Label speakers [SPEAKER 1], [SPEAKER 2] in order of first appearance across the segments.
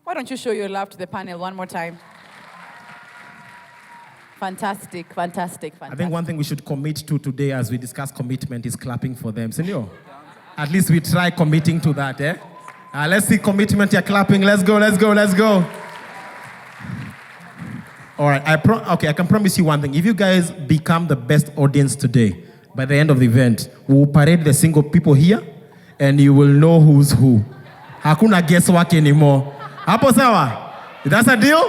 [SPEAKER 1] Why don't you show your love to the panel one more time? Fantastic, fantastic, fantastic.
[SPEAKER 2] I think one thing we should commit to today as we discuss commitment is clapping for them. Senor, at least we try committing to that, eh? Let's see commitment, you're clapping. Let's go, let's go, let's go. All right, I can promise you one thing. If you guys become the best audience today, by the end of the event, we'll parade the single people here, and you will know who's who. Hakuna guesswork anymore. Hapo sawa? That's a deal?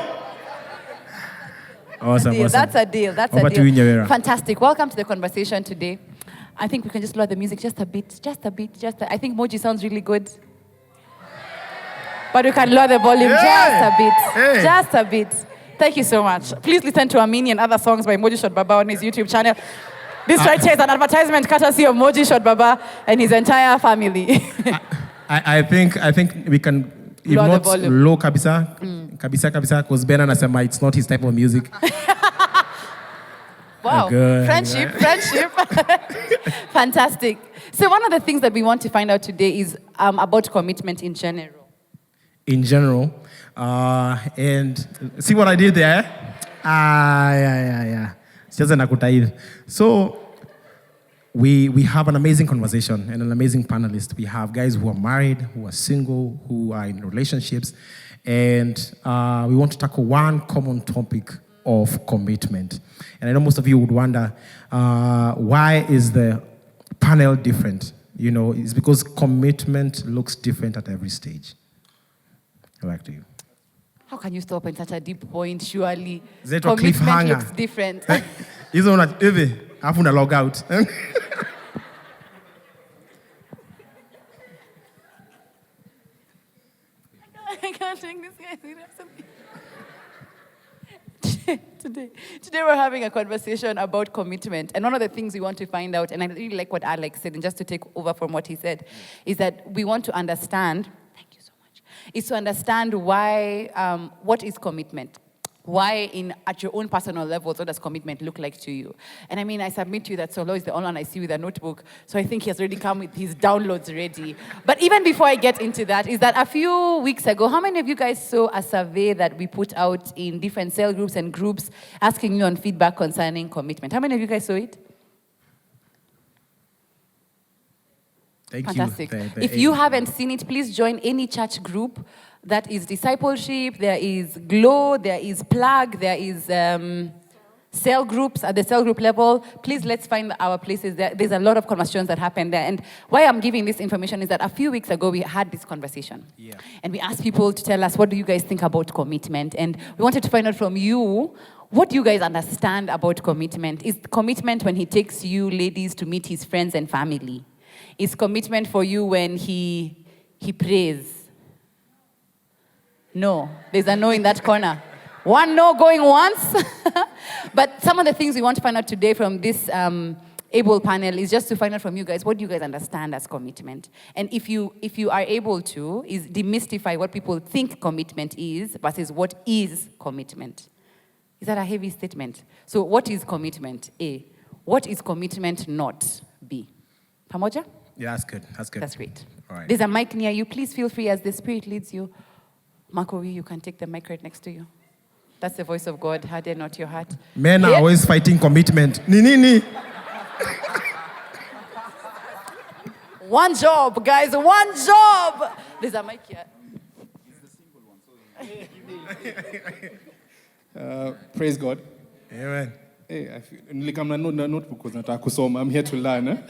[SPEAKER 2] Awesome, awesome.
[SPEAKER 1] That's a deal. That's
[SPEAKER 2] Over
[SPEAKER 1] a
[SPEAKER 2] to you,
[SPEAKER 1] deal.
[SPEAKER 2] Nyawera.
[SPEAKER 1] Fantastic. Welcome to the conversation today. I think we can just lower the music just a bit. I think Moji sounds really good. But we can lower the volume just a bit.
[SPEAKER 2] Hey.
[SPEAKER 1] Just a bit. Thank you so much. Please listen to Amini and other songs by Moji Shot Baba on his YouTube channel. This right here is an advertisement courtesy of Moji Shot Baba and his entire family.
[SPEAKER 2] I think we can, if
[SPEAKER 1] Lower the
[SPEAKER 2] not
[SPEAKER 1] volume.
[SPEAKER 2] low kabisa, because Ben anasema it's not his type of music.
[SPEAKER 1] Wow.
[SPEAKER 2] Good.
[SPEAKER 1] Friendship. Fantastic. So one of the things that we want to find out today is about commitment in general.
[SPEAKER 2] In general. And see what I did there? Yeah. So we have an amazing conversation and an amazing panelist. We have guys who are married, who are single, who are in relationships. And we want to tackle one common topic of commitment. And I know most of you would wonder, why is the panel different? You know, it's because commitment looks different at every stage. Back to you.
[SPEAKER 1] How can you stop in such a deep point, surely?
[SPEAKER 2] Is it a
[SPEAKER 1] Commitment
[SPEAKER 2] cliffhanger?
[SPEAKER 1] looks different.
[SPEAKER 2] Hizo una log out.
[SPEAKER 1] I can't take this, guys. Today we're having a conversation about commitment. And one of the things we want to find out, and I really like what Alex said, and just to take over from what he said, is that we want to understand, thank you so much, is to understand why, what is commitment? Why, at your own personal levels, what does commitment look like to you? And I mean, I submit to you that Solo is the only one I see with a notebook, so I think he has already come with his downloads ready. But even before I get into that, is that a few weeks ago, how many of you guys saw a survey that we put out in different cell groups and groups asking you on feedback concerning commitment? How many of you guys saw it?
[SPEAKER 2] Thank
[SPEAKER 1] Fantastic.
[SPEAKER 2] you.
[SPEAKER 1] If you haven't seen it, please join any church group. That is discipleship, there is glow, there is plug, there is cell groups at the cell group level. Please, let's find our places there. There's a lot of conversations that happen there. And why I'm giving this information is that a few weeks ago, we had this conversation. Yeah. And we asked people to tell us, what do you guys think about commitment? And we wanted to find out from you, what do you guys understand about commitment? Is commitment when he takes you, ladies, to meet his friends and family? Is commitment for you when he prays? No, there's a no in that corner. One no going once. But some of the things we want to find out today from this able panel is just to find out from you guys, what do you guys understand as commitment? And if you are able to, is demystify what people think commitment is versus what is commitment. Is that a heavy statement? So what is commitment? A. What is commitment not? B. Pamoja?
[SPEAKER 2] Yeah, that's good.
[SPEAKER 1] That's great.
[SPEAKER 2] All right.
[SPEAKER 1] There's a mic near you. Please feel free as the Spirit leads you. Makowi, you can take the mic right next to you. That's the voice of God. Harden not your heart.
[SPEAKER 2] Men are always fighting commitment. Ni.
[SPEAKER 1] One job, guys. One job. There's a mic here.
[SPEAKER 3] Praise God.
[SPEAKER 2] Amen.
[SPEAKER 3] Hey, I feel like I'm not notebook because I'm here to learn,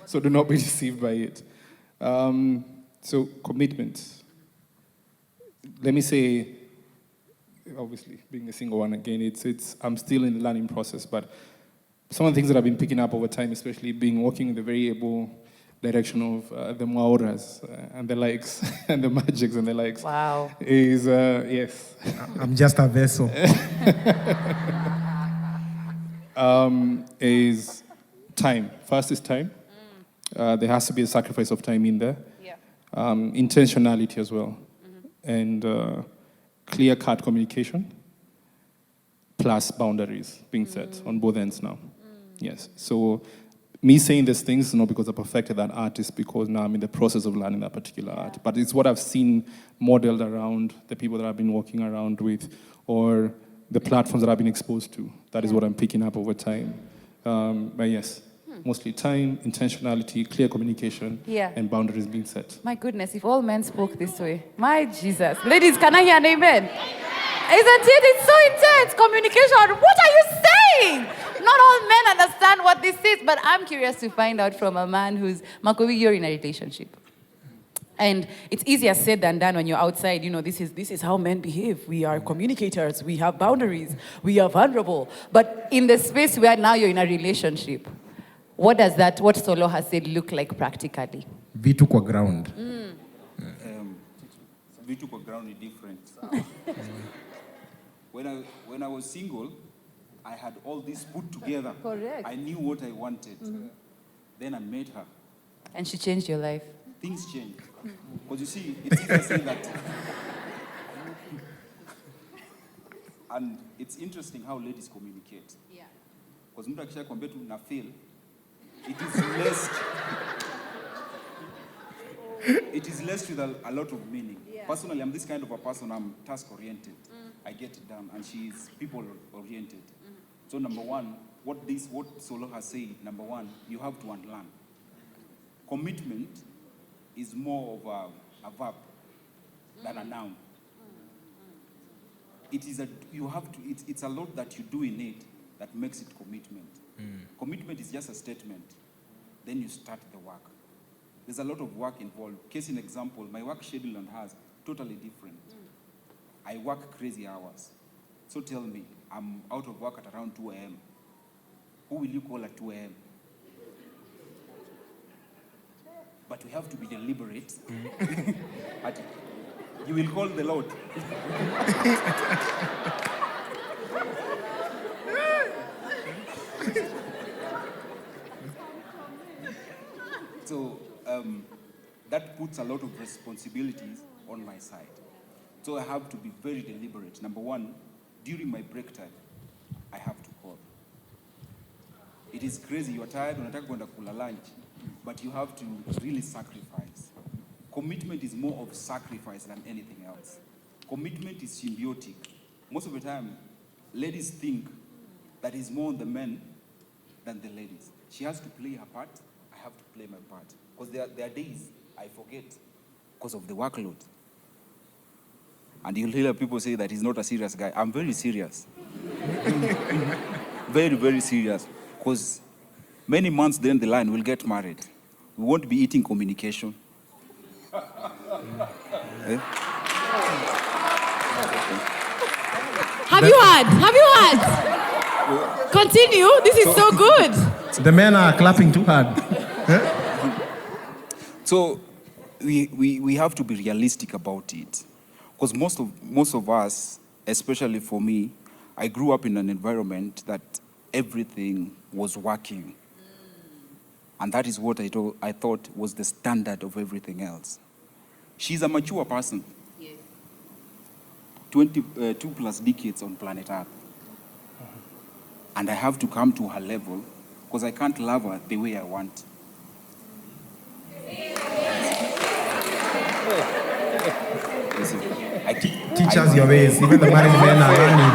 [SPEAKER 3] so do not be deceived by it. So commitment. Let me say, obviously, being a single one again, it's I'm still in the learning process, but some of the things that I've been picking up over time, especially working in the very able direction of the Mauras and the likes, and the Magics and the likes.
[SPEAKER 1] Wow.
[SPEAKER 3] Is, yes.
[SPEAKER 2] I'm just a vessel.
[SPEAKER 3] Is time. First is time. There has to be a sacrifice of time in there.
[SPEAKER 1] Yeah.
[SPEAKER 3] Intentionality as well. And clear-cut communication, plus boundaries being set on both ends now. Yes. So me saying these things is not because I perfected that art, it's because now I'm in the process of learning that particular art. But it's what I've seen modeled around the people that I've been walking around with, or the platforms that I've been exposed to. That is what I'm picking up over time. But yes, mostly time, intentionality, clear communication, and boundaries being set.
[SPEAKER 1] My goodness, if all men spoke this way, my Jesus. Ladies, can I hear an amen? Isn't it? It's so intense. Communication. What are you saying? Not all men understand what this is, but I'm curious to find out from a man who's, Makowi, you're in a relationship. And it's easier said than done when you're outside. You know, this is how men behave. We are communicators. We have boundaries. We are vulnerable. But in the space where now you're in a relationship, what does that, what Solo has said, look like practically?
[SPEAKER 2] Vitu kwa ground.
[SPEAKER 4] Vitu kwa ground is different. When I was single, I had all this put together.
[SPEAKER 1] Correct.
[SPEAKER 4] I knew what I wanted. Then I met her.
[SPEAKER 1] And she changed your life.
[SPEAKER 4] Things changed. Because you see, it's easy to say that. And it's interesting how ladies communicate.
[SPEAKER 1] Yeah.
[SPEAKER 4] Because mtu akisha kwambia tu na fail, it is less with a lot of meaning. Yeah. Personally, I'm this kind of a person. I'm task-oriented. I get it done, and she is people-oriented. So number one, what Solo has said, number one, you have to unlearn. Commitment is more of a verb than a noun. It is it's a lot that you do in it that makes it commitment. Commitment is just a statement. Then you start the work. There's a lot of work involved. Case in example, my work schedule and hers, totally different. I work crazy hours. So tell me, I'm out of work at around 2 a.m. Who will you call at 2 a.m.? But we have to be deliberate. You will call the Lord. So that puts a lot of responsibilities on my side. So I have to be very deliberate. Number one, during my break time, I have to call. It is crazy, you're tired, unataka kwenda kula lunch, but you have to really sacrifice. Commitment is more of sacrifice than anything else. Commitment is symbiotic. Most of the time, ladies think that it's more on the men than the ladies. She has to play her part, I have to play my part. Because there are days I forget because of the workload. And you'll hear people say that he's not a serious guy. I'm very serious. Very, very serious. Because many months down the line, we'll get married. We won't be eating communication.
[SPEAKER 1] Have you heard? Continue. This is so good.
[SPEAKER 2] The men are clapping too hard.
[SPEAKER 4] So we have to be realistic about it. Because most of us, especially for me, I grew up in an environment that everything was working. And that is what I thought was the standard of everything else. She's a mature person. Yes. 22 plus decades on planet Earth. And I have to come to her level because I can't love her the way I want. Listen,
[SPEAKER 2] Teach us your ways. Even the married men are learning.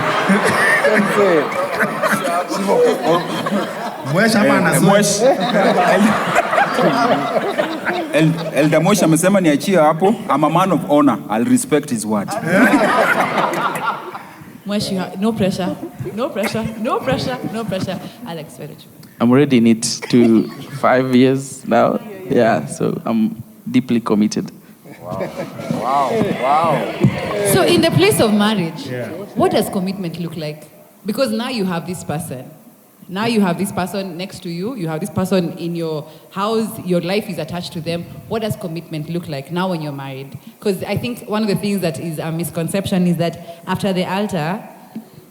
[SPEAKER 4] Elder Moshe amesema niachie hapo. I'm a man of honor. I'll respect his word.
[SPEAKER 1] Moshe, no pressure. No pressure. No pressure. No pressure. Alex, where did you go?
[SPEAKER 5] I'm already in it to 5 years now. Yeah, so I'm deeply committed.
[SPEAKER 4] Wow.
[SPEAKER 1] So in the place of marriage, what does commitment look like? Because now you have this person. Now you have this person next to you. You have this person in your house. Your life is attached to them. What does commitment look like now when you're married? Because I think one of the things that is a misconception is that after the altar,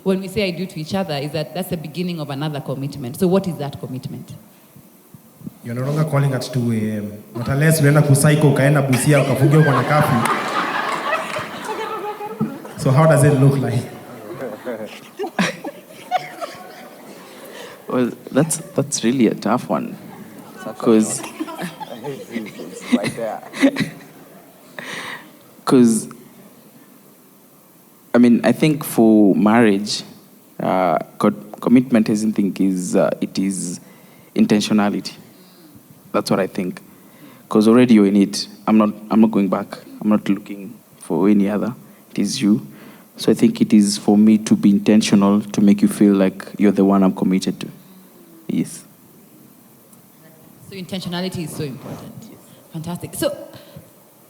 [SPEAKER 1] when we say I do to each other, is that that's the beginning of another commitment. So what is that commitment?
[SPEAKER 2] You're no longer calling at 2 a.m. Not unless unaenda kusaiko ukaenda Busia ukafungia uko na kafi. So how does it look like?
[SPEAKER 5] Well, that's really a tough one. Because
[SPEAKER 4] right there.
[SPEAKER 5] Because, I mean, I think for marriage, commitment, I think, it is intentionality. That's what I think. Because already you're in it. I'm not going back. I'm not looking for any other. It is you. So I think it is for me to be intentional to make you feel like you're the one I'm committed to. Yes.
[SPEAKER 1] So intentionality is so important. Yes. Fantastic. So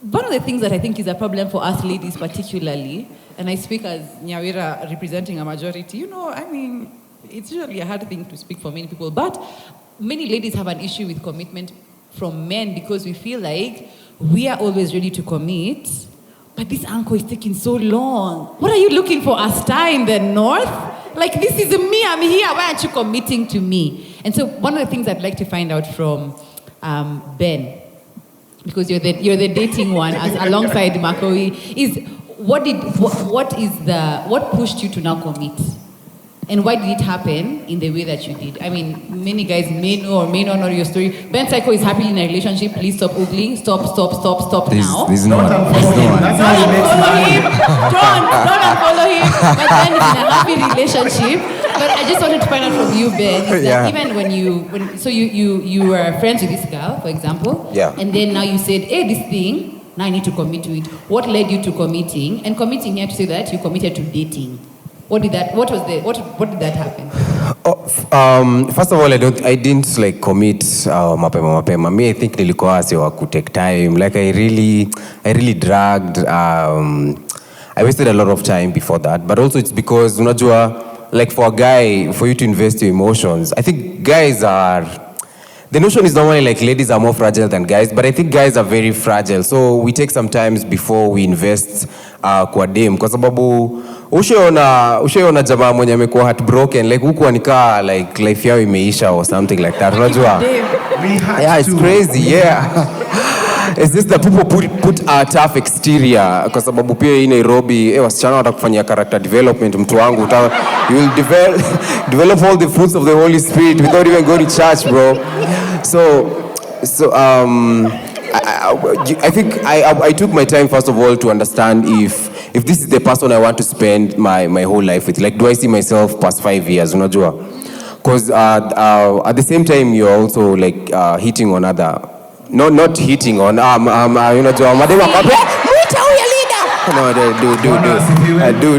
[SPEAKER 1] one of the things that I think is a problem for us ladies particularly, and I speak as Nyawira representing a majority, it's usually a hard thing to speak for many people, but many ladies have an issue with commitment from men because we feel like we are always ready to commit, but this uncle is taking so long. What are you looking for, a star in the north? Like, this is me, I'm here, why aren't you committing to me? And so one of the things I'd like to find out from Ben, because you're the dating one alongside Makoi, is what pushed you to now commit? And why did it happen in the way that you did? I mean, many guys may know or may not know your story. Ben Psycho is happily in a relationship. Please stop ogling. Stop now.
[SPEAKER 6] There's no one.
[SPEAKER 2] That's how he makes money.
[SPEAKER 1] Don't unfollow him. But Ben is in a happy relationship. But I just wanted to find out from you, Ben, is that even when you were friends with this girl, for example, and then now you said, hey, this thing, now I need to commit to it. What led you to committing? And committing here to say that you committed to dating. What did that happen?
[SPEAKER 6] First of all, I didn't like commit mapema. Me, I think nilikuwa sio could take time. Like I really dragged. I wasted a lot of time before that. But also it's because unajua, like for a guy, for you to invest your emotions, I think guys are. The notion is normally like ladies are more fragile than guys, but I think guys are very fragile. So we take some time before we invest kwa dem. Kwa sababu ushaona jamaa mwenye amekuwa heartbroken, like huku anikaa like life yao imeisha or something like that. Unajua? Yeah, it's crazy, yeah. It's just that people put a tough exterior kwa sababu pia hii Nairobi wasichana watakufanyia character development mtu wangu you will develop all the fruits of the Holy Spirit without even going to church, bro. So I think I took my time first of all to understand if this is the person I want to spend my whole life with. Like, do I see myself past 5 years? Unajua? Because at the same time you're also like hitting on other. Not hitting on. Unajua madema kabe. Muita huyo leader. No, do.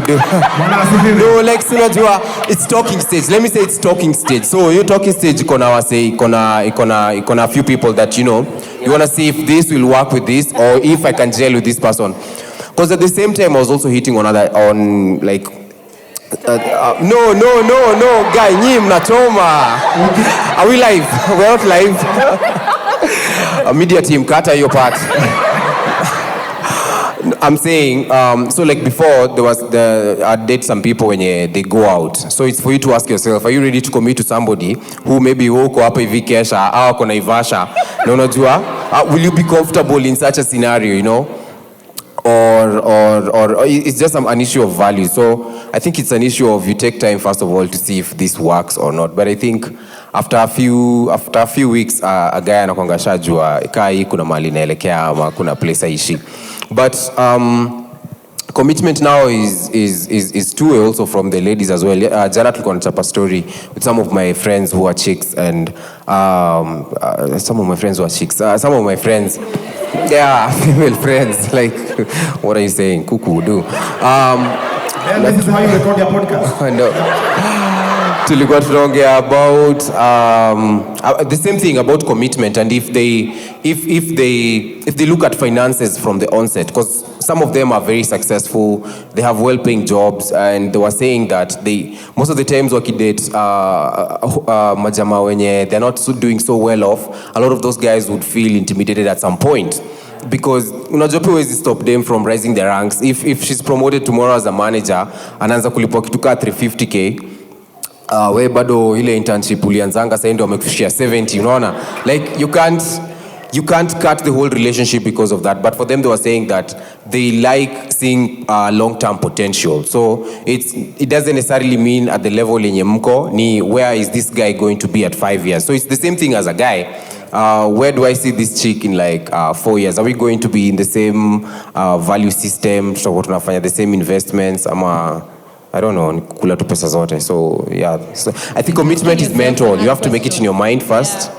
[SPEAKER 6] No, like unajua it's talking stage. Let me say it's talking stage. So your talking stage ikona a few people that you want to see if this will work with this or if I can gel with this person. Because at the same time I was also hitting on no, guy, nyi mnachoma. Are we live? We're not live. A media team, kata your part. I'm saying, so like before, I date some people when they go out. So it's for you to ask yourself, are you ready to commit to somebody who maybe woko hapa hivi kesha, au kona ivasha, na unajua, will you be comfortable in such a scenario, Or it's just an issue of value. So I think it's an issue of you take time first of all to see if this works or not. But I think after a few weeks, a guy anakuanga shajua kai kuna mali naelekea ama kuna place aishi. But commitment now is two also from the ladies as well. Jana tulikuwa nachapa story with some of my friends who are chicks and some of my friends, female friends, like, what are you saying? Kuku, do.
[SPEAKER 2] This is how you record your podcast.
[SPEAKER 6] No. Tulikuwa tunaongea about the same thing about commitment and if they look at finances from the onset, because some of them are very successful, they have well-paying jobs, and they were saying that most of the times wakidate majama wenye they're not doing so well off, a lot of those guys would feel intimidated at some point. Because unajua huwezi stop them from rising their ranks. If she's promoted tomorrow as a manager, anaanza kulipwa kitu ka 350k, we bado ile internship ulianzanga sasa ndio wamekushia 70, unaona? Like you can't cut the whole relationship because of that. But for them, they were saying that they like seeing long-term potential. So it doesn't necessarily mean at the level yenye mko ni where is this guy going to be at 5 years. So it's the same thing as a guy. where do I see this chick in like 4 years? Are we going to be in the same value system? So tunafanya the same investments? I don't know, kula tu pesa zote. So yeah, so I think commitment is mental. You have to make it in your mind first,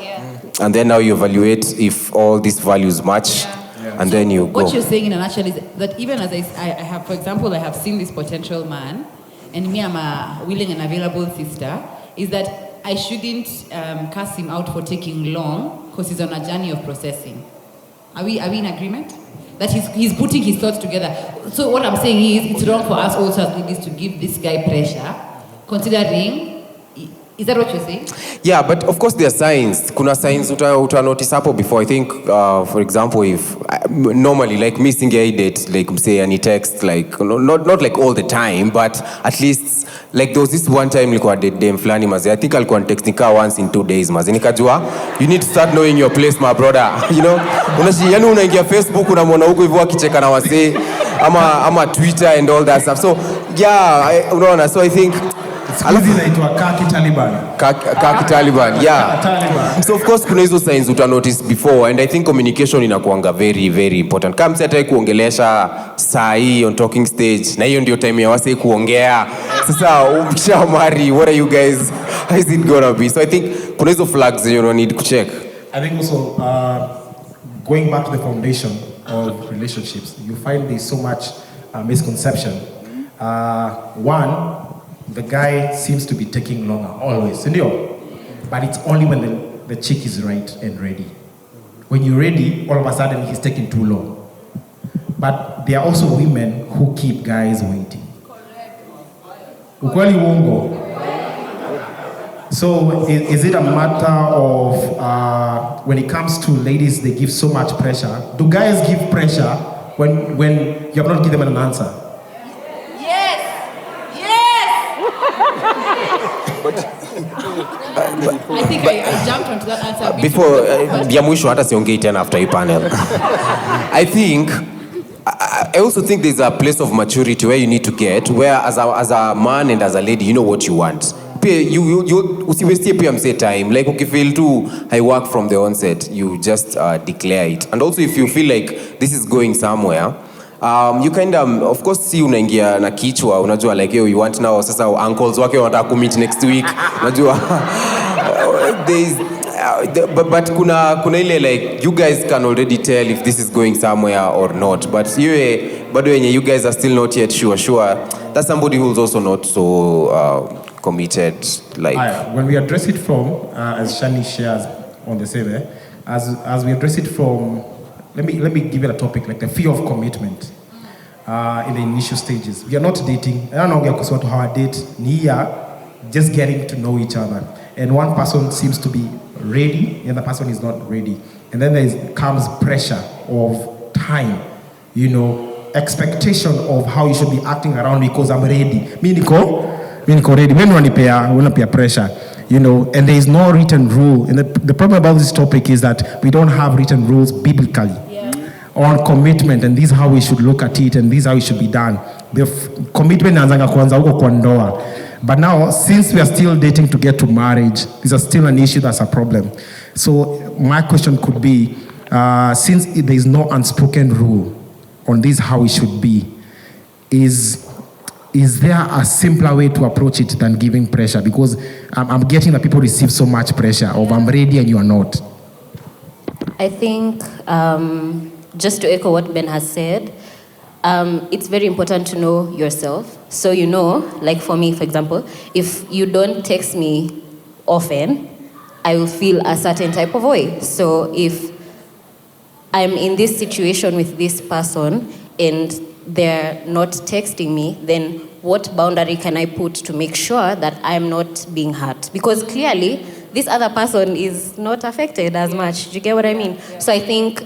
[SPEAKER 6] and then now you evaluate if all these values match, and then you go.
[SPEAKER 1] What you're saying in a nutshell is that even as I have, for example, I have seen this potential man, and me, I'm a willing and available sister, is that I shouldn't cast him out for taking long because he's on a journey of processing. Are we in agreement? That he's putting his thoughts together. So what I'm saying is, it's wrong for us also as ladies to give this guy pressure, considering. Is that what you're saying?
[SPEAKER 6] Yeah, but of course there are signs. Kuna signs uta notice hapo before. I think, for example, if normally like me singe date, like say any text, like not like all the time, but at least like there was this one time nilikuwa date dem flani maze. I think alikuwa texting ka once in 2 days maze. Nikajua you need to start knowing your place, my brother. You know, yani unaingia Facebook unamwona huko hivyo akicheka na wasee ama Twitter and all that stuff. So yeah, unaona. So I think.
[SPEAKER 2] Alafu inaitwa Kaki Taliban.
[SPEAKER 6] Kaki Taliban, yeah. Taliban. So of course kuna hizo signs uta notice before, and I think communication inakuanga very very important. Kama mseta kuongelesha saa hii on talking stage, na hiyo ndio time ya wase kuongea. Sasa ukishamari, what are you guys, how is it gonna be? So I think kuna hizo flags you need to check.
[SPEAKER 2] I think also going back to the foundation of relationships, you find there's so much misconception. One, the guy seems to be taking longer, always, but it's only when the chick is right and ready. When you're ready, all of a sudden he's taking too long. But there are also women who keep guys waiting. Ukweli uongo. So is it a matter of, when it comes to ladies, they give so much pressure? Do guys give pressure when you have not given them an answer?
[SPEAKER 1] I think I jumped onto that answer
[SPEAKER 6] before ya mwisho hata siongei tena after hii panel. I think I also think there's a place of maturity where you need to get, where as a man and as a lady you know what you want. You usiwestie pia mse time, like ukifeel too I work from the onset, you just declare it. And also if you feel like this is going somewhere, you kind of course see unaingia na kichwa unajua like you want now sasa uncles wake wanataka kumeet next week unajua but kuna ile like you guys can already tell if this is going somewhere or not, but bado yenye you guys are still not yet sure that's somebody who's also not so committed, like
[SPEAKER 2] when we address it from as Shani shares on the same as we address it from. Let me give it a topic like the fear of commitment in the initial stages. We are not dating. I don't know how I date. We are just getting to know each other. And one person seems to be ready, and the other person is not ready. And then there comes pressure of time, expectation of how you should be acting around me because I'm ready. Me niko ready. When unanipea pressure. And there is no written rule. And the problem about this topic is that we don't have written rules biblically on commitment, and this is how we should look at it, and this is how it should be done. The commitment inaanzanga kwanza huko kwa ndoa. But now, since we are still dating to get to marriage, this is still an issue that's a problem. So my question could be, since there is no unspoken rule on this how it should be, is there a simpler way to approach it than giving pressure? Because I'm getting that people receive so much pressure of I'm ready and you are not.
[SPEAKER 7] I think, just to echo what Ben has said, it's very important to know yourself. So like for me, for example, if you don't text me often, I will feel a certain type of way. So if I'm in this situation with this person and they're not texting me, then what boundary can I put to make sure that I'm not being hurt? Because clearly, this other person is not affected as much. Do you get what I mean? Yeah. So I think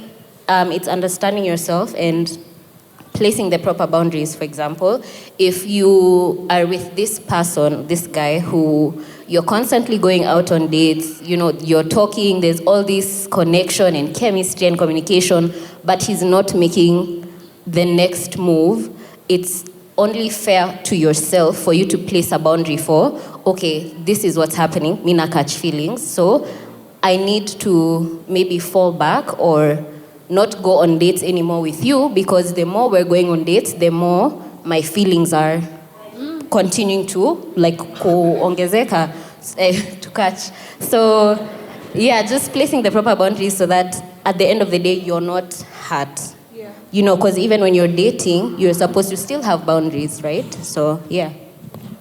[SPEAKER 7] it's understanding yourself and placing the proper boundaries. For example, if you are with this person, this guy who you're constantly going out on dates, you're talking, there's all this connection and chemistry and communication, but he's not making the next move, it's only fair to yourself for you to place a boundary for, okay, this is what's happening, me na catch feelings, so I need to maybe fall back or not go on dates anymore with you, because the more we're going on dates, the more my feelings are continuing to like kuongezeka to catch. So yeah, just placing the proper boundaries so that at the end of the day you're not hurt. Yeah. You know, because even when you're dating, you're supposed to still have boundaries, right? So yeah.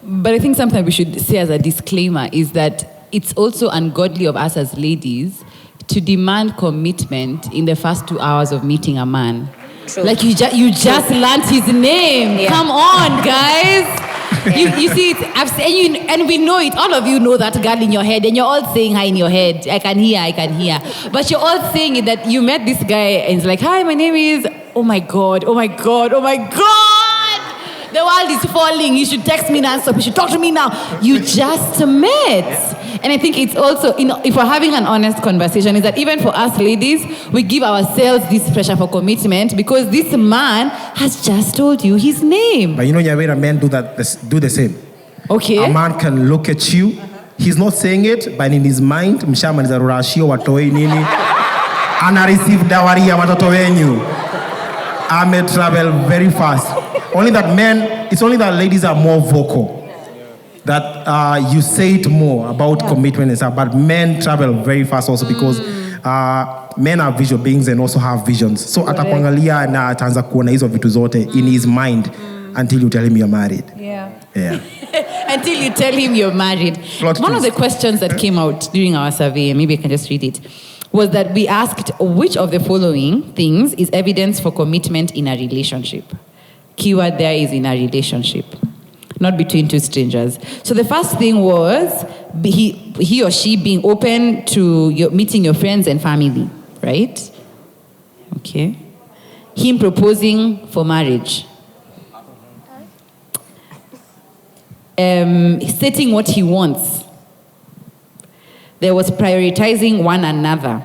[SPEAKER 1] But I think something we should say as a disclaimer is that it's also ungodly of us as ladies to demand commitment in the first 2 hours of meeting a man.
[SPEAKER 7] True.
[SPEAKER 1] Like you just learned his name. Yeah. Come on, guys. You see it, and we know it. All of you know that girl in your head, and you're all saying hi in your head. I can hear. But you're all saying it that you met this guy, and it's like, hi, my name is. Oh my God. The world is falling. You should text me now. So you should talk to me now. You just met. And I think it's also, if we're having an honest conversation, is that even for us ladies, we give ourselves this pressure for commitment because this man has just told you his name.
[SPEAKER 2] But Nyawera, men do the same.
[SPEAKER 1] Okay.
[SPEAKER 2] A man can look at you. He's not saying it, but in his mind, mshama niza rurashio watoi nini. Ana receive dawari ya watoto wenyu. I may travel very fast. It's only that ladies are more vocal. That you say it more about commitment and stuff, but men travel very fast also because men are visual beings and also have visions. So atakuangalia na ataanza kuona hizo vitu zote in his mind until you tell him you're married.
[SPEAKER 1] Yeah.
[SPEAKER 2] Until
[SPEAKER 1] you tell him you're married. One of the questions that came out during our survey, maybe I can just read it, was that we asked which of the following things is evidence for commitment in a relationship. Keyword there is in a relationship, not between two strangers. So the first thing was he or she being open to meeting your friends and family, right? Okay. Him proposing for marriage. Stating what he wants. There was prioritizing one another.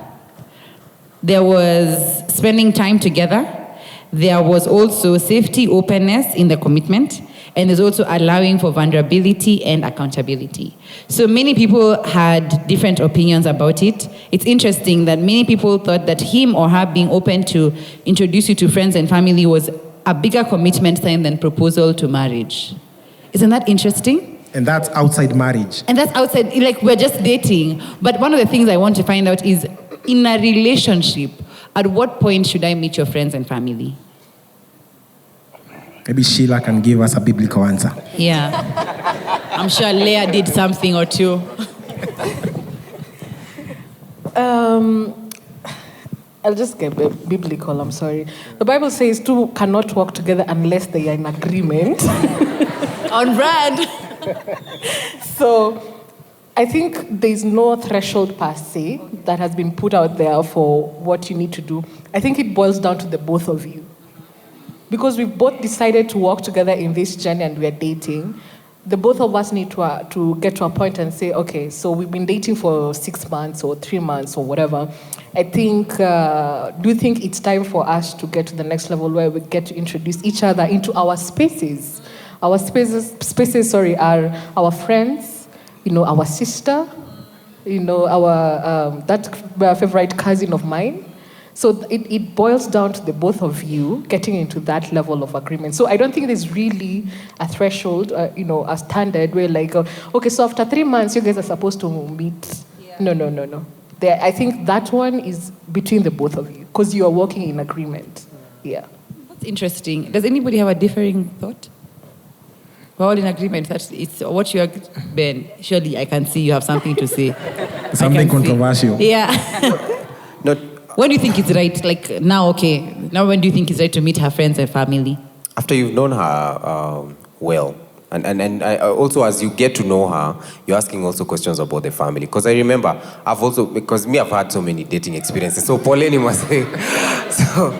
[SPEAKER 1] There was spending time together. There was also safety, openness in the commitment. And there's also allowing for vulnerability and accountability. So many people had different opinions about it. It's interesting that many people thought that him or her being open to introduce you to friends and family was a bigger commitment sign than proposal to marriage. Isn't that interesting?
[SPEAKER 2] And that's outside marriage.
[SPEAKER 1] And that's outside, like we're just dating. But one of the things I want to find out is, in a relationship, at what point should I meet your friends and family?
[SPEAKER 2] Maybe Sheila can give us a biblical answer.
[SPEAKER 1] Yeah. I'm sure Leah did something or two.
[SPEAKER 8] I'll just get biblical, I'm sorry. The Bible says two cannot walk together unless they are in agreement.
[SPEAKER 1] On brand.
[SPEAKER 8] So I think there's no threshold per se that has been put out there for what you need to do. I think it boils down to the both of you. Because we've both decided to walk together in this journey and we're dating, the both of us need to get to a point and say, okay, so we've been dating for 6 months or 3 months or whatever. I think, do you think it's time for us to get to the next level where we get to introduce each other into our spaces? Our spaces are our friends, our sister, our that favorite cousin of mine. So it boils down to the both of you getting into that level of agreement. So I don't think there's really a threshold, a standard where like, okay, so after 3 months, you guys are supposed to meet. Yeah. No. I think that one is between the both of you because you are working in agreement. Yeah.
[SPEAKER 1] That's interesting. Does anybody have a differing thought? We're all in agreement that it's what you are, Ben. Surely I can see you have something to say.
[SPEAKER 2] Something controversial.
[SPEAKER 1] Yeah.
[SPEAKER 6] Not.
[SPEAKER 1] When do you think it's right? Like now, okay. Now when do you think it's right to meet her friends and family?
[SPEAKER 6] After you've known her well. And also as you get to know her, you're asking also questions about the family. Because I remember, I've had so many dating experiences. So Pauline must say. So,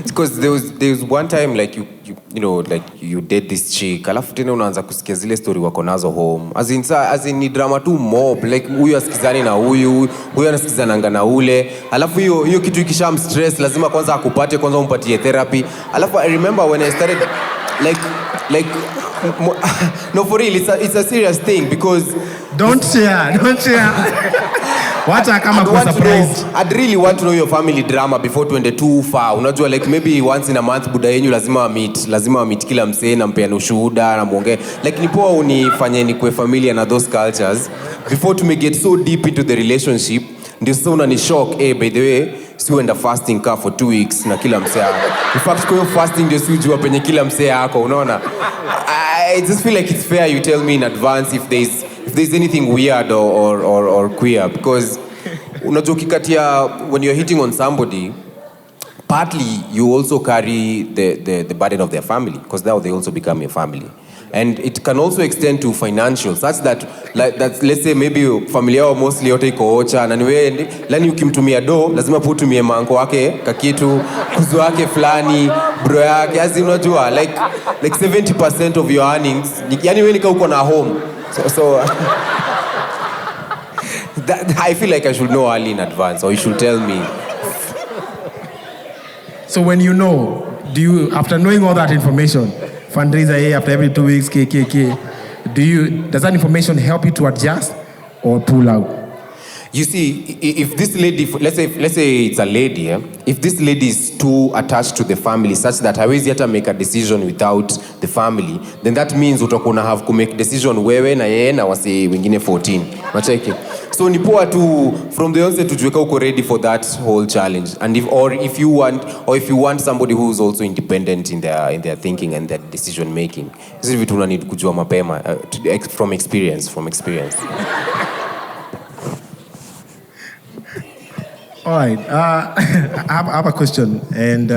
[SPEAKER 6] because there was one time like you date this chick, alafu tena unaanza kusikia zile story wako nazo home. As in ni drama tu mob, like huyu asikizani na huyu anasikizananga na ule. Alafu hiyo kitu ikisha stress lazima kwanza akupate, kwanza umpatie therapy. Alafu I remember when I started like no, for real, it's a serious thing because
[SPEAKER 2] don't share Wacha kama kwa surprised.
[SPEAKER 6] I'd really want to know your family drama before tuende too far. Unajua like maybe once in a month buda yenyu lazima wa meet kila msee na mpeane ushuhuda na muongee. Like ni poa unifanye nikue familiar na those cultures before to get so deep into the relationship. Ndio sasa unani shock, by the way, si uenda fasting ka for 2 weeks na kila msee yako. In fact kwa fasting ndio si ujua penye kila msee yako, unaona? I just feel like it's fair you tell me in advance if there's anything weird or queer, because unajua ukikatia when you're hitting on somebody, partly you also carry the burden of their family, because now they also become your family. And it can also extend to financial, such that let's say maybe familia yao mostly yote iko ocha na niwe lani ukimtumia do lazima putumie manko wake kakitu kuzu wake fulani bro yake, as unajua like 70% of your earnings yani wewe nika uko na home, so that, I feel like I should know early in advance, or you should tell me.
[SPEAKER 2] So when you know, after knowing all that information, fundraiser after every 2 weeks, does that information help you to adjust or pull out?
[SPEAKER 6] You see, if this lady, let's say it's a lady, if this lady is too attached to the family such that hawezi hata make a decision without the family, then that means utakuwa have to make decision wewe na yeye na wasi wengine 14. Macheki. So ni poa tu from the onset tujiweka uko ready for that whole challenge. And if you want somebody who is also independent in their thinking and their decision making. Hizi vitu una need kujua mapema from experience.
[SPEAKER 2] All right. I have a question, and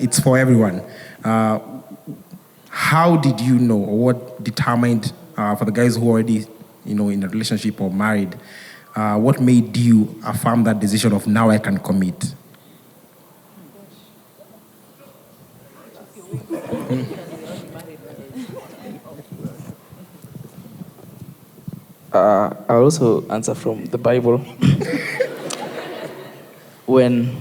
[SPEAKER 2] it's for everyone. How did you know, or what determined for the guys who already, in a relationship or married, what made you affirm that decision of now I can commit?
[SPEAKER 5] I'll also answer from the Bible. When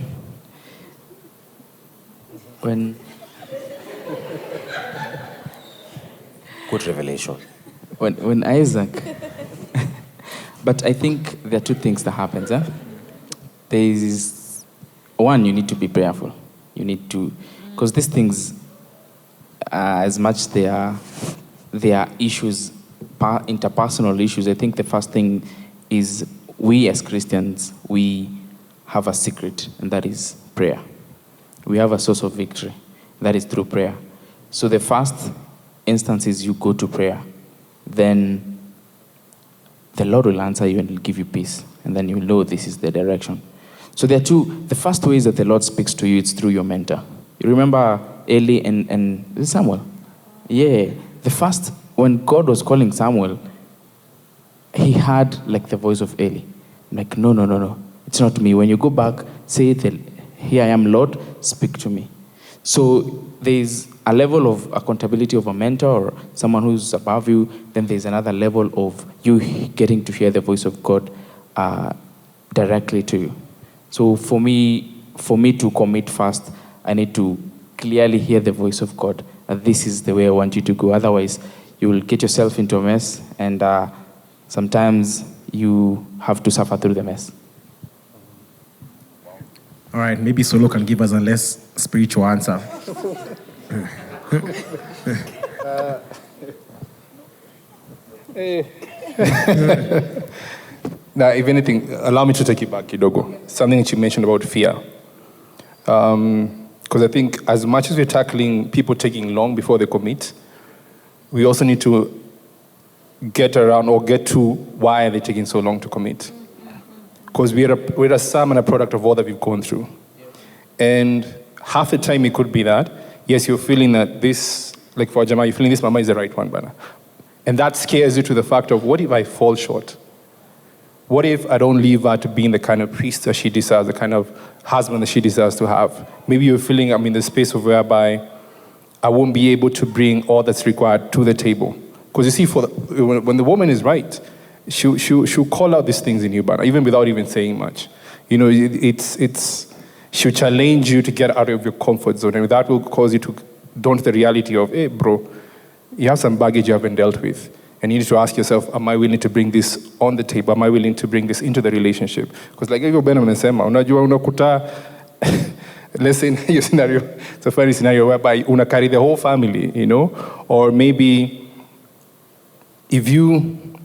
[SPEAKER 6] Good revelation.
[SPEAKER 5] When Isaac, but I think there are two things that happens. There is one, you need to be prayerful. You need to, because these things, as much they are issues, interpersonal issues. I think the first thing is we as Christians, we have a secret, and that is prayer. We have a source of victory, that is through prayer. So the first instance is you go to prayer, then the Lord will answer you and will give you peace, and then you know this is the direction. So there are two. The first way is that the Lord speaks to you, it's through your mentor. You remember Eli and Samuel? Yeah. The first, when God was calling Samuel, he heard like the voice of Eli. Like, no, it's not me. When you go back, say, here I am, Lord, speak to me. So there's a level of accountability of a mentor or someone who's above you. Then there's another level of you getting to hear the voice of God directly to you. So for me to commit fast, I need to clearly hear the voice of God. This is the way I want you to go. Otherwise, you will get yourself into a mess, and sometimes you have to suffer through the mess.
[SPEAKER 2] All right, maybe Solo can give us a less spiritual answer.
[SPEAKER 3] Now, if anything, allow me to take you back, Kidogo. Something that you mentioned about fear. Because I think as much as we're tackling people taking long before they commit, we also need to get around or get to why are they taking so long to commit. Because we're a sum and a product of all that we've gone through. And half the time it could be that, yes, you're feeling that this, like for Jama, you're feeling this mama is the right one, Bana. And that scares you to the fact of, what if I fall short? What if I don't leave her to being the kind of priest that she deserves, the kind of husband that she deserves to have? Maybe you're feeling I'm in the space of whereby I won't be able to bring all that's required to the table. Because you see, when the woman is right, she'll call out these things in you, but even without even saying much. She'll challenge you to get out of your comfort zone, and that will cause you to dawn to the reality of, hey, bro, you have some baggage you haven't dealt with. And you need to ask yourself, am I willing to bring this on the table? Am I willing to bring this into the relationship? Because like hivyo Ben amesema, unajua unakuta, let's say in your scenario, it's a funny scenario whereby una carry the whole family, you know? Or maybe if you,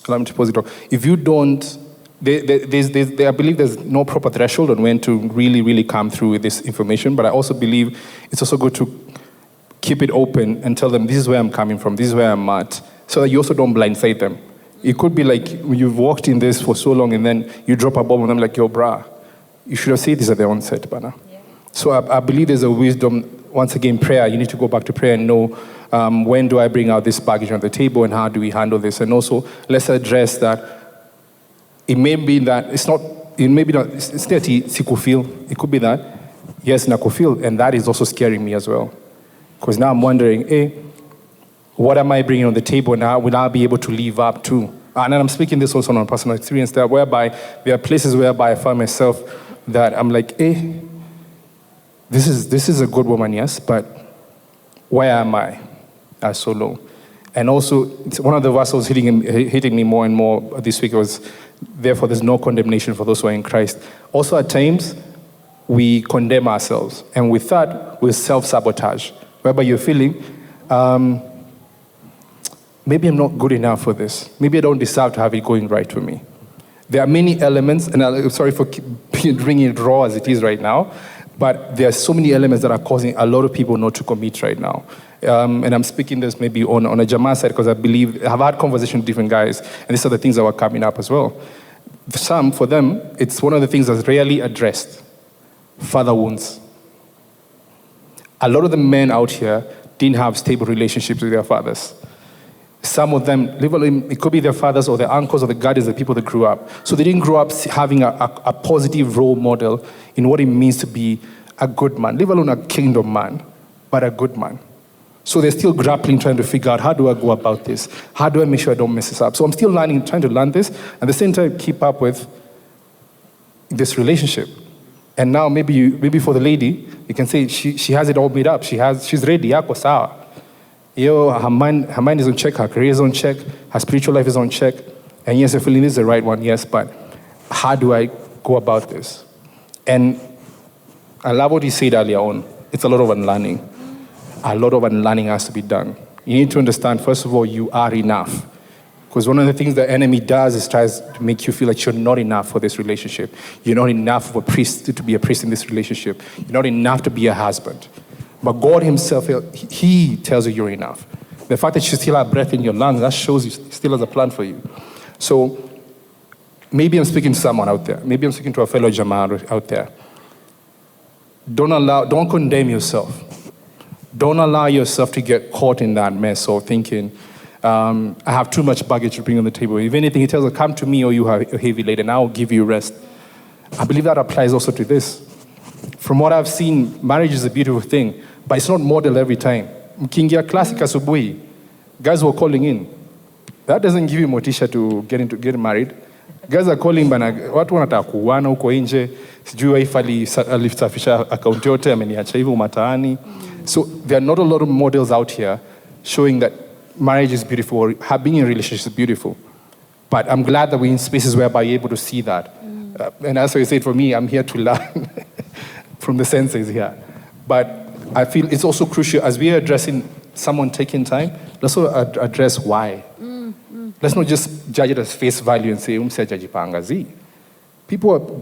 [SPEAKER 3] allow me to pause it off, if you don't, I believe there's no proper threshold on when to really, really come through with this information, but I also believe it's also good to keep it open and tell them, this is where I'm coming from, this is where I'm at, so that you also don't blindside them. It could be like you've walked in this for so long and then you drop a bomb on them like, yo, brah, you should have said this at the onset, Bana. Yeah. So I believe there's a wisdom, once again, prayer. You need to go back to prayer and know when do I bring out this baggage on the table and how do we handle this? And also, let's address that it may be that it's not that it could be that, yes, nakufil, and that is also scaring me as well. Because now I'm wondering, what am I bringing on the table now? Will I be able to live up to? And then I'm speaking this also on personal experience, that whereby there are places whereby I find myself that I'm like, this is a good woman, yes, but where am I? So low. And also, one of the verses hitting me more and more this week was, therefore there's no condemnation for those who are in Christ. Also at times, we condemn ourselves. And with that, we self-sabotage. Whereby you're feeling, maybe I'm not good enough for this. Maybe I don't deserve to have it going right for me. There are many elements, and I'm sorry for bringing it raw as it is right now, but there are so many elements that are causing a lot of people not to commit right now. And I'm speaking this maybe on a Jama side, because I believe, I've had conversations with different guys, and these are the things that were coming up as well. For them, it's one of the things that's rarely addressed. Father wounds. A lot of the men out here didn't have stable relationships with their fathers. Some of them, it could be their fathers or their uncles or the guardians, the people that grew up. So they didn't grow up having a positive role model in what it means to be a good man, leave alone a kingdom man, but a good man. So they're still grappling, trying to figure out, how do I go about this? How do I make sure I don't mess this up? So I'm still learning, trying to learn this, at the same time keep up with this relationship. And now maybe for the lady, you can say she has it all made up. She's ready, yako sawa. Her mind is on check, her career is on check, her spiritual life is on check. And yes, you're feeling this is the right one, yes, but how do I go about this? And I love what you said earlier on. It's a lot of unlearning. A lot of unlearning has to be done. You need to understand, first of all, you are enough. Because one of the things the enemy does is tries to make you feel like you're not enough for this relationship. You're not enough of a priest to be a priest in this relationship. You're not enough to be a husband. But God himself, he tells you you're enough. The fact that you still have breath in your lungs, that shows you still has a plan for you. So maybe I'm speaking to someone out there. Maybe I'm speaking to a fellow Jamaa out there. Don't condemn yourself. Don't allow yourself to get caught in that mess or thinking, I have too much baggage to bring on the table. If anything, he tells us, come to me or you are heavy laden, and I will give you rest. I believe that applies also to this. From what I've seen, marriage is a beautiful thing, but it's not model every time. Mkiingia classic asubuhi, guys were calling in. That doesn't give you motisha to get married. Guys are calling bana, watu wanataka kuwana huko nje, sijui wife alisafisha account yote ameniacha hivyo mataani. So there are not a lot of models out here showing that marriage is beautiful or being in a relationship is beautiful. But I'm glad that we're in spaces whereby you're able to see that. And as I said, for me, I'm here to learn from the senses here. But I feel it's also crucial, as we are addressing someone taking time, let's also address why. Let's not just judge it as face value and say,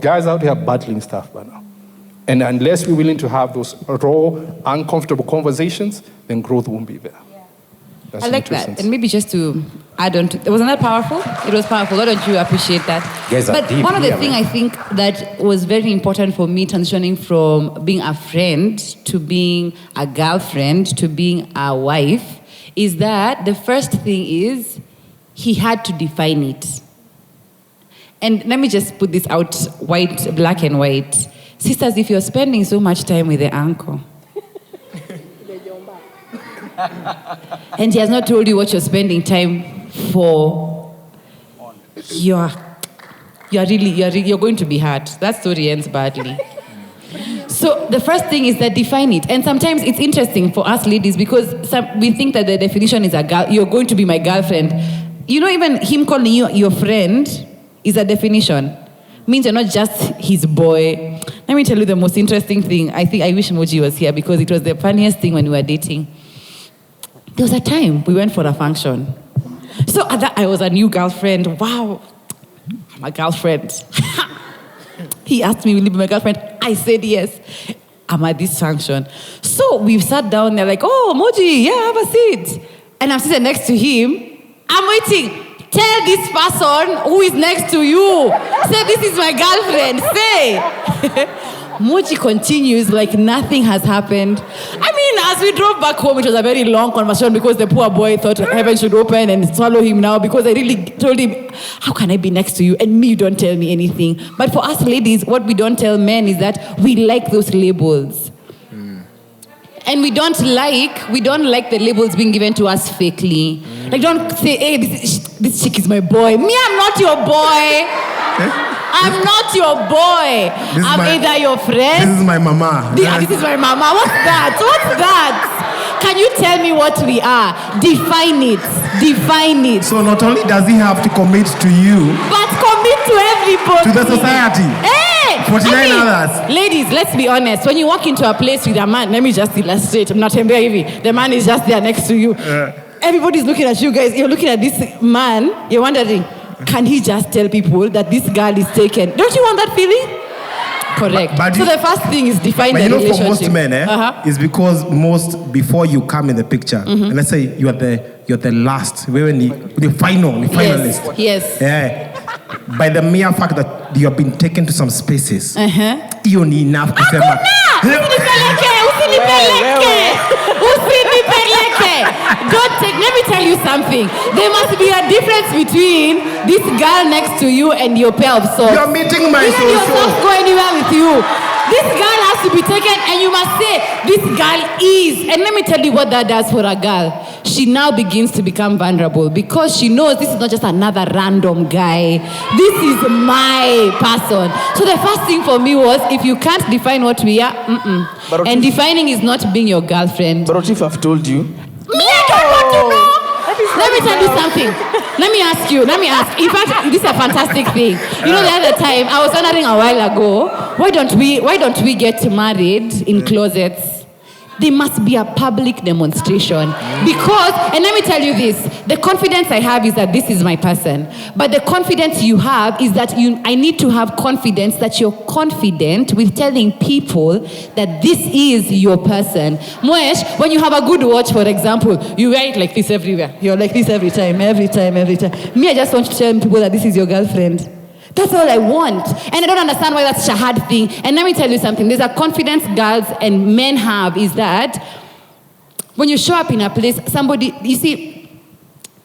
[SPEAKER 3] guys out here battling stuff by now. And unless we're willing to have those raw, uncomfortable conversations, then growth won't be there.
[SPEAKER 1] I like that. And maybe just to add on to, wasn't that powerful? It was powerful. Why don't you appreciate that?
[SPEAKER 6] Guys are
[SPEAKER 1] but
[SPEAKER 6] deep,
[SPEAKER 1] one of the things I think that was very important for me transitioning from being a friend to being a girlfriend to being a wife is that the first thing is he had to define it. And let me just put this out black and white. Sisters, if you're spending so much time with the uncle, and he has not told you what you're spending time for, you're going to be hurt. That story ends badly. So the first thing is that define it. And sometimes it's interesting for us ladies because we think that the definition is you're going to be my girlfriend. You know, even him calling you your friend is a definition. Means you're not just his boy. Let me tell you the most interesting thing. I wish Moji was here because it was the funniest thing when we were dating. There was a time we went for a function. So at that, I was a new girlfriend. Wow, I'm a girlfriend. He asked me, will you be my girlfriend? I said yes. I'm at this function. So we've sat down there like, oh, Moji, yeah, have a seat. And I'm sitting next to him. I'm waiting. Tell this person who is next to you. Say, this is my girlfriend. Say. Moji continues like nothing has happened. I mean, as we drove back home, it was a very long conversation because the poor boy thought heaven should open and swallow him now because I really told him, how can I be next to you? And me, you don't tell me anything. But for us ladies, what we don't tell men is that we like those labels. And we don't like the labels being given to us fakely. Like, don't say, hey, this chick is my boy. Me, I'm not your boy. I'm not your boy. I'm either your friend.
[SPEAKER 2] This is my mama.
[SPEAKER 1] This is my mama. What's that? What's that? Can you tell me what we are? Define it. Define it.
[SPEAKER 2] So not only does he have to commit to you,
[SPEAKER 1] but commit to everybody.
[SPEAKER 2] To the society.
[SPEAKER 1] Hey!
[SPEAKER 2] 49 others.
[SPEAKER 1] Ladies, let's be honest. When you walk into a place with a man, let me just illustrate. I'm not heavy. The man is just there next to you. Everybody's looking at you guys. You're looking at this man. You're wondering, can he just tell people that this girl is taken? Don't you want that feeling? Correct. But so the first thing is define the relationship.
[SPEAKER 2] For most men, is because before you come in the picture, and let's say you're the last, the finalist.
[SPEAKER 1] Yes.
[SPEAKER 2] Yeah. By the mere fact that you have been taken to some spaces, you need enough to say,
[SPEAKER 1] don't take, let me tell you something. There must be a difference between this girl next to you and your pair of socks.
[SPEAKER 2] You're meeting my
[SPEAKER 1] soul. Your socks go anywhere with you. This girl has to be taken and you must say, this girl is. And let me tell you what that does for a girl. She now begins to become vulnerable because she knows this is not just another random guy. This is my person. So the first thing for me was, if you can't define what we are, and defining is not being your girlfriend.
[SPEAKER 5] But what if I've told you?
[SPEAKER 1] Me, I don't want to know. Let me tell you something. Let me ask. In fact, this is a fantastic thing. You know, the other time, I was wondering a while ago, why don't we get married in closets? There must be a public demonstration. Because, and let me tell you this, the confidence I have is that this is my person. But the confidence you have is that I need to have confidence that you're confident with telling people that this is your person. Moesh, when you have a good watch, for example, you wear it like this everywhere. You're like this every time. Me, I just want to tell people that this is your girlfriend. That's all I want. And I don't understand why that's such a hard thing. And let me tell you something. There's a confidence girls and men have is that when you show up in a place, somebody, you see,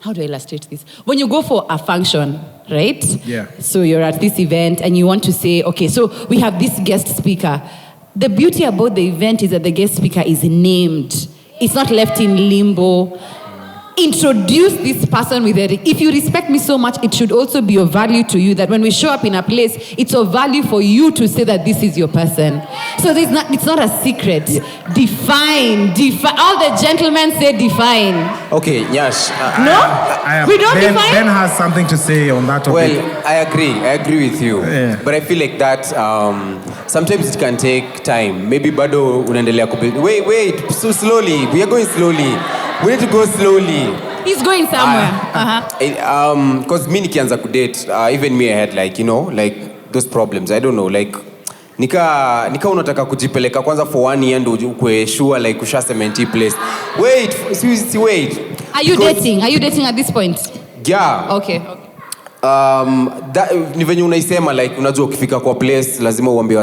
[SPEAKER 1] how do I illustrate this? When you go for a function, right?
[SPEAKER 2] Yeah.
[SPEAKER 1] So you're at this event and you want to say, okay, so we have this guest speaker. The beauty about the event is that the guest speaker is named. It's not left in limbo. Introduce this person with it. If you respect me so much, it should also be of value to you that when we show up in a place, it's of value for you to say that this is your person. So it's not a secret. Define. All the gentlemen say define.
[SPEAKER 6] Okay, Yash.
[SPEAKER 1] We don't define?
[SPEAKER 2] Ben has something to say on that topic.
[SPEAKER 6] Well, I agree with you. Yeah. But I feel like that sometimes it can take time. Maybe bado unaendelea kubuild. Wait, so slowly. We are going slowly. We need to go slowly.
[SPEAKER 1] He's going somewhere.
[SPEAKER 6] Because me nikianza kudate, even me I had like those problems. I don't know, like nika unataka kujipeleka kwanza for 1 year ndo ukwe sure like kusha cement place. Wait.
[SPEAKER 1] Are you dating at this point?
[SPEAKER 6] Yeah.
[SPEAKER 1] Okay.
[SPEAKER 6] Ni venye unaisema like unajua ukifika kwa place lazima uambie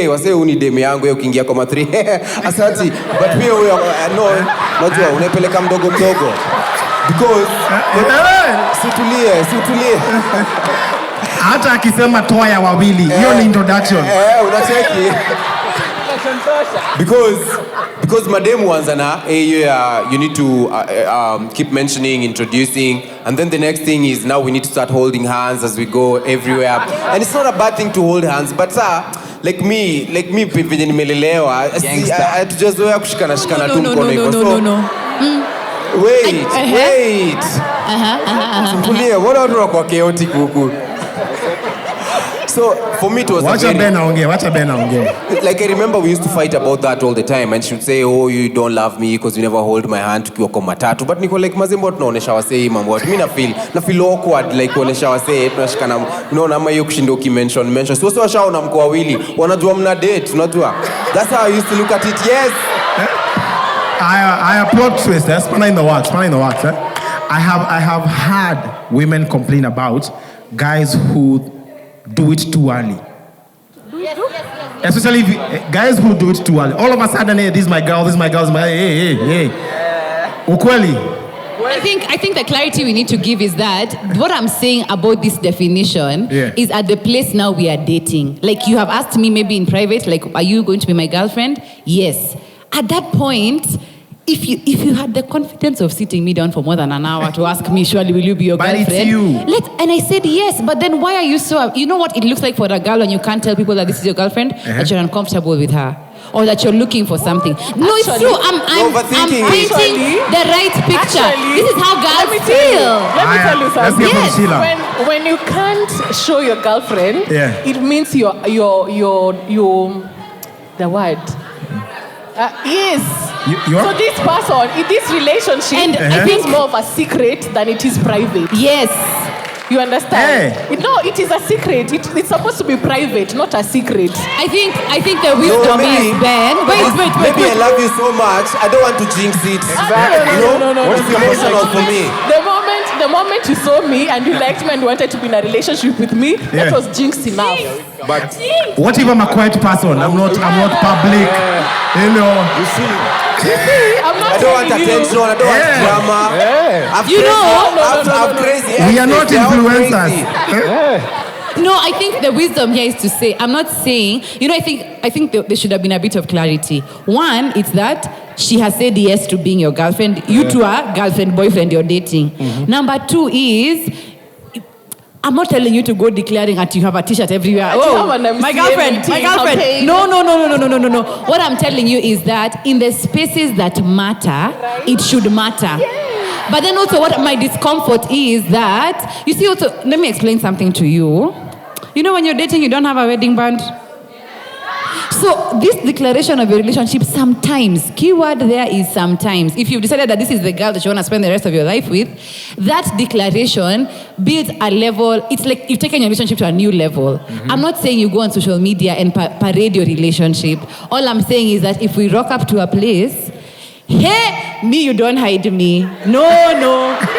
[SPEAKER 6] wase uni demu yangu yeye ukiingia kwa 3 asante but pia no unajua unaipeleka mdogo because situlie
[SPEAKER 2] hata akisema toa ya wawili hiyo ni introduction
[SPEAKER 6] unacheki because mademu wanza na you need to keep mentioning, introducing, and then the next thing is now we need to start holding hands as we go everywhere. And it's not a bad thing to hold hands, but like me venye nimelelewa hatujazoea kushikana tu mkono hivyo.
[SPEAKER 1] No.
[SPEAKER 6] Wait. Simpulie, mbona watu wako chaotic huku? So for me it was
[SPEAKER 2] Wacha Ben aongee.
[SPEAKER 6] Like I remember we used to fight about that all the time, and she would say, oh, you don't love me because you never hold my hand tukiwa kwa matatu. But niko like mazembo tunaonesha wasee mambo watu. Mimi na feel awkward like kuonesha wasee tunashikana, unaona ama hiyo kushinda ukimention. So washaona mko wawili wanajua mna date, unajua. That's how I used to look at it. Yes.
[SPEAKER 2] I applaud twist. That's spanner in the works. Eh? I have had women complain about guys who do it too early. Especially guys who do it too early. All of a sudden, hey, this is my girl, hey. Ukweli.
[SPEAKER 1] I think the clarity we need to give is that what I'm saying about this definition is at the place now we are dating. Like you have asked me maybe in private, like, are you going to be my girlfriend? Yes. At that point, if you had the confidence of sitting me down for more than an hour to ask me, surely will you be your girlfriend?
[SPEAKER 2] But it's you.
[SPEAKER 1] And I said yes, but then why are you so... You know what it looks like for a girl when you can't tell people that this is your girlfriend? That you're uncomfortable with her. Or that you're looking for something. No, it's true. I'm painting the right picture. This is how girls feel.
[SPEAKER 8] Let me tell you something.
[SPEAKER 2] Yes.
[SPEAKER 8] When you can't show your girlfriend, it means you're the word. Yes. So this person, in this relationship, it is more of a secret than it is private.
[SPEAKER 1] Yes.
[SPEAKER 8] You understand? No, it is a secret. It's supposed to be private, not a secret.
[SPEAKER 1] I think the wisdom is Ben. Wait.
[SPEAKER 6] Maybe I love you so much. I don't want to jinx it.
[SPEAKER 8] No.
[SPEAKER 6] What's emotional for me?
[SPEAKER 8] The moment you saw me and you liked me and you wanted to be in a relationship with me, that was jinx enough.
[SPEAKER 6] But
[SPEAKER 2] what if I'm a quiet person? I'm not public. You know.
[SPEAKER 6] You see,
[SPEAKER 8] I
[SPEAKER 6] don't want attention. I don't want drama. I'm crazy.
[SPEAKER 2] We are not influencers.
[SPEAKER 1] No, I think the wisdom here is to say, I'm not saying, I think there should have been a bit of clarity. One, it's that she has said yes to being your girlfriend. You two are girlfriend, boyfriend, you're dating. Number two is, I'm not telling you to go declaring that you have a t-shirt everywhere. My girlfriend. No. What I'm telling you is that in the spaces that matter, it should matter. But then also what my discomfort is that, you see also, let me explain something to you. You know when you're dating, you don't have a wedding band? So this declaration of your relationship sometimes, keyword there is sometimes. If you've decided that this is the girl that you want to spend the rest of your life with, that declaration builds a level, it's like you've taken your relationship to a new level. I'm not saying you go on social media and parade your relationship. All I'm saying is that if we rock up to a place, hey, me, you don't hide me. No.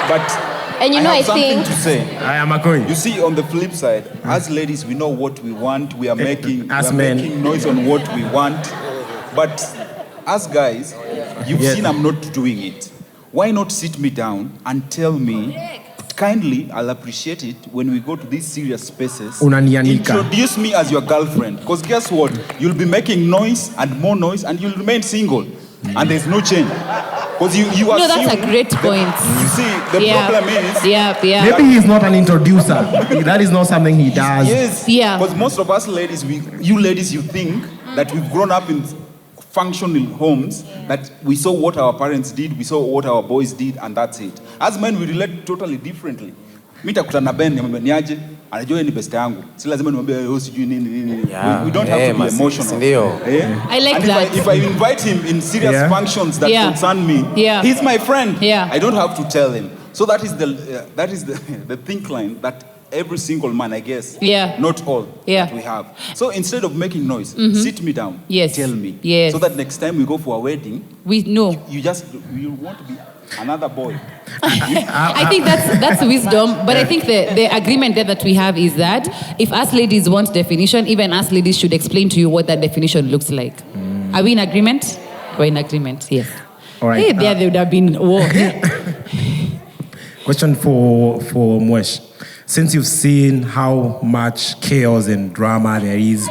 [SPEAKER 4] But
[SPEAKER 7] and you know, I think
[SPEAKER 4] to say.
[SPEAKER 2] I am agreeing.
[SPEAKER 4] You see, on the flip side, as ladies, we know what we want. We are making noise on what we want. But as guys, you've seen I'm not doing it. Why not sit me down and tell me, kindly, I'll appreciate it when we go to these serious spaces. Introduce me as your girlfriend. Because guess what? You'll be making noise and more noise and you'll remain single. And there's no change. Because you are.
[SPEAKER 1] No, that's a great point.
[SPEAKER 4] You see, the problem is.
[SPEAKER 2] Maybe he's not an introducer. That is not something he does.
[SPEAKER 4] Yes. Because most of us ladies, you think that we've grown up in functional homes, that we saw what our parents did, we saw what our boys did, and that's it. As men, we relate totally differently. Mimi nitakutana Ben, nimwambia niaje, anajua ni best yangu. Si lazima nimwambie wewe sijui nini. We don't have to be emotional.
[SPEAKER 1] I like that.
[SPEAKER 4] If I invite him in serious functions that concern me, he's my friend. I don't have to tell him. So that is the think line that every single man, I guess, not all, that we have. So instead of making noise, sit me down, tell me. So that next time we go for a wedding,
[SPEAKER 1] we know.
[SPEAKER 4] You want to be another boy.
[SPEAKER 1] I think that's wisdom, but I think the agreement there that we have is that if us ladies want definition, even us ladies should explain to you what that definition looks like. Are we in agreement? We're in agreement, yes.
[SPEAKER 2] All right.
[SPEAKER 1] Hey, there would have been war.
[SPEAKER 2] Question for Mwesh. Since you've seen how much chaos and drama there is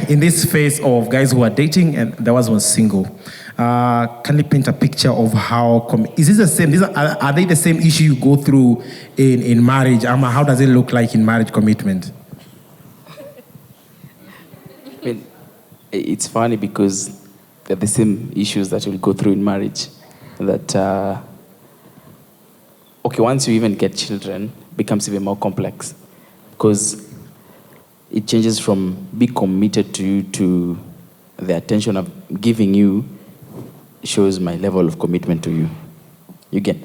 [SPEAKER 2] in this phase of guys who are dating and there was one single, can you paint a picture of how is this the same? Are they the same issue you go through in marriage? How does it look like in marriage commitment?
[SPEAKER 5] I mean, it's funny because they're the same issues that you'll go through in marriage. That, okay, once you even get children, it becomes even more complex. Because it changes from be committed to you to the attention of giving you shows my level of commitment to you. You get?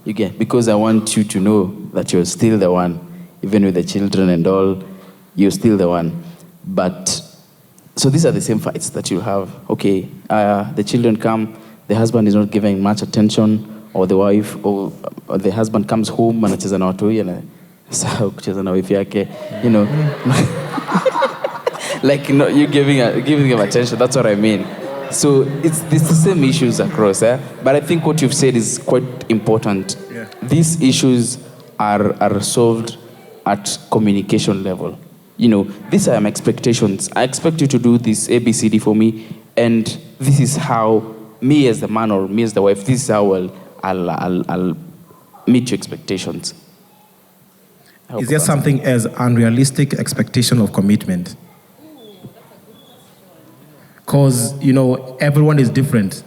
[SPEAKER 5] You get? Because I want you to know that you're still the one. Even with the children and all, you're still the one. But, so these are the same fights that you have. Okay, the children come, the husband is not giving much attention, or the wife, or the husband comes home and anacheza na watoi and sasa kucheza na wife yake, you know. Like, you know, you're giving him attention, that's what I mean. So it's the same issues across, but I think what you've said is quite important.
[SPEAKER 2] Yeah.
[SPEAKER 5] These issues are solved at communication level. You know, these are my expectations. I expect you to do this ABCD for me, and this is how me as the man or me as the wife, this is how I'll meet your expectations.
[SPEAKER 2] Is there something as unrealistic expectation of commitment? Because, you know, everyone is different.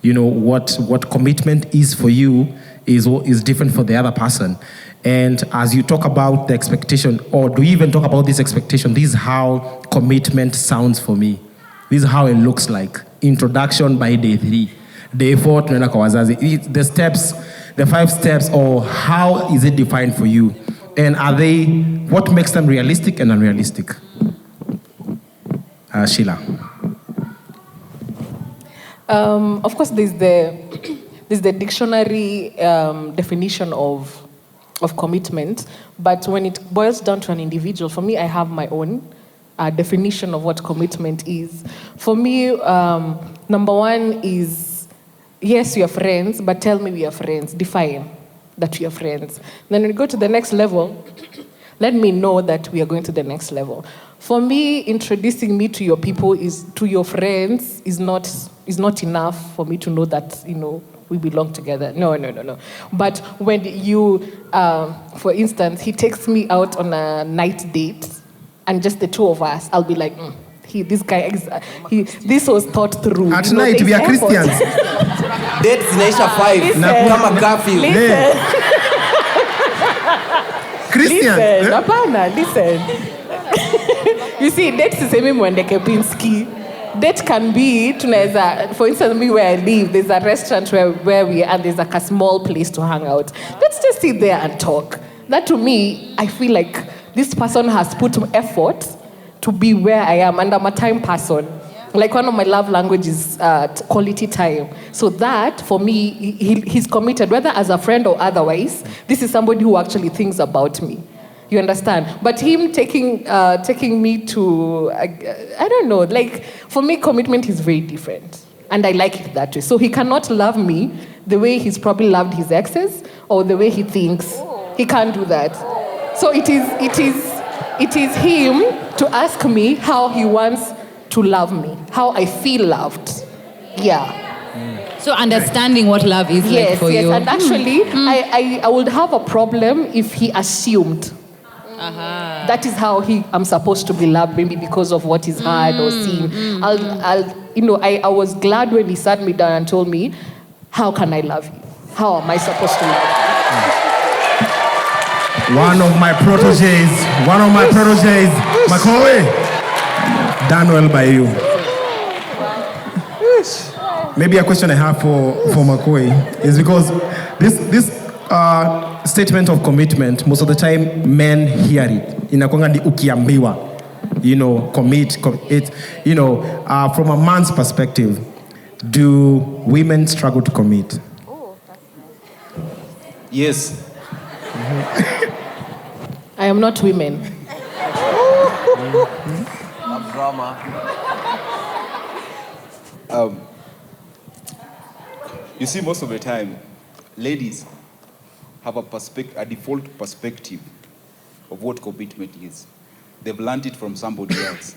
[SPEAKER 2] You know, what commitment is for you is different for the other person. And as you talk about the expectation, or do you even talk about this expectation, this is how commitment sounds for me. This is how it looks like. Introduction by day 3. Day 4, tunaenda kwa wazazi. The steps, the 5 steps, or how is it defined for you? And what makes them realistic and unrealistic? Sheila.
[SPEAKER 8] Of course, there's the dictionary definition of commitment, but when it boils down to an individual, for me, I have my own definition of what commitment is. For me, number one is, yes, we are friends, but tell me we are friends. Define that we are friends. Then when we go to the next level, let me know that we are going to the next level. For me, introducing me to your people, to your friends, is not enough for me to know that, you know, we belong together. No. But when you, for instance, he takes me out on a night date, and just the two of us, I'll be like, this guy, this was thought through.
[SPEAKER 2] At night, we are Christians.
[SPEAKER 6] Dates zinaisha 5 na kama curfew.
[SPEAKER 2] Christians.
[SPEAKER 8] Listen. You see, dates is same mwende Kepinski. Date can be, for instance, me where I live, there's a restaurant where we are, and there's like a small place to hang out. Let's just sit there and talk. That to me, I feel like this person has put effort to be where I am, and I'm a time person. Like one of my love languages is quality time. So that, for me, he's committed, whether as a friend or otherwise. This is somebody who actually thinks about me. You understand? But him taking me to, I don't know, like, for me, commitment is very different. And I like it that way. So he cannot love me the way he's probably loved his exes, or the way he thinks. He can't do that. So it is him to ask me how he wants to love me, how I feel loved. Yeah.
[SPEAKER 1] So understanding what love is like for you.
[SPEAKER 8] Yes, and actually, I would have a problem if he assumed. That is how I'm supposed to be loved, maybe because of what he's heard or seen. I was glad when he sat me down and told me, how can I love you? How am I supposed to love you?
[SPEAKER 2] One of my proteges, Makoe, done well by you. Maybe a question I have for Makoe is because this statement of commitment, most of the time men hear it. Inakwanga ni ukiambiwa, commit. From a man's perspective, do women struggle to commit?
[SPEAKER 4] Yes.
[SPEAKER 8] I am not women.
[SPEAKER 4] You see, most of the time, ladies have a default perspective of what commitment is. They've learned it from somebody else.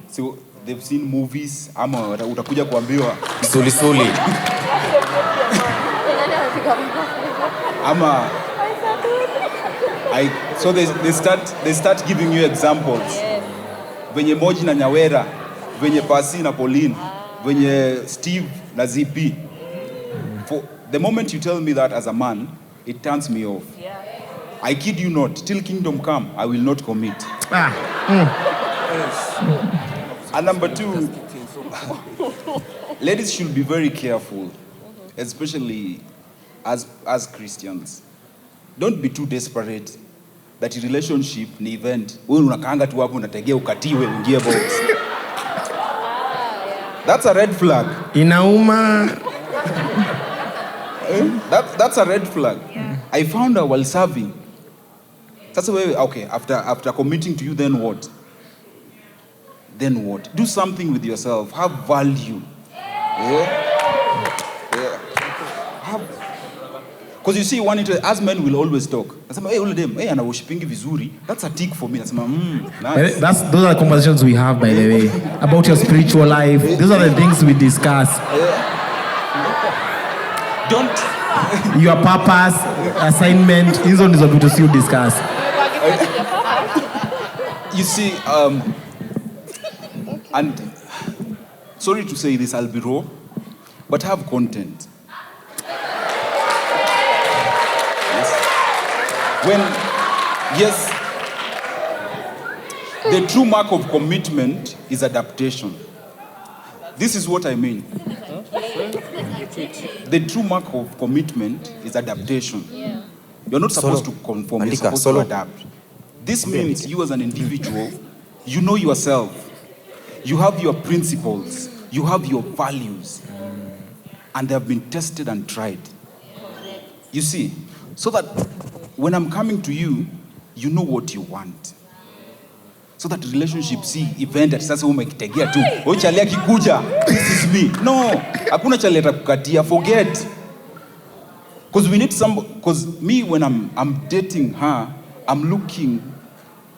[SPEAKER 4] So they've seen movies, ama utakuja kuambiwa
[SPEAKER 6] Suli.
[SPEAKER 4] ama so they start giving you examples. venye Moji na Nyawera, venye Pasi na Pauline, venye Steve na ZP. For the moment you tell me that as a man, it turns me off. Yeah. I kid you not, till kingdom come, I will not commit. And number 2, ladies should be very careful, especially as Christians. Don't be too desperate that relationship ni event. Wewe unakaanga tu hapo unategea ukatiwe uingie box. That's a red flag.
[SPEAKER 2] Inauma.
[SPEAKER 4] That's a red flag. Yeah. I found her while serving. That's the way. Okay, after committing to you, then what? Then what? Do something with yourself. Have value. Yeah. Because you see, as men will always talk. I say, hey, all of them, hey, ana worshipingi vizuri. That's a tick for me. That's nice.
[SPEAKER 2] Those are the conversations we have, by the way, about your spiritual life. Those are the things we discuss.
[SPEAKER 4] Don't.
[SPEAKER 2] Your purpose, assignment, hizo ndizo vitu si discuss.
[SPEAKER 4] You see, and sorry to say this, I'll be raw, but have content. Yes, the true mark of commitment is adaptation. This is what I mean. The true mark of commitment is adaptation. Yeah. You're not supposed to conform, you're supposed to adapt. This means you as an individual, you know yourself. You have your principles, you have your values, and they have been tested and tried. You see, so that when I'm coming to you, you know what you want. So that relationship, see, event at sasa umekitegea tu. Wewe chalia kikuja, this is me. No, hakuna chalia atakukatia, forget. Because we need because me, when I'm dating her, I'm looking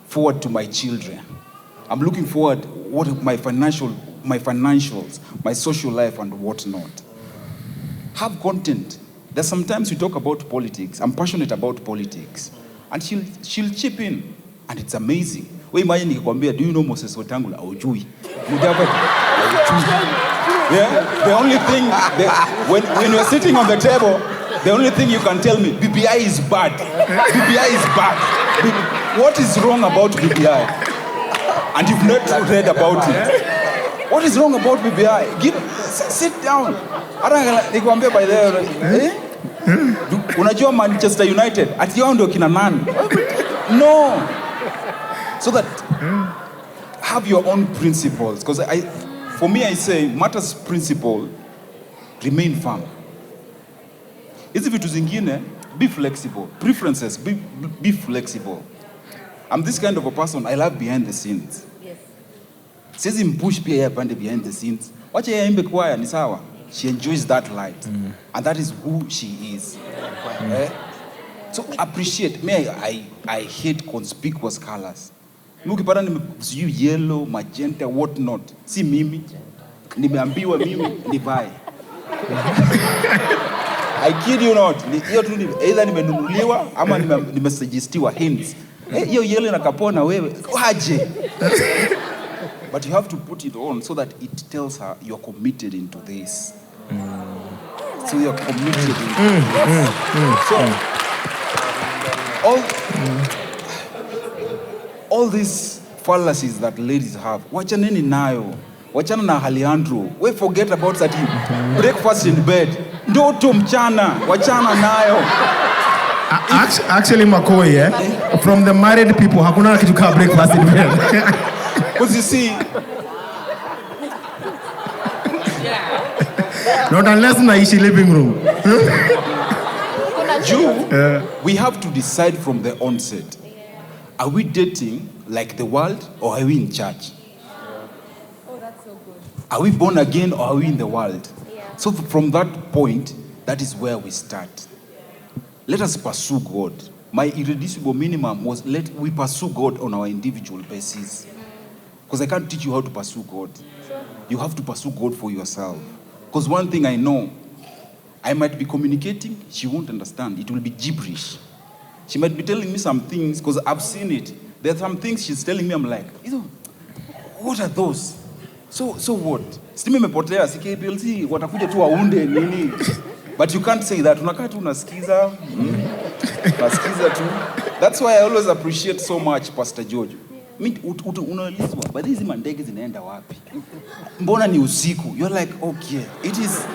[SPEAKER 4] forward to my children. I'm looking forward what my financials, my social life and whatnot. Have content. There's sometimes we talk about politics. I'm passionate about politics. And she'll chip in. And it's amazing. We imagine nikikwambia, do you know Moses Wetangula? Aujui. Yeah? The only thing, when you're sitting on the table, the only thing you can tell me, BBI is bad. BBI is bad. What is wrong about BBI? And you've not read about it. What is wrong about BBI? Sit down. Nikwambia by the way, unajua Manchester United, ati yao ndio kina nani? No. So that have your own principles. Because for me, I say, matters principle, remain firm. Hizi vitu zingine, be flexible. Preferences, be flexible. I'm this kind of a person, I love behind the scenes. Yes. Siwezi mpush pia yeye apande behind the scenes. Wacha yeye aimbe kwaya ni sawa. She enjoys that light. And that is who she is. So appreciate. Me, I hate conspicuous colors. Ukipata sijui yellow, magenta, what not. Si mimi. Nimeambiwa mimi nivae. I kid you not. Hiyo tu either nimenunuliwa ama nimesugestiwa hints. Hiyo yellow inakapona wewe. Waje. But you have to put it on so that it tells her you're committed into this. So you're committed into this. So all these fallacies that ladies have, wachaneni nayo. Wachana na Alejandro. We forget about that breakfast in bed. Ndoto mchana. Wachana nayo.
[SPEAKER 2] Actually, Makoi, from the married people, hakuna kitu kama breakfast in bed.
[SPEAKER 4] Because you see,
[SPEAKER 2] not unless naishi living room.
[SPEAKER 4] we have to decide from the onset. Are we dating like the world or are we in church?
[SPEAKER 1] Oh, that's so good.
[SPEAKER 4] Are we born again or are we in the world? Yeah. So from that point, that is where we start. Let us pursue God. My irreducible minimum was we pursue God on our individual basis. Because I can't teach you how to pursue God. Sure. You have to pursue God for yourself. Because one thing I know, I might be communicating, she won't understand. It will be gibberish. She might be telling me some things, because I've seen it. There are some things she's telling me, I'm like, What are those? So what? Stima imepotea, si KPLC watakuja tu waunde nini? But you can't say that. Unakaa tu unasikiza. Unasikiza tu. That's why I always appreciate so much Pastor George. Unaulizwa, but hizi mandege zinaenda wapi? Mbona ni usiku? You're like, okay, it is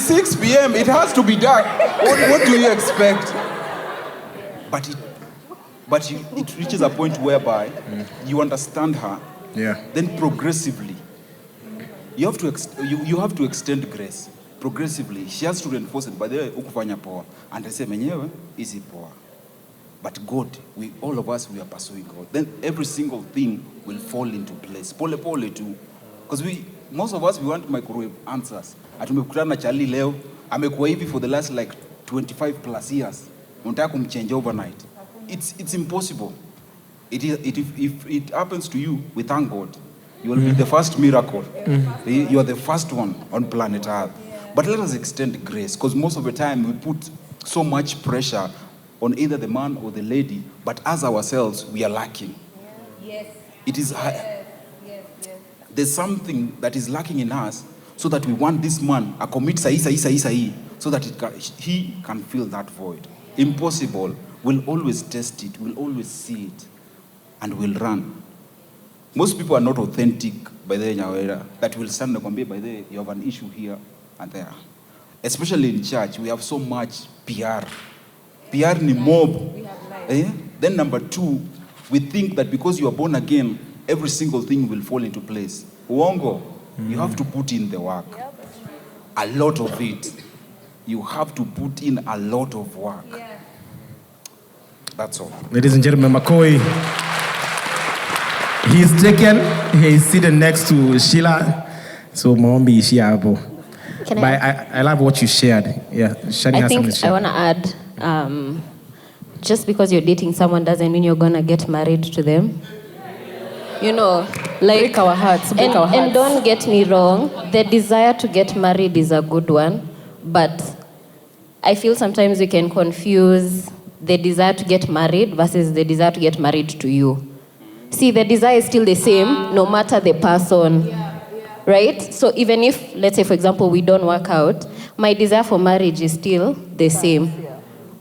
[SPEAKER 4] 6 p.m. It has to be dark. What do you expect? But it reaches a point whereby you understand her.
[SPEAKER 2] Yeah.
[SPEAKER 4] Then progressively, you have to extend grace. Progressively, she has to reinforce it. By the way, ukufanya poa, and I say menyewe easy poa. But God, all of us, we are pursuing God. Then every single thing will fall into place. Pole pole too. Because most of us, we want microwave answers. Atumekutana na Charlie leo, amekuwa hivi for the last like 25 plus years. Unataka kumchange overnight. It's impossible. If it happens to you, we thank God. You will be the first miracle. You are the first one on planet Earth. But let us extend grace, because most of the time we put so much pressure on either the man or the lady, but as ourselves, we are lacking.
[SPEAKER 1] Yes.
[SPEAKER 4] It is there's something that is lacking in us, so that we want this man to commit sahi, so that he can fill that void. Impossible. We'll always test it, we'll always see it, and we'll run. Most people are not authentic by the way, that will stand and be by the way, you have an issue here and there. Especially in church, we have so much PR. PR ni mob. Then number 2, we think that because you are born again, every single thing will fall into place. Uongo, you have to put in the work. A lot of it. You have to put in a lot of work. That's all.
[SPEAKER 2] Ladies and gentlemen, McCoy. He's taken. He's seated next to Sheila. So Mombi Shiabo. But I love what you shared. Yeah, Shani
[SPEAKER 7] I
[SPEAKER 2] has
[SPEAKER 7] think
[SPEAKER 2] something to share.
[SPEAKER 7] I want to add, just because you're dating someone doesn't mean you're going to get married to them. You know, like...
[SPEAKER 8] Break our hearts,
[SPEAKER 7] And don't get me wrong, the desire to get married is a good one, but I feel sometimes we can confuse the desire to get married versus the desire to get married to you. See, the desire is still the same, no matter the person. Right? So even if, let's say, for example, we don't work out, my desire for marriage is still the same.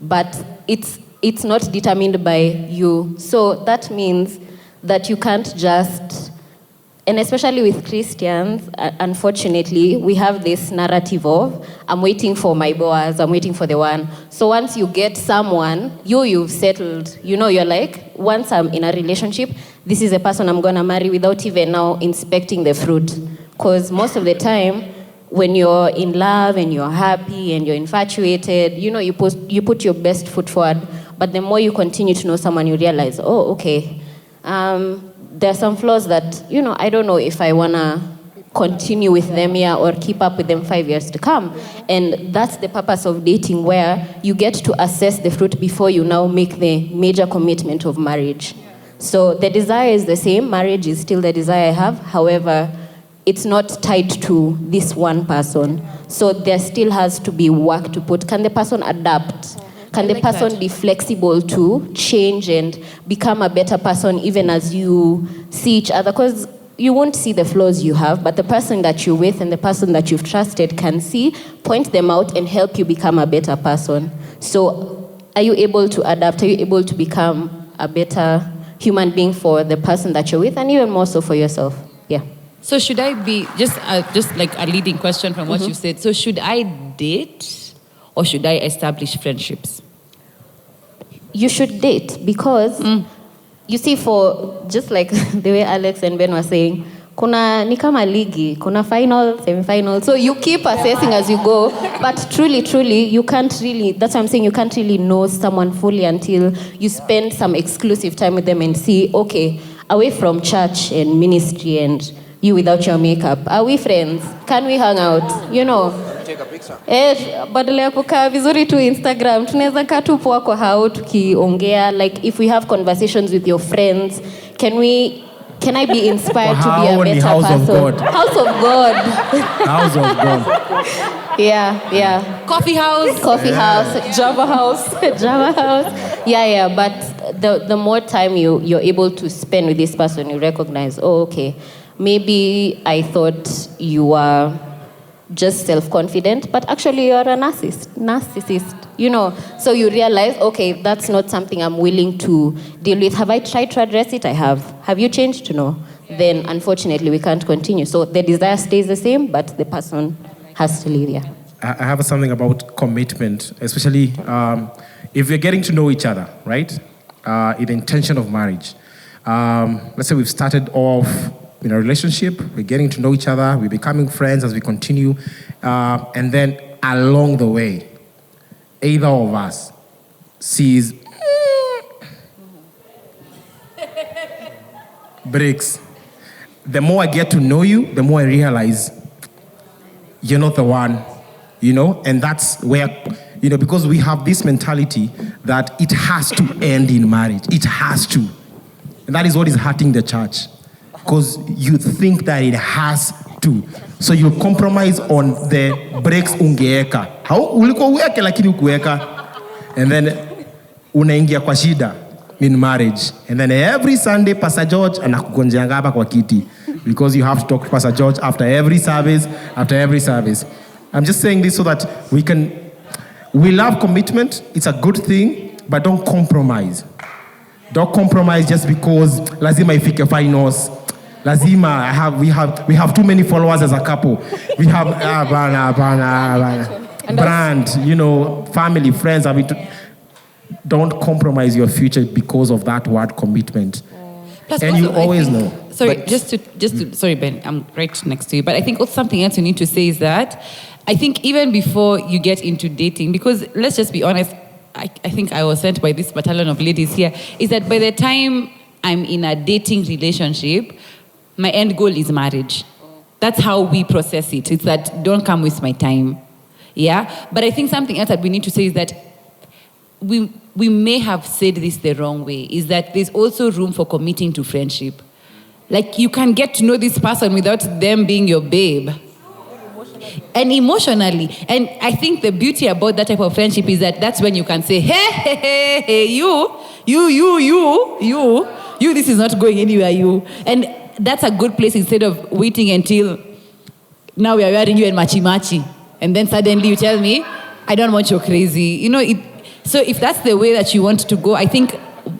[SPEAKER 7] But it's not determined by you. So that means that you can't just, and especially with Christians, unfortunately, we have this narrative of, I'm waiting for my Boaz, I'm waiting for the one. So once you get someone, you've settled. You know, you're like, once I'm in a relationship, this is the person I'm going to marry without even now inspecting the fruit. Because most of the time, when you're in love and you're happy and you're infatuated, you know, you put your best foot forward. But the more you continue to know someone, you realize, oh, okay, there are some flaws that, you know, I don't know if I want to continue with them here or keep up with them 5 years to come. And that's the purpose of dating, where you get to assess the fruit before you now make the major commitment of marriage. So the desire is the same. Marriage is still the desire I have. However, it's not tied to this one person. So there still has to be work to put. Can the person adapt? Can the person be flexible to change and become a better person even as you see each other? Because you won't see the flaws you have, but the person that you're with and the person that you've trusted can see, point them out, and help you become a better person. So are you able to adapt? Are you able to become a better human being for the person that you're with, and even more so for yourself? Yeah.
[SPEAKER 1] So should I be, just like a leading question from what you said, so should I date or should I establish friendships?
[SPEAKER 7] You should date because, you see, for just like the way Alex and Ben were saying, kuna ni kama ligi, kuna final, semi-final. So you keep assessing as you go, but truly, you can't really, that's what I'm saying, you can't really know someone fully until you spend some exclusive time with them and see, okay, away from church and ministry and you without your makeup, are we friends? Can we hang out? You know.
[SPEAKER 6] Take a picture.
[SPEAKER 7] Badala ya kukaa vizuri tu Instagram, tunaweza kaa tu poa kwa hao tukiongea. Like if we have conversations with your friends, can I be inspired to be a better
[SPEAKER 2] House
[SPEAKER 7] person?
[SPEAKER 2] Of God.
[SPEAKER 7] House of God.
[SPEAKER 2] House of God.
[SPEAKER 7] Yeah.
[SPEAKER 1] Coffee house.
[SPEAKER 7] Java house. Yeah, but the more time you're able to spend with this person, you recognize, oh, okay, maybe I thought you were just self-confident, but actually you're a narcissist, you know. So you realize, okay, that's not something I'm willing to deal with. Have I tried to address it? I have. Have you changed? No. Then unfortunately we can't continue. So the desire stays the same, but the person has to leave, yeah.
[SPEAKER 2] I have something about commitment, especially if we're getting to know each other, right? In the intention of marriage. Let's say we've started off in a relationship, we're getting to know each other, we're becoming friends as we continue, and then along the way, either of us sees breaks. The more I get to know you, the more I realize you're not the one, you know? And that's where, you know, because we have this mentality that it has to end in marriage. It has to. And that is what is hurting the church. Because you think that it has to. So you compromise on the breaks ungeeka. Ulikuwa uweke lakini ukuweka. And then unaingia kwa shida in marriage. And then every Sunday, Pastor George anakugonjeanga hapa kwa kiti. Because you have to talk to Pastor George after every service. I'm just saying this so that we love commitment. It's a good thing, but don't compromise. Don't compromise just because lazima ifike finals. Lazima, we have too many followers as a couple. We have brand, you know, family, friends. I mean, don't compromise your future because of that word commitment.
[SPEAKER 1] Plus
[SPEAKER 2] and
[SPEAKER 1] also,
[SPEAKER 2] you always know.
[SPEAKER 1] Sorry, just to sorry, Ben, I'm right next to you. But I think also something else you need to say is that I think even before you get into dating, because let's just be honest, I think I was sent by this battalion of ladies here, is that by the time I'm in a dating relationship, my end goal is marriage. That's how we process it. It's that don't come waste my time. Yeah? But I think something else that we need to say is that we may have said this the wrong way, is that there's also room for committing to friendship. Like you can get to know this person without them being your babe. And emotionally. And I think the beauty about that type of friendship is that that's when you can say, hey, you, this is not going anywhere, you. And that's a good place instead of waiting until now we are wearing you in machi. And then suddenly you tell me, I don't want you crazy. You know, so if that's the way that you want to go, I think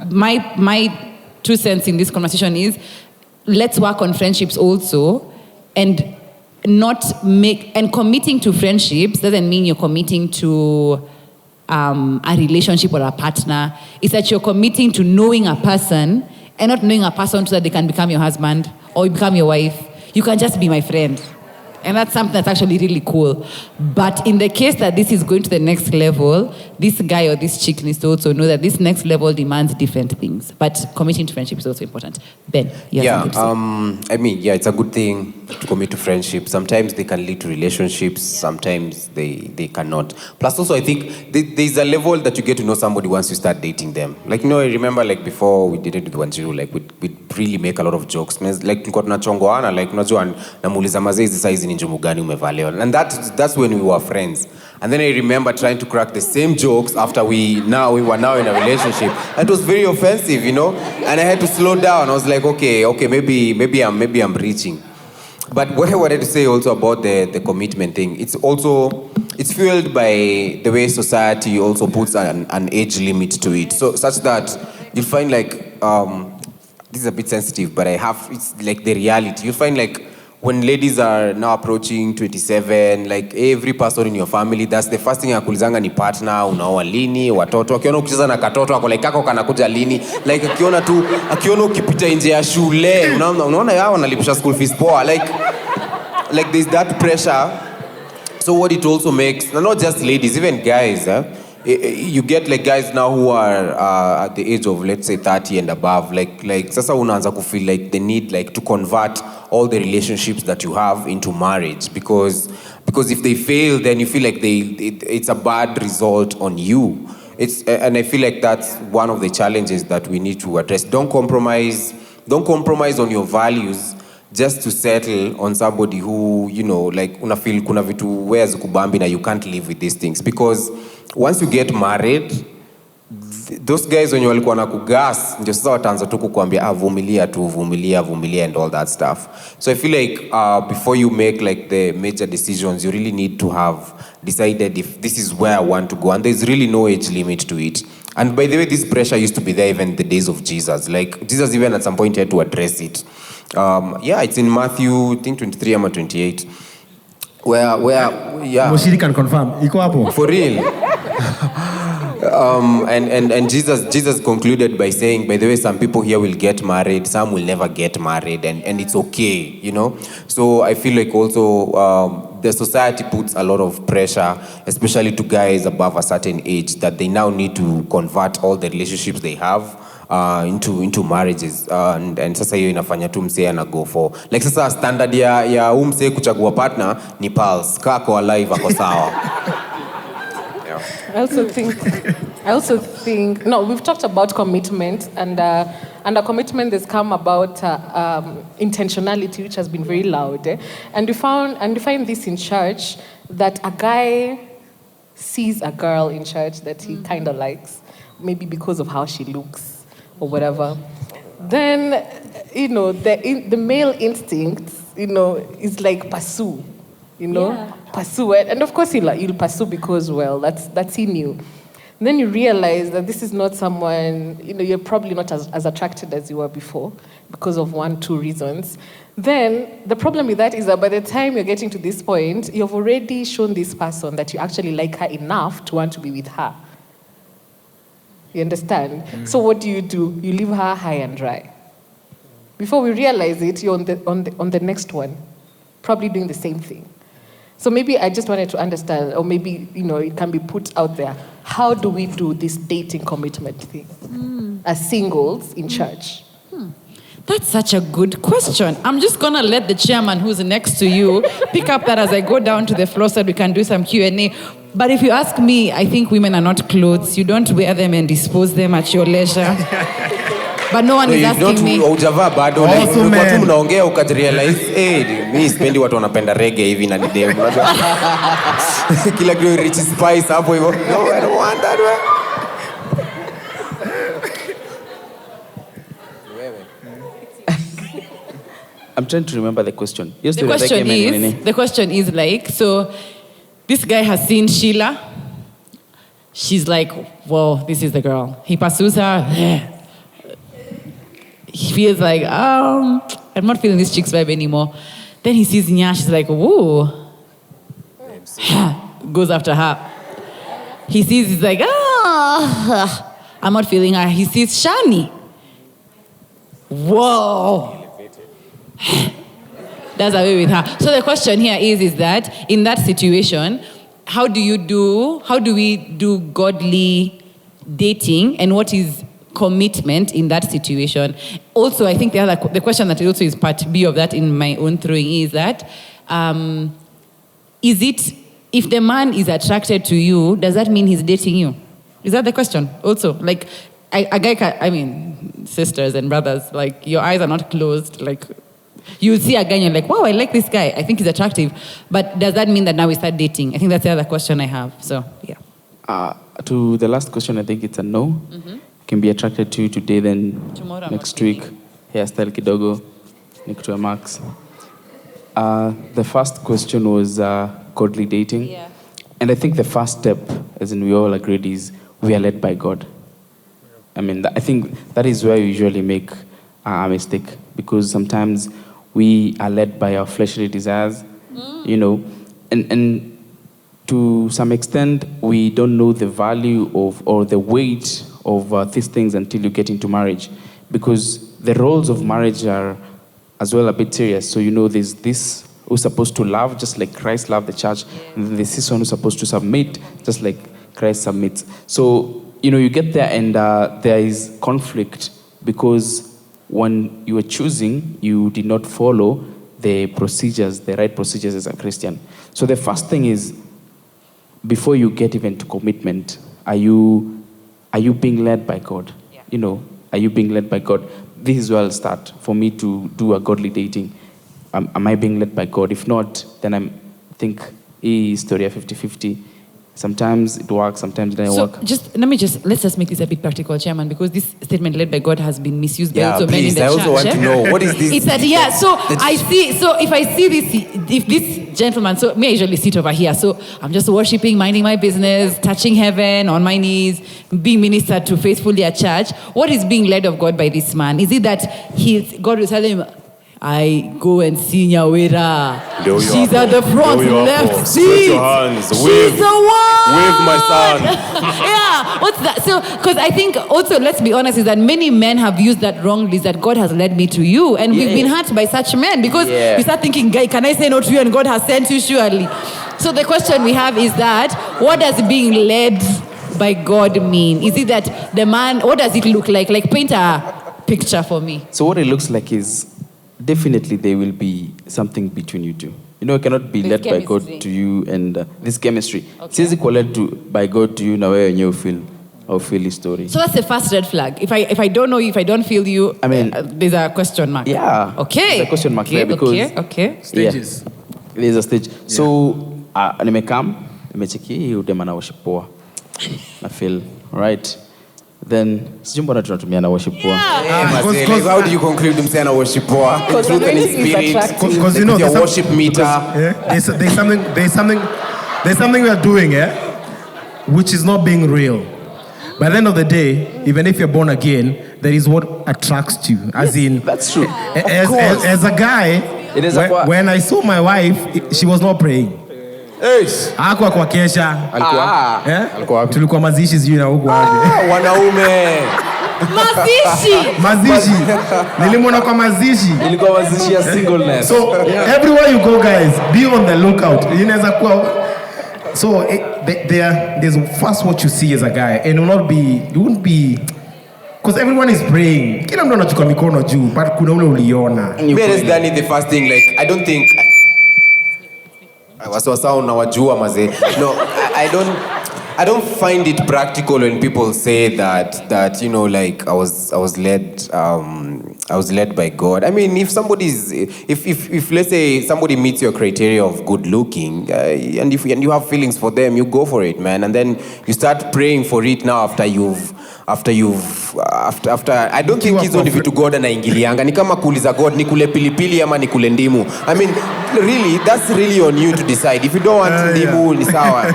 [SPEAKER 1] my 2 cents in this conversation is, let's work on friendships also, and committing to friendships doesn't mean you're committing to a relationship or a partner. It's that you're committing to knowing a person and not knowing a person so that they can become your husband or become your wife. You can just be my friend. And that's something that's actually really cool. But in the case that this is going to the next level, this guy or this chick needs to also know that this next level demands different things. But committing to friendship is also important. Ben,
[SPEAKER 6] I mean, it's a good thing to commit to friendship. Sometimes they can lead to relationships. Sometimes they cannot. Plus also, I think there's a level that you get to know somebody once you start dating them. Like, you know, I remember like before we did it with Wanjiru, like we'd really make a lot of jokes. Like, tulikuwa tunachongoana, like, unajua namuuliza mazee hizi size ni njumu gani umevaa leo. And that's when we were friends. And then I remember trying to crack the same jokes after we were now in a relationship. And it was very offensive, you know. And I had to slow down. I was like, okay, maybe I'm reaching. But what I wanted to say also about the commitment thing, it's fueled by the way society also puts an age limit to it. So such that you find like, this is a bit sensitive, but it's like the reality. You find like, when ladies are now approaching 27, like every person in your family, that's the first thing akulizanga ni partner, unaoa lini, watoto. Akiona ukicheza na katoto, ako like kako kanakuja lini. Like akiona ukipita nje ya shule, unaona yao wanalipisha school fees poa. Like there's that pressure. So what it also makes, not just ladies, even guys, you get like guys now who are at the age of, let's say, 30 and above. Like sasa unaanza ku feel like the need like to convert all the relationships that you have into marriage because if they fail, then you feel like it's a bad result on you. And I feel like that's one of the challenges that we need to address. Don't compromise on your values just to settle on somebody who, you know, like una feel kuna vitu wears kubambi na you can't live with these things. Because once you get married, those guys wenye walikuwa na kugas ndio sasa wataanza tu kukuambia vumilia tu, vumilia and all that stuff. So I feel like before you make like the major decisions, you really need to have decided if this is where I want to go, and there's really no age limit to it. And by the way, this pressure used to be there even in the days of Jesus. Like Jesus even at some point had to address it. Yeah, it's in Matthew, I think 23 or 28. Where yeah.
[SPEAKER 2] Moshiri can confirm. Iko hapo.
[SPEAKER 6] For real. And Jesus concluded by saying, by the way, some people here will get married, some will never get married, and it's okay, you know. So I feel like also the society puts a lot of pressure, especially to guys above a certain age, that they now need to convert all the relationships they have into marriages, and sasa hiyo inafanya tu msee ana go for like sasa standard ya msee kuchagua partner ni pulse kako alive ako sawa.
[SPEAKER 8] I also think, no, we've talked about commitment, and under commitment there's come about intentionality, which has been very loud. And we find this in church, that a guy sees a girl in church that he kind of likes, maybe because of how she looks or whatever. Then, you know, the male instinct, you know, is like pursue. You know, pursue it. And of course you'll pursue because, well, that's he knew. And then you realize that this is not someone, you know, you're probably not as attracted as you were before because of 1-2 reasons. Then the problem with that is that by the time you're getting to this point, you've already shown this person that you actually like her enough to want to be with her. You understand? So what do? You leave her high and dry. Before we realize it, you're on the next one, probably doing the same thing. So maybe I just wanted to understand, or maybe, you know, it can be put out there. How do we do this dating commitment thing as singles in church?
[SPEAKER 1] That's such a good question. I'm just going to let the chairman who's next to you pick up that as I go down to the floor so that we can do some Q&A. But if you ask me, I think women are not clothes. You don't wear them and dispose them at your leisure. But no one is asking me.
[SPEAKER 6] Ujavaa bado ulikuwa tu mnaongea ukajirealize mimi sipendi watu wanapenda reggae hivi na nideo. Kila kitu rich spice hapo hivyo. No, I don't want that way.
[SPEAKER 5] I'm trying to remember the question.
[SPEAKER 1] The question is like, so this guy has seen Sheila. She's like, whoa, this is the girl. He pursues her. He feels like, I'm not feeling this chick's vibe anymore. Then he sees Nya, she's like, whoa. Goes after her. He sees, he's like, I'm not feeling her. He sees Shani. Whoa. Does away with her. So the question here is that in that situation, how do we do godly dating, and what is commitment in that situation? Also, I think the question that also is part B of that in my own throwing is that, is it, if the man is attracted to you, does that mean he's dating you? Is that the question? Also, like, a guy can, I mean, sisters and brothers, like, your eyes are not closed, like, you see a guy and you're like, wow, I like this guy, I think he's attractive. But does that mean that now we start dating? I think that's the other question I have, so, yeah.
[SPEAKER 5] To the last question, I think it's a no. Mm-hmm. Can be attracted to you today, then tomorrow, next week, hairstyle kidogo, Nick Max. The first question was godly dating. Yeah. And I think the first step, as in we all agreed, is we are led by God. I mean, I think that is where we usually make a mistake, because sometimes we are led by our fleshly desires, you know, and to some extent, we don't know the value of, or the weight of these things until you get into marriage, because the roles of marriage are as well a bit serious. So, you know, there's this who's supposed to love just like Christ loved the church, and there's this one who's supposed to submit just like Christ submits. So, you know, you get there and there is conflict, because when you were choosing, you did not follow the procedures, the right procedures as a Christian. So the first thing is, before you get even to commitment, are you being led by God? Yeah. You know, are you being led by God? This is where I'll start for me to do a godly dating. Am I being led by God? If not, then I think historia 50-50. Sometimes it works, sometimes it doesn't
[SPEAKER 1] So
[SPEAKER 5] work.
[SPEAKER 1] let's just make this a bit practical, Chairman, because this statement led by God has been misused by
[SPEAKER 6] Yeah,
[SPEAKER 1] also many in
[SPEAKER 6] please.
[SPEAKER 1] the
[SPEAKER 6] I
[SPEAKER 1] church.
[SPEAKER 6] also want to know what is this.
[SPEAKER 1] It's that if I see this, if this gentleman, so me I usually sit over here, so I'm just worshiping, minding my business, touching heaven on my knees, being ministered to faithfully at church. What is being led of God by this man? Is it that God will tell him, I go and see Nyawera. She's at the front left seat.
[SPEAKER 6] Your hands.
[SPEAKER 1] She's
[SPEAKER 6] Wave.
[SPEAKER 1] the one.
[SPEAKER 6] Wave, my son.
[SPEAKER 1] Yeah, what's that? So, because I think also, let's be honest, is that many men have used that wrongly, is that God has led me to you. And we've been hurt by such men because you start thinking, guy, can I say no to you? And God has sent you surely. So the question we have is that, what does being led by God mean? Is it that the man, what does it look like? Like, paint a picture for me.
[SPEAKER 5] So what it looks like is, definitely there will be something between you two. You know, it cannot be led by God to you and this chemistry. Since it led by God to you, now you feel his story.
[SPEAKER 1] So that's the first red flag. If I don't know you, if I don't feel you, I mean, there's a question mark.
[SPEAKER 5] Yeah.
[SPEAKER 1] Okay.
[SPEAKER 5] There's a question mark there because
[SPEAKER 1] okay.
[SPEAKER 2] Stages.
[SPEAKER 5] Yeah, there's a stage. Yeah. So nimekam, nimecheki udema na worship poa. I feel right. Then sijumbona tunatumia na worship poa.
[SPEAKER 6] Because how do you conclude msana na worship poa?
[SPEAKER 8] Because
[SPEAKER 6] Truth and spirit.
[SPEAKER 2] Because you know
[SPEAKER 6] your worship meter.
[SPEAKER 2] There's something we are doing, which is not being real. By the end of the day, even if you're born again, that is what attracts you. As in,
[SPEAKER 5] that's true.
[SPEAKER 2] As a guy, when I saw my wife, she was not praying. Hakuwa kwa kesha. Alikuwa tulikuwa mazishi sijui na huko wapi.
[SPEAKER 6] Wanaume.
[SPEAKER 2] Mazishi. Nilimwona kwa mazishi.
[SPEAKER 5] Ilikuwa mazishi ya singleness.
[SPEAKER 2] So everywhere you go, guys, be on the lookout. Inaweza kuwa. So there's first what you see as a guy, and you won't be. Because everyone is praying. Kila mtu anachukua mikono juu, but kuna ule uliona.
[SPEAKER 6] Where is Danny the first thing? Like, I don't think. No, I don't find it practical when people say that you know, like I was led by God. I mean, if let's say somebody meets your criteria of good looking, and you have feelings for them, you go for it, man, and then you start praying for it now after I don't think it's only to God anaingilianga. Ni kama kuuliza God nikule pilipili ama nikule ndimu. I mean, really, that's really on you to decide. If you don't want ndimu, ni sawa.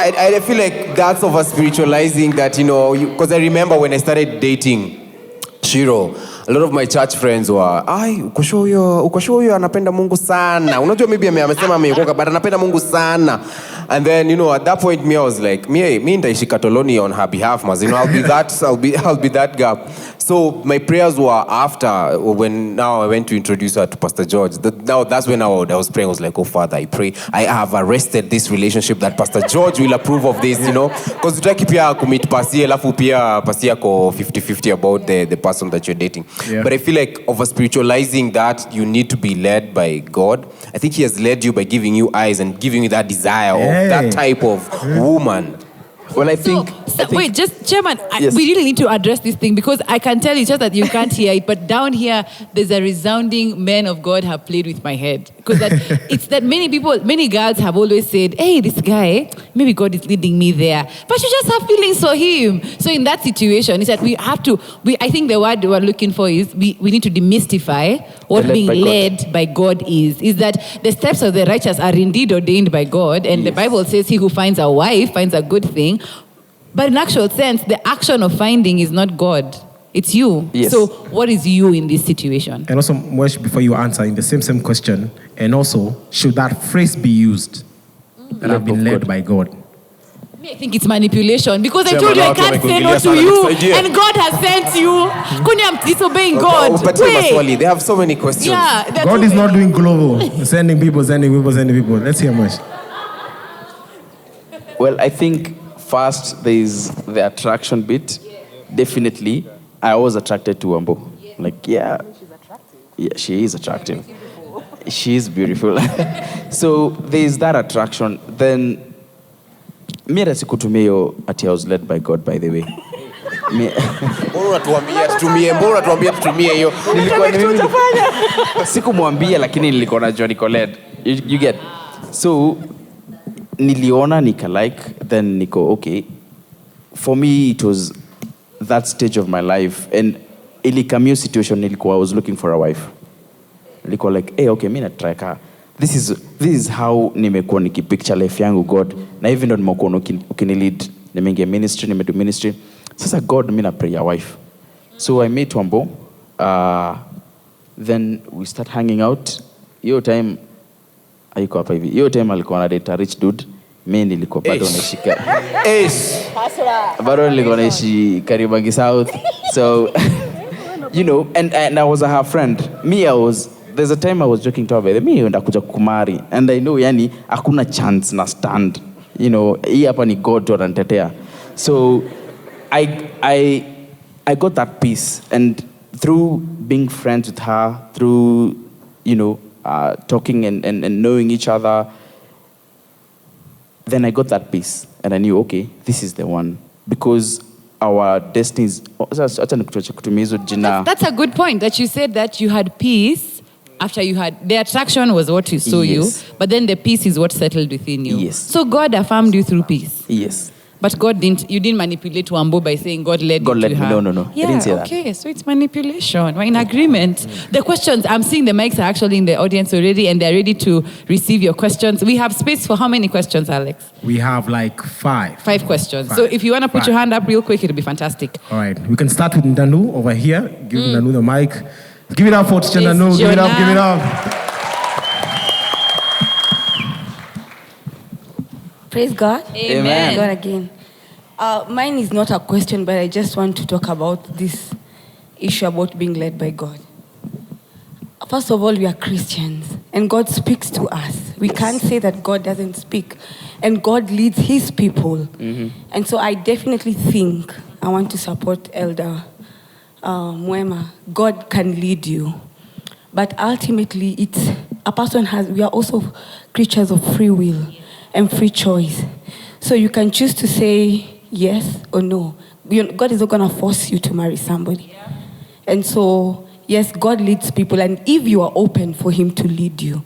[SPEAKER 6] I feel like that's over spiritualizing that, you know, because I remember when I started dating Shiro, a lot of my church friends were, ukosho huyo anapenda Mungu sana. Unajua maybe amesema ameokoka but anapenda Mungu sana. And then, you know, at that point I was like, me ndaishi katoloni on her behalf, mas. You know, I'll be that guy. So my prayers were after, when now I went to introduce her to Pastor George. That's when I was praying. I was like, oh Father, I pray I have arrested this relationship, that Pastor George will approve of this, you know. Because utaki pia kumit pasi, alafu pia pasi yako 50-50 about the person that you're dating. Yeah. But I feel like over spiritualizing that, you need to be led by God. I think He has led you by giving you eyes and giving you that desire of that type of woman.
[SPEAKER 5] Well, I think...
[SPEAKER 1] Wait, just Chairman,
[SPEAKER 5] yes.
[SPEAKER 1] We really need to address this thing because I can tell you just that you can't hear it, but down here, there's a resounding men of God have played with my head. Because it's that many girls have always said, hey, this guy, maybe God is leading me there. But you just have feelings for him. So in that situation, it's that I think the word we're looking for is we need to demystify what being led by God is. Is that the steps of the righteous are indeed ordained by God. And the Bible says he who finds a wife finds a good thing. But in actual sense, the action of finding is not God. It's you.
[SPEAKER 5] Yes.
[SPEAKER 1] So what is you in this situation?
[SPEAKER 2] And also, Moesh, before you answer, in the same question, and also, should that phrase be used? That I've been led by God.
[SPEAKER 1] I think it's manipulation because I told you I can't say no to you and God has sent you. I'm disobeying God.
[SPEAKER 6] But wait. They have so many questions.
[SPEAKER 1] Yeah,
[SPEAKER 2] God is not doing global, sending people. Let's hear much.
[SPEAKER 5] Well, I think first there is the attraction bit. Definitely, I was attracted to Wambo. Like, yeah, she is attractive. She is beautiful. So there is that attraction. Then mimi sikutumia ati I was led by God, by the way.
[SPEAKER 6] Mbona tuambia tutumie hiyo?
[SPEAKER 5] Sikumwambia lakini nilikuwa najua niko led. You get. So niliona nika like, then niko okay. For me it was that stage of my life, and ilikamio situation nilikuwa I was looking for a wife. Nilikuwa like, hey, okay, mimi natry ka. This is how nimekuwa nikipicture life yangu God. Na even ndo nimekuwa ukinilid, nimeingia ministry, nimedo ministry. Sasa God, mimi na pray a wife. So I met Wambo. Then we start hanging out. Hiyo time ayuko hapa hivi. Hiyo time alikuwa na date a rich dude. Mimi nilikuwa bado naishika. Bado nilikuwa naishi Karibangi South. So you know, and I was her friend. There's a time I was joking to her, mimi ndakuja kukumari, and I know yani hakuna chance na stand. You know, hii hapa ni God tu ananitetea. So I got that peace, and through being friends with her, through, you know, talking and knowing each other, then I got that peace, and I knew, okay, this is the one, because our destinies.
[SPEAKER 1] That's a good point that you said that you had peace after you had the attraction was what you saw you, but then the peace is what settled within you.
[SPEAKER 5] Yes.
[SPEAKER 1] So God affirmed you through peace.
[SPEAKER 5] Yes.
[SPEAKER 1] But you didn't manipulate Wambo by saying God led you to her.
[SPEAKER 5] No.
[SPEAKER 1] Yeah,
[SPEAKER 5] I didn't say that.
[SPEAKER 1] Okay, so it's manipulation. We're in agreement. The questions, I'm seeing the mics are actually in the audience already, and they're ready to receive your questions. We have space for how many questions, Alex?
[SPEAKER 2] We have like 5.
[SPEAKER 1] 5 questions. So if you want to put your hand up real quick, it'll be fantastic.
[SPEAKER 2] All right, we can start with Ndanu over here. Give Ndanu the mic. Give it up for Ndanu. Give it up.
[SPEAKER 9] Praise God.
[SPEAKER 1] Amen.
[SPEAKER 9] God again. Mine is not a question, but I just want to talk about this issue about being led by God. First of all, we are Christians, and God speaks to us. We can't say that God doesn't speak, and God leads his people. And so I definitely think I want to support Elder Mwema. God can lead you, but ultimately it's we are also creatures of free will and free choice. So you can choose to say yes or no. God is not going to force you to marry somebody. And so, yes, God leads people, and if you are open for him to lead you,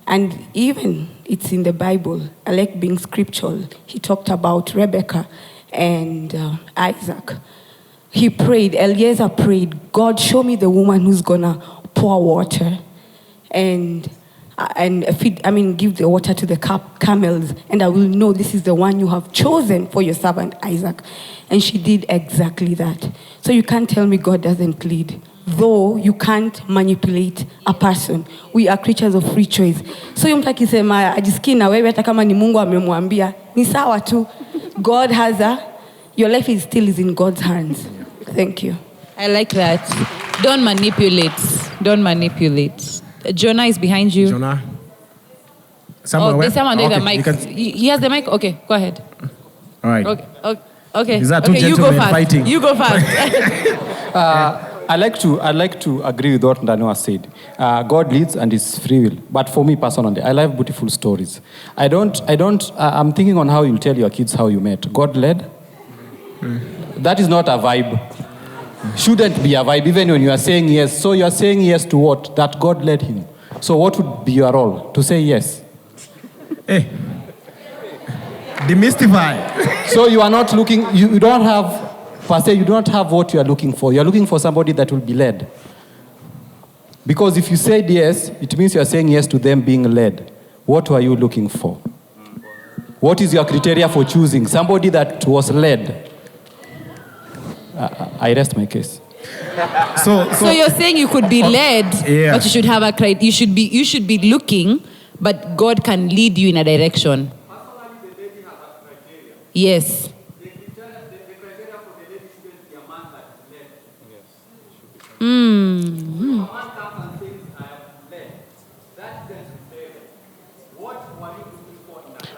[SPEAKER 9] and even it's in the Bible, I like being scriptural. He talked about Rebecca and Isaac. He prayed, Eliezer prayed, God, show me the woman who's going to pour water and give the water to the camels, and I will know this is the one you have chosen for your servant Isaac. And she did exactly that. So you can't tell me God doesn't lead. Though you can't manipulate a person. We are creatures of free choice. So mtu akisema ajisikii na wewe hata kama ni Mungu amemwambia, ni sawa tu. God has your life is in God's hands. Thank you.
[SPEAKER 1] I like that. Don't manipulate. Jonah is behind you.
[SPEAKER 2] Jonah.
[SPEAKER 1] There's someone there,
[SPEAKER 2] okay,
[SPEAKER 1] the mic. He has the mic? Okay, go ahead.
[SPEAKER 2] All right.
[SPEAKER 1] Okay.
[SPEAKER 2] Is that two gentlemen fighting?
[SPEAKER 1] You go first.
[SPEAKER 10] I like to agree with what Ndanu said. God leads and is free will. But for me personally, I love beautiful stories. I'm thinking on how you'll tell your kids how you met. God led. That is not a vibe. Shouldn't be a vibe, even when you are saying yes. So you are saying yes to what? That God led him. So what would be your role? To say yes.
[SPEAKER 2] Hey. Demystify.
[SPEAKER 10] So you are not looking, you don't have, per se, you don't have what you are looking for. You are looking for somebody that will be led. Because if you said yes, it means you are saying yes to them being led. What were you looking for? What is your criteria for choosing somebody that was led? I rest my case.
[SPEAKER 1] So you're saying you could be led, but you should have a criteria. You should be looking, but God can lead you in a direction. Yes.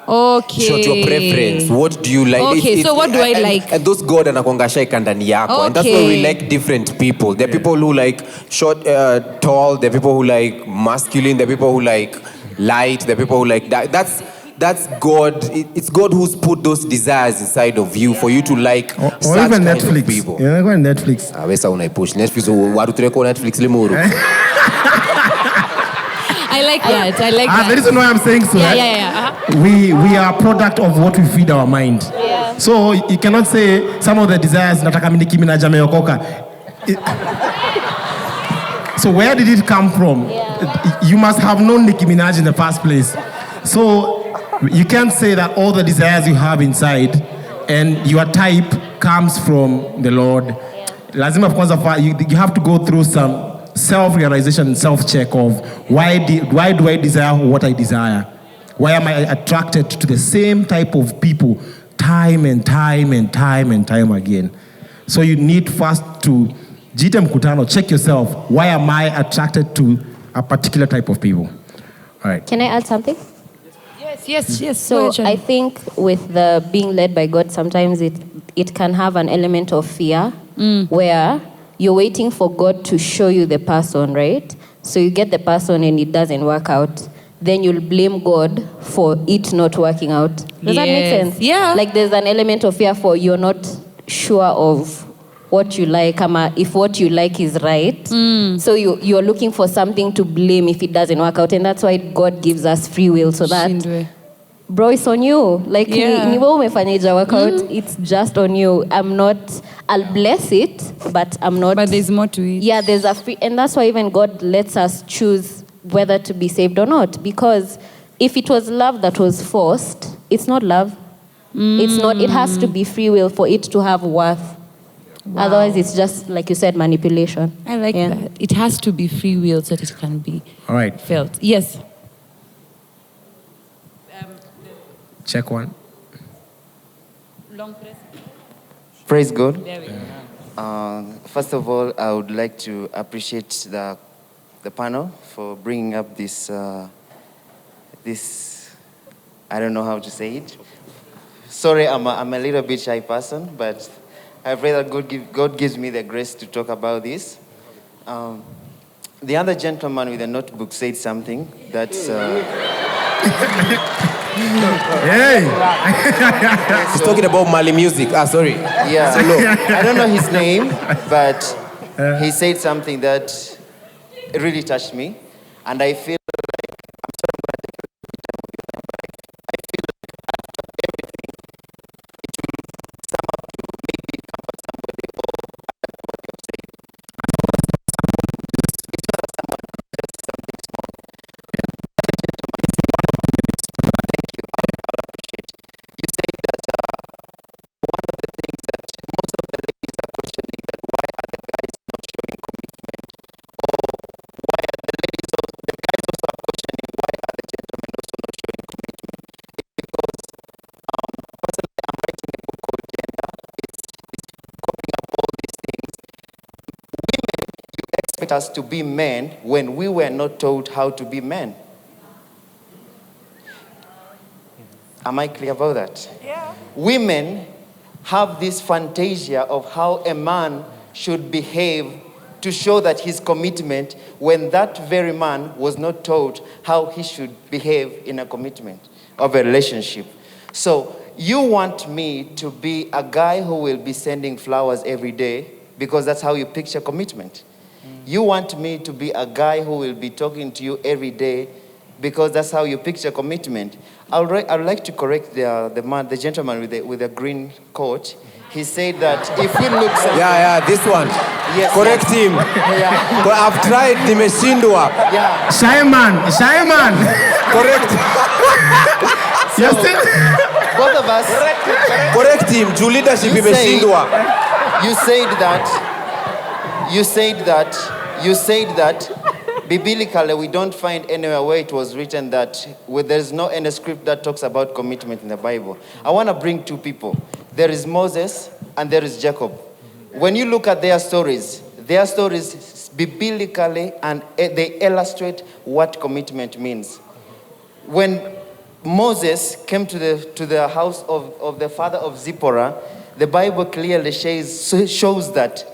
[SPEAKER 1] Okay.
[SPEAKER 6] Short your preference. What do you like?
[SPEAKER 1] Okay, so what do I like?
[SPEAKER 6] And those God anakuanga shaika ndani yako. And that's why we like different people. There are people who like short, tall. There are people who like masculine. There are people who like light. There are people who like that. That's God. It's God who's put those desires inside of you for you to like
[SPEAKER 2] or
[SPEAKER 6] such
[SPEAKER 2] even
[SPEAKER 6] kind
[SPEAKER 2] Netflix.
[SPEAKER 6] of people.
[SPEAKER 2] Yeah, go on Netflix.
[SPEAKER 6] Wesa unaipush Netflix. Waru tureko Netflix limuru.
[SPEAKER 1] I like that. I like
[SPEAKER 2] The
[SPEAKER 1] that.
[SPEAKER 2] reason why I'm saying so,
[SPEAKER 1] Yeah,
[SPEAKER 2] right?
[SPEAKER 1] yeah.
[SPEAKER 2] We are a product of what we feed our mind.
[SPEAKER 7] Yeah.
[SPEAKER 2] So you cannot say some of the desires nataka Nicki Minaj ameokoka. So where did it come from?
[SPEAKER 7] Yeah.
[SPEAKER 2] You must have known Nicki Minaj in the first place. So you can't say that all the desires you have inside and your type comes from the Lord. Lazima kwanza you have to go through some self-realization and self-check of why do I desire what I desire? Why am I attracted to the same type of people time and time again? So you need first to jite mkutano, check yourself. Why am I attracted to a particular type of people? All right.
[SPEAKER 7] Can I add something?
[SPEAKER 1] Yes.
[SPEAKER 7] So I think with the being led by God, sometimes it can have an element of fear where you're waiting for God to show you the person, right? So you get the person and it doesn't work out. Then you'll blame God for it not working out. Does that make sense?
[SPEAKER 1] Yeah.
[SPEAKER 7] Like there's an element of fear for you're not sure of what you like, if what you like is right. So you're looking for something to blame if it doesn't work out. And that's why God gives us free will so that, bro, it's on you. Like, ni wewe umefanya work out, it's just on you. I'll bless it, but I'm not.
[SPEAKER 1] But there's more to it.
[SPEAKER 7] Yeah, there's a free, and that's why even God lets us choose whether to be saved or not. Because if it was love that was forced, it's not love. It's not. It has to be free will for it to have worth. Wow. Otherwise, it's just, like you said, manipulation.
[SPEAKER 1] I like that. It has to be free will so that it can be felt. Yes.
[SPEAKER 2] Check one.
[SPEAKER 1] Long press.
[SPEAKER 11] Praise God.
[SPEAKER 1] There we go.
[SPEAKER 11] First of all, I would like to appreciate the panel for bringing up this, I don't know how to say it. Sorry, I'm a little bit shy person, but I pray that God gives me the grace to talk about this. The other gentleman with the notebook said something that's...
[SPEAKER 6] Hey! He's talking about Mali music. Sorry.
[SPEAKER 11] Yeah. So I don't know his name, but he said something that really touched me. And I feel like, I'm sorry, I'm going to take a little bit of your time, but I feel like after everything, it will sum up to maybe comfort somebody or adapt what you've said. It's not someone, just something small. And that gentleman is one of the minutes. Thank you. I'll appreciate. You said that one of the things that most of the ladies are questioning that why are the guys not showing commitment, or why are the guys also are questioning why are the gentlemen also not showing commitment. It's because personally I'm writing a book called Gender. It's copying up all these things. Women, you expect us to be men when we were not told how to be men. Am I clear about that? Yeah. Women have this fantasia of how a man should behave to show that his commitment when that very man was not told how he should behave in a commitment of a relationship. So you want me to be a guy who will be sending flowers every day because that's how you picture commitment. You want me to be a guy who will be talking to you every day because that's how you picture commitment. I'd like to correct the gentleman with the green coat. He said that if we look...
[SPEAKER 6] this one.
[SPEAKER 11] Yes.
[SPEAKER 6] Correct him.
[SPEAKER 11] Yeah.
[SPEAKER 6] I've tried, nimeshindwa.
[SPEAKER 11] Yeah.
[SPEAKER 2] Shy man.
[SPEAKER 6] Correct.
[SPEAKER 11] So, both of us...
[SPEAKER 6] Correct him. Juu leadership imeshindwa.
[SPEAKER 11] You said that biblically, we don't find anywhere where it was written that there's no any script that talks about commitment in the Bible. I want to bring two people. There is Moses and there is Jacob. When you look at their stories biblically, and they illustrate what commitment means. When Moses came to the house of the father of Zipporah, the Bible clearly shows that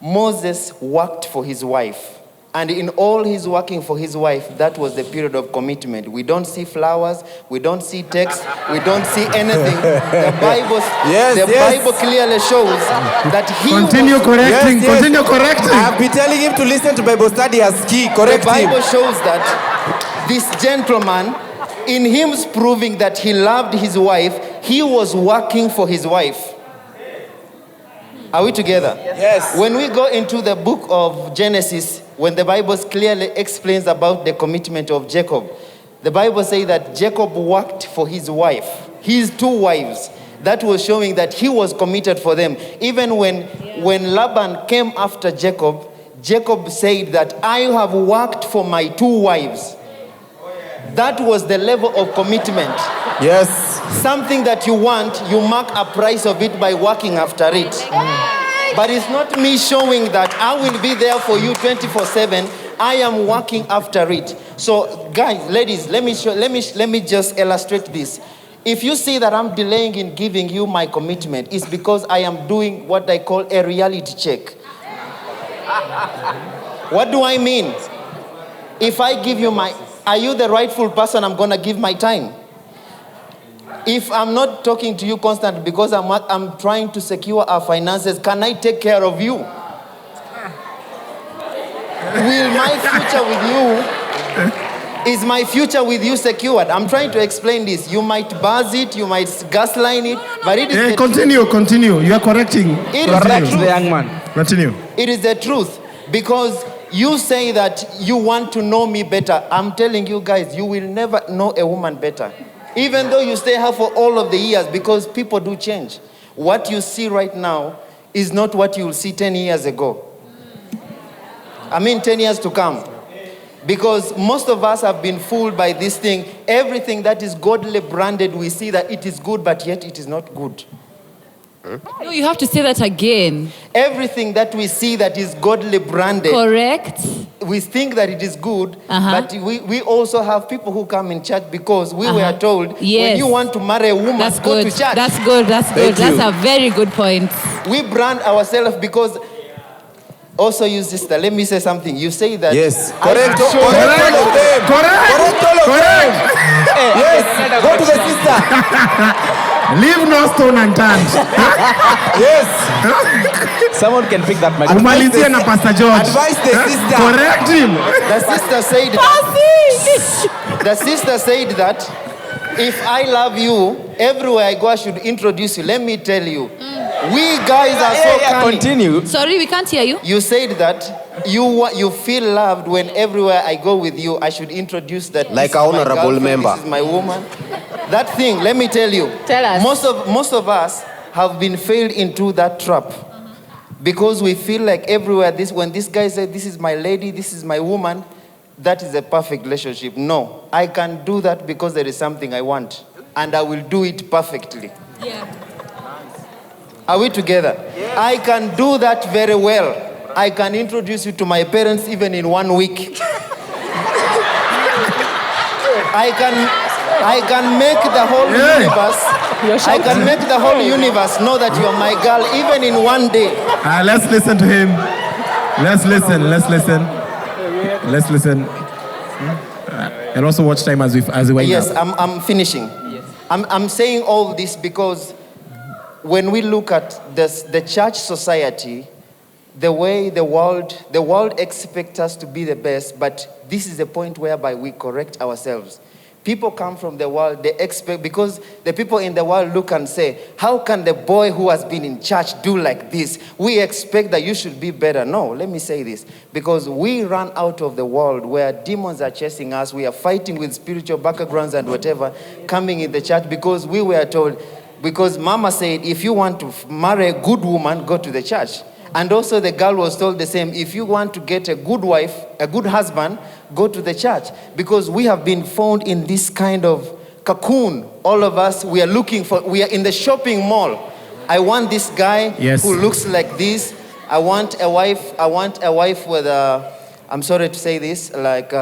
[SPEAKER 11] Moses worked for his wife. And in all his working for his wife, that was the period of commitment. We don't see flowers, we don't see text, we don't see anything. The Bible clearly shows that he
[SPEAKER 2] Continue correcting.
[SPEAKER 6] I have been telling him to listen to Bible study as key. Correct
[SPEAKER 11] The Bible
[SPEAKER 6] him.
[SPEAKER 11] shows that this gentleman, in him proving that he loved his wife, he was working for his wife. Are we together?
[SPEAKER 6] Yes.
[SPEAKER 11] When we go into the book of Genesis, when the Bible clearly explains about the commitment of Jacob, the Bible says that Jacob worked for his wife, his 2 wives. That was showing that he was committed for them. Even when Laban came after Jacob, Jacob said that I have worked for my 2 wives. That was the level of commitment.
[SPEAKER 6] Yes.
[SPEAKER 11] Something that you want, you mark a price of it by working after it. But it's not me showing that I will be there for you 24/7. I am working after it. So guys, ladies, let me just illustrate this. If you see that I'm delaying in giving you my commitment, it's because I am doing what I call a reality check. What do I mean? If I give you are you the rightful person I'm going to give my time? If I'm not talking to you constantly because I'm trying to secure our finances, can I take care of you? Will my future with you, is my future with you secured? I'm trying to explain this. You might buzz it, you might gaslight it, but it is
[SPEAKER 2] Continue. You are correcting.
[SPEAKER 11] Correct
[SPEAKER 5] the young man.
[SPEAKER 2] Continue.
[SPEAKER 11] It is the truth. Because you say that you want to know me better. I'm telling you guys, you will never know a woman better. Even though you stay here for all of the years, because people do change. What you see right now is not what you will see 10 years ago. 10 years to come. Because most of us have been fooled by this thing. Everything that is godly branded, we see that it is good, but yet it is not good.
[SPEAKER 1] No, you have to say that again.
[SPEAKER 11] Everything that we see that is godly branded.
[SPEAKER 1] Correct.
[SPEAKER 11] We think that it is good, but we also have people who come in church because we were told, when you want to marry a woman, go to church.
[SPEAKER 1] That's good. That's a very good point.
[SPEAKER 11] We brand ourselves because... Also, you sister, let me say something. You say that...
[SPEAKER 6] Yes. Correct all of them. Correct. Yes. Go to the sister.
[SPEAKER 2] Leave no stone unturned.
[SPEAKER 6] Yes.
[SPEAKER 5] Someone can pick that mic.
[SPEAKER 2] Umalizie na Pastor George.
[SPEAKER 6] Advise the sister.
[SPEAKER 2] Correct him.
[SPEAKER 11] The sister said the sister said that if I love you, everywhere I go I should introduce you. Let me tell you. We guys are so cunning.
[SPEAKER 5] Continue.
[SPEAKER 1] Sorry, we can't hear you.
[SPEAKER 11] You said that you feel loved when everywhere I go with you, I should introduce that.
[SPEAKER 6] Like an honorable member.
[SPEAKER 11] This is my woman. That thing, let me tell you.
[SPEAKER 8] Tell us.
[SPEAKER 11] Most of us have been failed into that trap. Because we feel like everywhere, when this guy said, this is my lady, this is my woman, that is a perfect relationship. No, I can do that because there is something I want. And I will do it perfectly.
[SPEAKER 1] Yeah.
[SPEAKER 11] Are we together? Yes. I can do that very well. I can introduce you to my parents even in 1 week. I can make the whole universe. I can make the whole universe know that you are my girl even in 1 day.
[SPEAKER 2] Let's listen to him. Let's listen. And also watch time as we wind
[SPEAKER 11] yes,
[SPEAKER 2] up.
[SPEAKER 11] I'm finishing. Yes. I'm saying all this because when we look at the church society, the way the world expects us to be the best, but this is the point whereby we correct ourselves. People come from the world, they expect, because the people in the world look and say, how can the boy who has been in church do like this? We expect that you should be better. No, let me say this. Because we run out of the world where demons are chasing us, we are fighting with spiritual backgrounds and whatever, coming in the church because we were told, because mama said, if you want to marry a good woman, go to the church. And also the girl was told the same, if you want to get a good wife, a good husband, go to the church. Because we have been found in this kind of cocoon. All of us, we are in the shopping mall. I want this guy who looks like this. I want a wife with I'm sorry to say this, like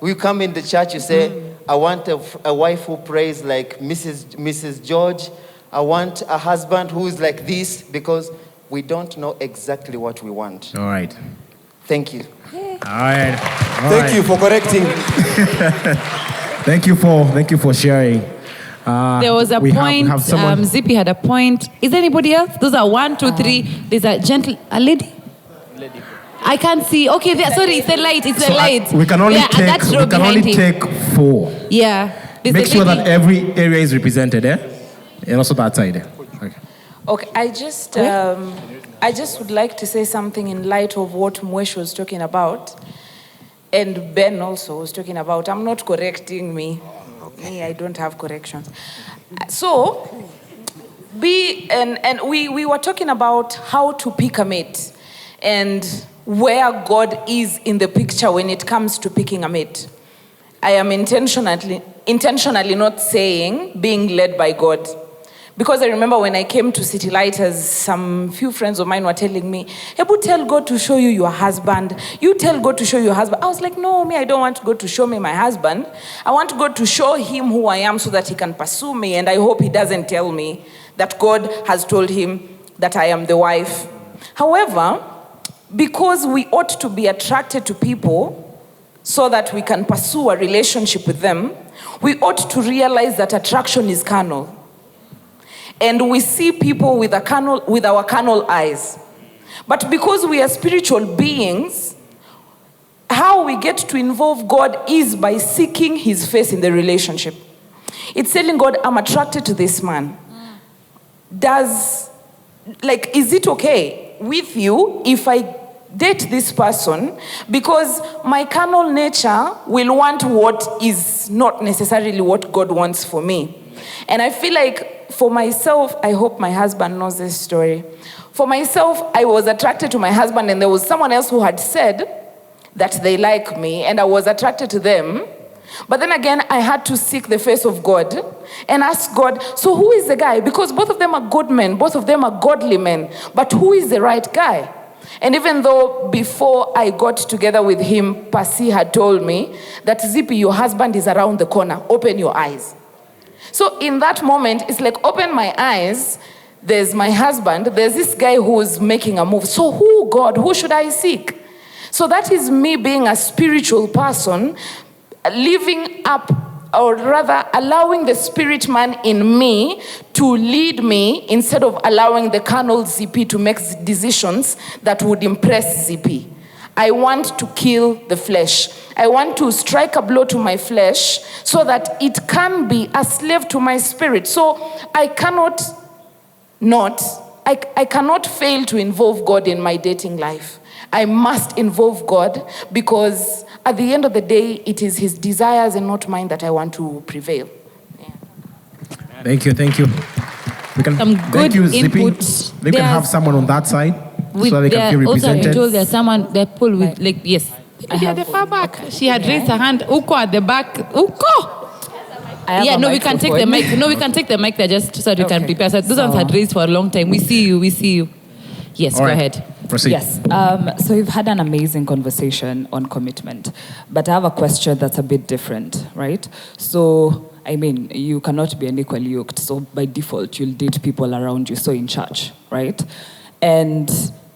[SPEAKER 11] we come in the church, you say, I want a wife who prays like Mrs. George. I want a husband who is like this, because we don't know exactly what we want.
[SPEAKER 2] All right.
[SPEAKER 11] Thank you.
[SPEAKER 2] All right.
[SPEAKER 6] Thank you for correcting.
[SPEAKER 2] Thank you for sharing.
[SPEAKER 1] There was a point. Zippy had a point. Is there anybody else? Those are 1, 2, 3. There's a lady. I can't see. Okay, there, sorry, it's the light. It's the light.
[SPEAKER 2] We can only take 4.
[SPEAKER 1] Yeah.
[SPEAKER 2] Make sure that every area is represented, and also that side.
[SPEAKER 12] Okay, I just would like to say something in light of what Mwesh was talking about, and Ben also was talking about. I'm not correcting me. Me, I don't have corrections. So, we were talking about how to pick a mate and where God is in the picture when it comes to picking a mate. I am intentionally not saying being led by God. Because I remember when I came to City Lighters, some few friends of mine were telling me, Hebu tell God to show you your husband. You tell God to show you your husband. I was like, no, I don't want God to show me my husband. I want God to show him who I am so that he can pursue me. And I hope he doesn't tell me that God has told him that I am the wife. However, because we ought to be attracted to people so that we can pursue a relationship with them, we ought to realize that attraction is carnal. And we see people with our carnal eyes. But because we are spiritual beings, how we get to involve God is by seeking his face in the relationship. It's telling God, I'm attracted to this man. Is it okay with you if I date this person? Because my carnal nature will want what is not necessarily what God wants for me. And I feel like for myself, I hope my husband knows this story. For myself, I was attracted to my husband, and there was someone else who had said that they like me, and I was attracted to them. But then again, I had to seek the face of God and ask God, so who is the guy? Because both of them are good men, both of them are godly men, but who is the right guy? And even though before I got together with him, Pasi had told me that, Zippy, your husband is around the corner, open your eyes. So in that moment, it's like, open my eyes, there's my husband, there's this guy who's making a move. So who should I seek? So that is me being a spiritual person, living up, or rather allowing the spirit man in me to lead me instead of allowing the carnal ZP to make decisions that would impress ZP. I want to kill the flesh. I want to strike a blow to my flesh so that it can be a slave to my spirit. So I cannot fail to involve God in my dating life. I must involve God because at the end of the day, it is his desires and not mine that I want to prevail. Yeah.
[SPEAKER 2] Thank you. We can,
[SPEAKER 1] some good input.
[SPEAKER 2] We can have someone on that side. So they can feel represented.
[SPEAKER 1] Also, I told there's someone they pull with yes. At the far back. She had raised her hand. Uko at the back. Uko. We can take the mic. No, we can take the mic there just so that we can prepare. So those ones had raised for a long time. We see you. Yes, go ahead.
[SPEAKER 2] Proceed.
[SPEAKER 13] Yes. So we've had an amazing conversation on commitment, but I have a question that's a bit different, right? So, you cannot be unequally yoked. So by default, you'll date people around you. So in church, right? And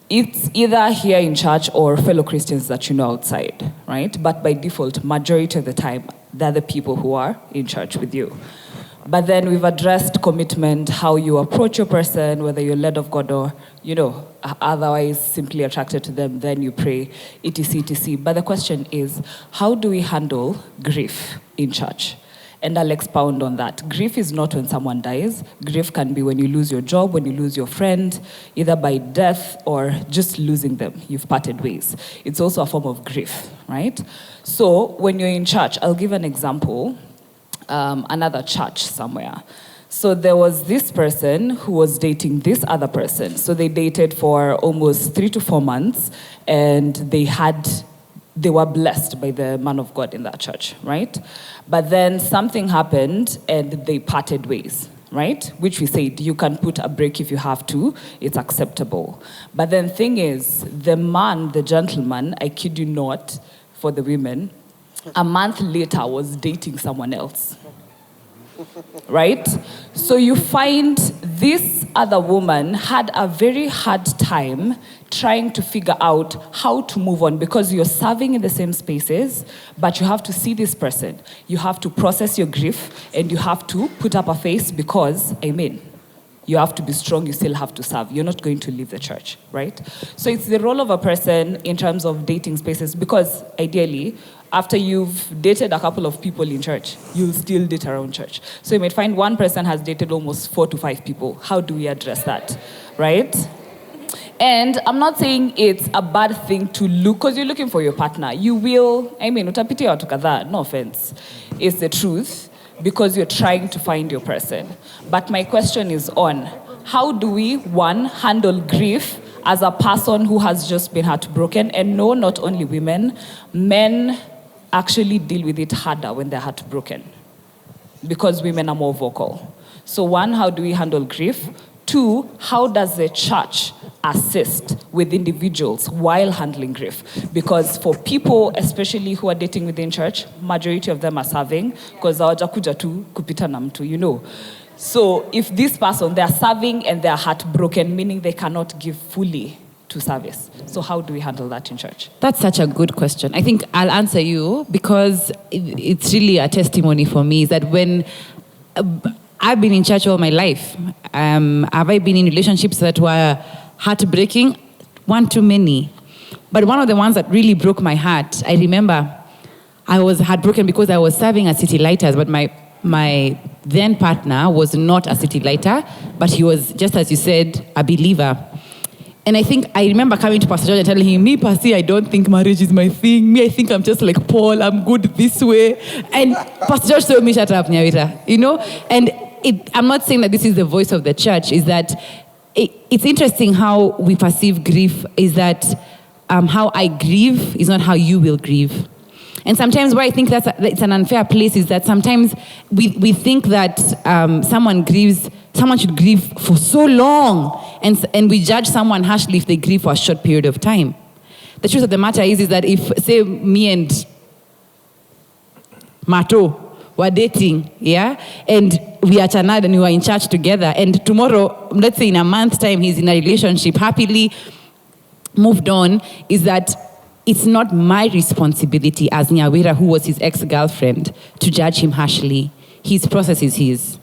[SPEAKER 13] it's either here in church or fellow Christians that you know outside, right? But by default, majority of the time, they're the people who are in church with you. But then we've addressed commitment, how you approach your person, whether you're led of God or, otherwise simply attracted to them, then you pray, etc. But the question is, how do we handle grief in church? And I'll expound on that. Grief is not when someone dies. Grief can be when you lose your job, when you lose your friend, either by death or just losing them. You've parted ways. It's also a form of grief, right? So when you're in church, I'll give an example. Another church somewhere. So there was this person who was dating this other person. So they dated for almost 3 to 4 months, and they were blessed by the man of God in that church, right? But then something happened and they parted ways, right? Which we said, you can put a break if you have to, it's acceptable. But then thing is, the man, the gentleman, I kid you not, for the women, a month later was dating someone else. Right? So you find this other woman had a very hard time trying to figure out how to move on because you're serving in the same spaces, but you have to see this person. You have to process your grief and you have to put up a face because, You have to be strong, you still have to serve. You're not going to leave the church, right? So it's the role of a person in terms of dating spaces, because ideally, after you've dated a couple of people in church, you'll still date around church. So you might find one person has dated almost 4 to 5 people. How do we address that, right? And I'm not saying it's a bad thing to look, because you're looking for your partner. You will, utapitia watu kadhaa, no offense. It's the truth, because you're trying to find your person. But my question is on, how do we, one, handle grief as a person who has just been heartbroken? And no, not only women, men actually deal with it harder when they're heartbroken, because women are more vocal. So one, how do we handle grief? 2, how does the church assist with individuals while handling grief? Because for people, especially who are dating within church, majority of them are serving, because hawajakuja tu kupita na mtu, you know. So if this person, they're serving and they're heartbroken, meaning they cannot give fully to service. So how do we handle that in church?
[SPEAKER 1] That's such a good question. I think I'll answer you, because it's really a testimony for me, is that when I've been in church all my life, have I been in relationships that were heartbreaking? One too many. But one of the ones that really broke my heart, I remember I was heartbroken because I was serving as city lighters, but my then partner was not a city lighter, but he was, just as you said, a believer. And I remember coming to Pastor George and telling him, me, Pastor, I don't think marriage is my thing. Me, I think I'm just like Paul, I'm good this way. And Pastor George told me, shut up, Nyawira, you know? And I'm not saying that this is the voice of the church, is that it's interesting how we perceive grief, is that how I grieve is not how you will grieve. And sometimes why I think it's an unfair place is that sometimes we think that someone should grieve for so long, and we judge someone harshly if they grieve for a short period of time. The truth of the matter is that if, say, me and Mato were dating, yeah, and we are chanad and we were in church together, and tomorrow, let's say in a month's time, he's in a relationship, happily moved on, is that it's not my responsibility as Nyawira, who was his ex-girlfriend, to judge him harshly. His process is his.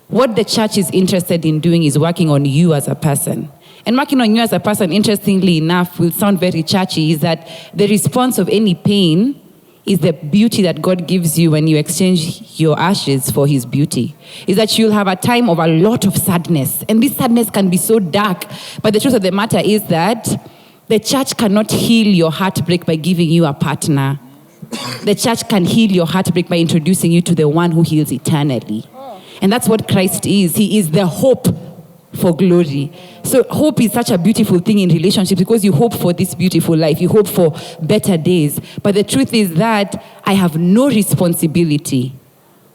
[SPEAKER 1] What the church is interested in doing is working on you as a person. And working on you as a person, interestingly enough, will sound very churchy, is that the response of any pain is the beauty that God gives you when you exchange your ashes for his beauty. Is that you'll have a time of a lot of sadness. And this sadness can be so dark. But the truth of the matter is that the church cannot heal your heartbreak by giving you a partner. The church can heal your heartbreak by introducing you to the one who heals eternally. And that's what Christ is. He is the hope for glory. So hope is such a beautiful thing in relationships, because you hope for this beautiful life. You hope for better days. But the truth is that I have no responsibility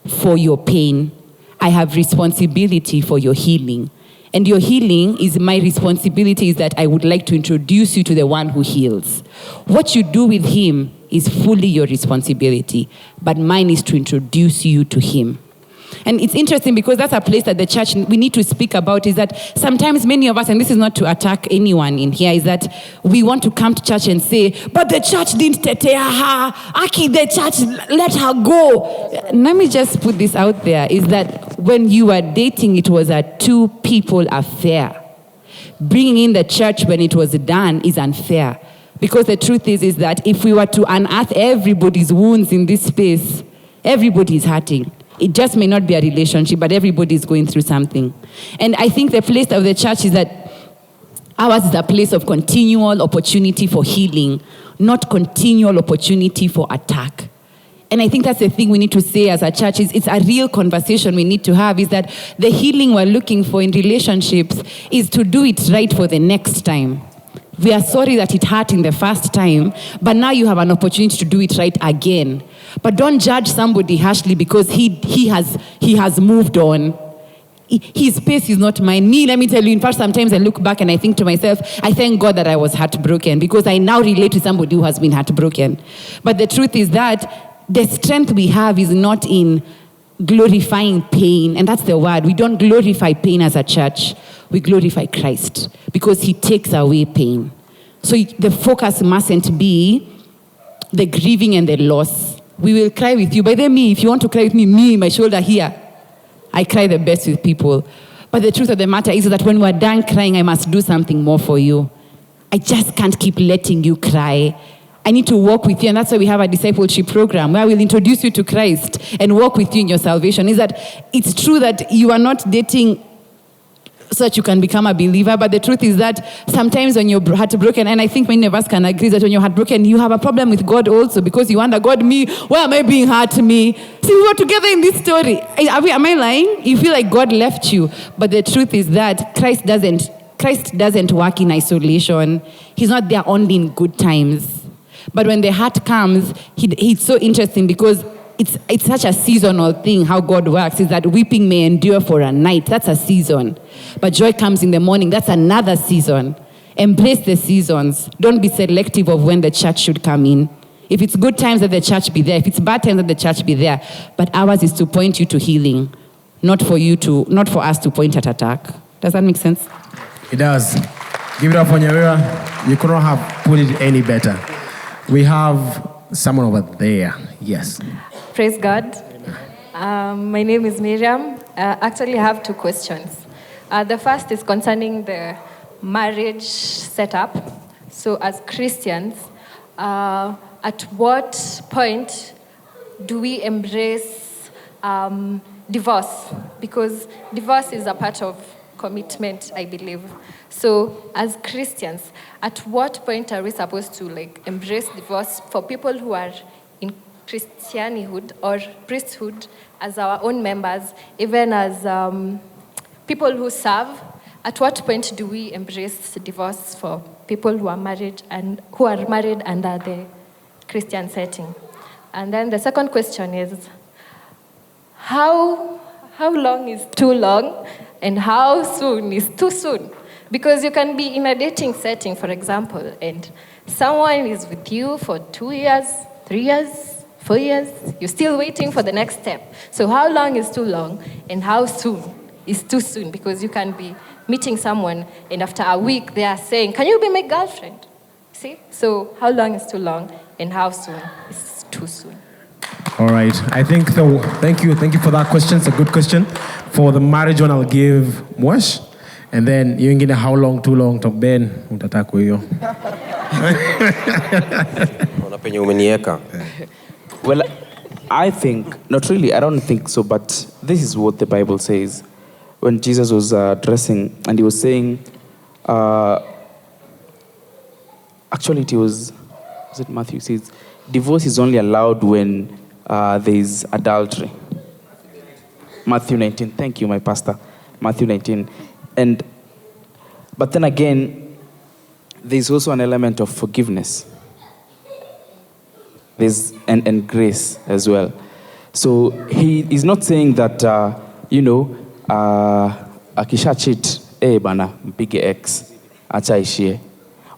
[SPEAKER 1] for your pain. I have responsibility for your healing. And your healing is my responsibility, is that I would like to introduce you to the one who heals. What you do with him is fully your responsibility, but mine is to introduce you to him. And it's interesting because that's a place that the church, we need to speak about, is that sometimes many of us, and this is not to attack anyone in here, is that we want to come to church and say, but the church didn't tetea her, Aki, the church let her go. Let me just put this out there, is that when you were dating, it was a two-people affair. Bringing in the church when it was done is unfair. Because the truth is that if we were to unearth everybody's wounds in this space, everybody is hurting. It just may not be a relationship, but everybody is going through something. And I think the place of the church is that ours is a place of continual opportunity for healing, not continual opportunity for attack. And I think that's the thing we need to say as a church, is it's a real conversation we need to have, is that the healing we're looking for in relationships is to do it right for the next time. We are sorry that it hurt in the first time, but now you have an opportunity to do it right again. But don't judge somebody harshly because he has moved on. His pace is not mine. Me, let me tell you, in fact, sometimes I look back and I think to myself, I thank God that I was heartbroken, because I now relate to somebody who has been heartbroken. But the truth is that the strength we have is not in glorifying pain, and that's the word. We don't glorify pain as a church. We glorify Christ, because he takes away pain. So the focus mustn't be the grieving and the loss. We will cry with you. By the way, me, if you want to cry with me, my shoulder here, I cry the best with people. But the truth of the matter is that when we're done crying, I must do something more for you. I just can't keep letting you cry. I need to walk with you. And that's why we have a discipleship program where we'll introduce you to Christ and walk with you in your salvation. Is that it's true that you are not dating so that you can become a believer, but the truth is that sometimes when you're heartbroken, and I think many of us can agree that when you're heartbroken, you have a problem with God also, because you wonder, God, me, why am I being hurt to me? See, we were together in this story. Am I lying? You feel like God left you. But the truth is that Christ doesn't work in isolation. He's not there only in good times. But when the heart comes, it's so interesting because it's such a seasonal thing how God works, is that weeping may endure for a night. That's a season. But joy comes in the morning. That's another season. Embrace the seasons. Don't be selective of when the church should come in. If it's good times, let the church be there. If it's bad times, let the church be there. But ours is to point you to healing, not for us to point at attack. Does that make sense?
[SPEAKER 2] It does. Give it up for Nyawira. You couldn't have put it any better. We have someone over there. Yes.
[SPEAKER 14] Praise God. My name is Miriam. Actually, I have two questions. The first is concerning the marriage setup. So as Christians, at what point do we embrace divorce? Because divorce is a part of commitment, I believe. So as Christians, at what point are we supposed to embrace divorce for people who are in Christianhood or priesthood as our own members, even as people who serve? At what point do we embrace divorce for people who are married and who are married under the Christian setting? And then the second question is, how long is too long and how soon is too soon? Because you can be in a dating setting, for example, and someone is with you for 2 years, 3 years, 4 years, you're still waiting for the next step. So how long is too long and how soon is too soon? Because you can be meeting someone and after a week they are saying, can you be my girlfriend? See? So how long is too long and how soon is too soon?
[SPEAKER 2] All right. I think, thank you for that question. It's a good question. For the marriage one, I'll give Mwash. And then, you ingine how long, too long, to Ben, utatako hiyo.
[SPEAKER 6] Unapenye umenieka.
[SPEAKER 5] Well, I think, not really, I don't think so, but this is what the Bible says. When Jesus was addressing, and he was saying, actually it was it Matthew says, divorce is only allowed when there is adultery. Matthew 19, thank you, my pastor. Matthew 19. But then again, there's also an element of forgiveness. There's and grace as well. So he is not saying that, akisha cheat, bana, mpige X, acha ishie.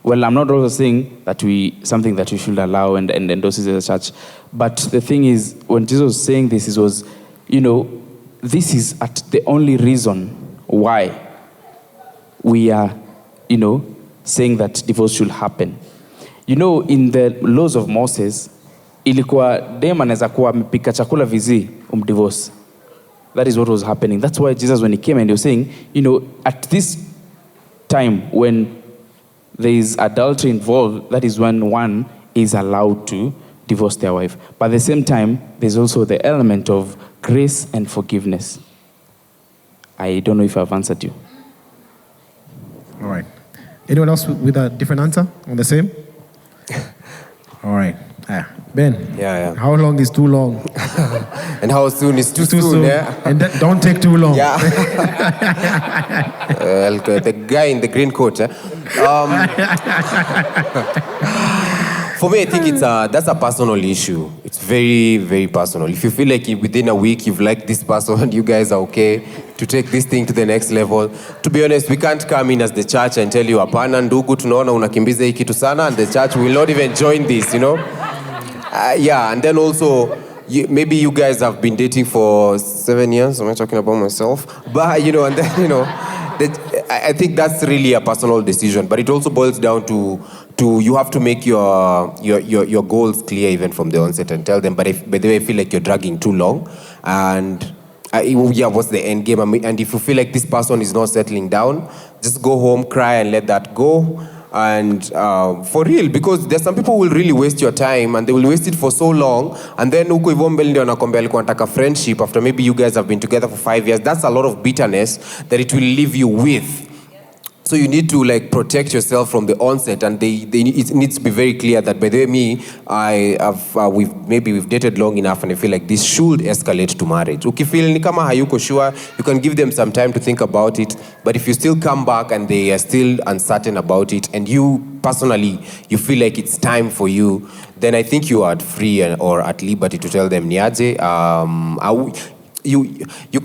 [SPEAKER 5] Well, I'm not also saying that something that we should allow and endorse as a church. But the thing is, when Jesus was saying this, it was, this is the only reason why we are, saying that divorce should happen. In the laws of Moses, ilikuwa dem anaweza kuwa amepika chakula vizi umdivorce. That is what was happening. That's why Jesus, when he came and he was saying, at this time when there is adultery involved, that is when one is allowed to divorce their wife. But at the same time, there's also the element of grace and forgiveness. I don't know if I've answered you.
[SPEAKER 2] All right. Anyone else with a different answer on the same? All right. Ben.
[SPEAKER 6] Yeah.
[SPEAKER 2] How long is too long?
[SPEAKER 6] And how soon is too soon? Yeah.
[SPEAKER 2] And don't take too long.
[SPEAKER 6] Yeah. The guy in the green coat. For me, I think that's a personal issue. It's very, very personal. If you feel like within a week you've liked this person and you guys are okay to take this thing to the next level, to be honest, we can't come in as the church and tell you, hapana ndugu, tunaona unakimbiza hii kitu sana, and the church will not even join this, and then also, maybe you guys have been dating for 7 years. I'm not talking about myself. But, and then, I think that's really a personal decision. But it also boils down to you have to make your goals clear even from the onset and tell them, but by the way, I feel like you're dragging too long. And what's the end game? And if you feel like this person is not settling down, just go home, cry, and let that go. And for real, because there's some people who will really waste your time, and they will waste it for so long, and then uko hivyo mbele ndio anakwambia alikuwa anataka friendship after maybe you guys have been together for 5 years. That's a lot of bitterness that it will leave you with. So you need to like protect yourself from the onset, and it needs to be very clear that, by the way, we've dated long enough, and I feel like this should escalate to marriage. Ukifeel ni kama hayuko sure, you can give them some time to think about it. But if you still come back and they are still uncertain about it, and you personally you feel like it's time for you, then I think you are free or at liberty to tell them niaje. You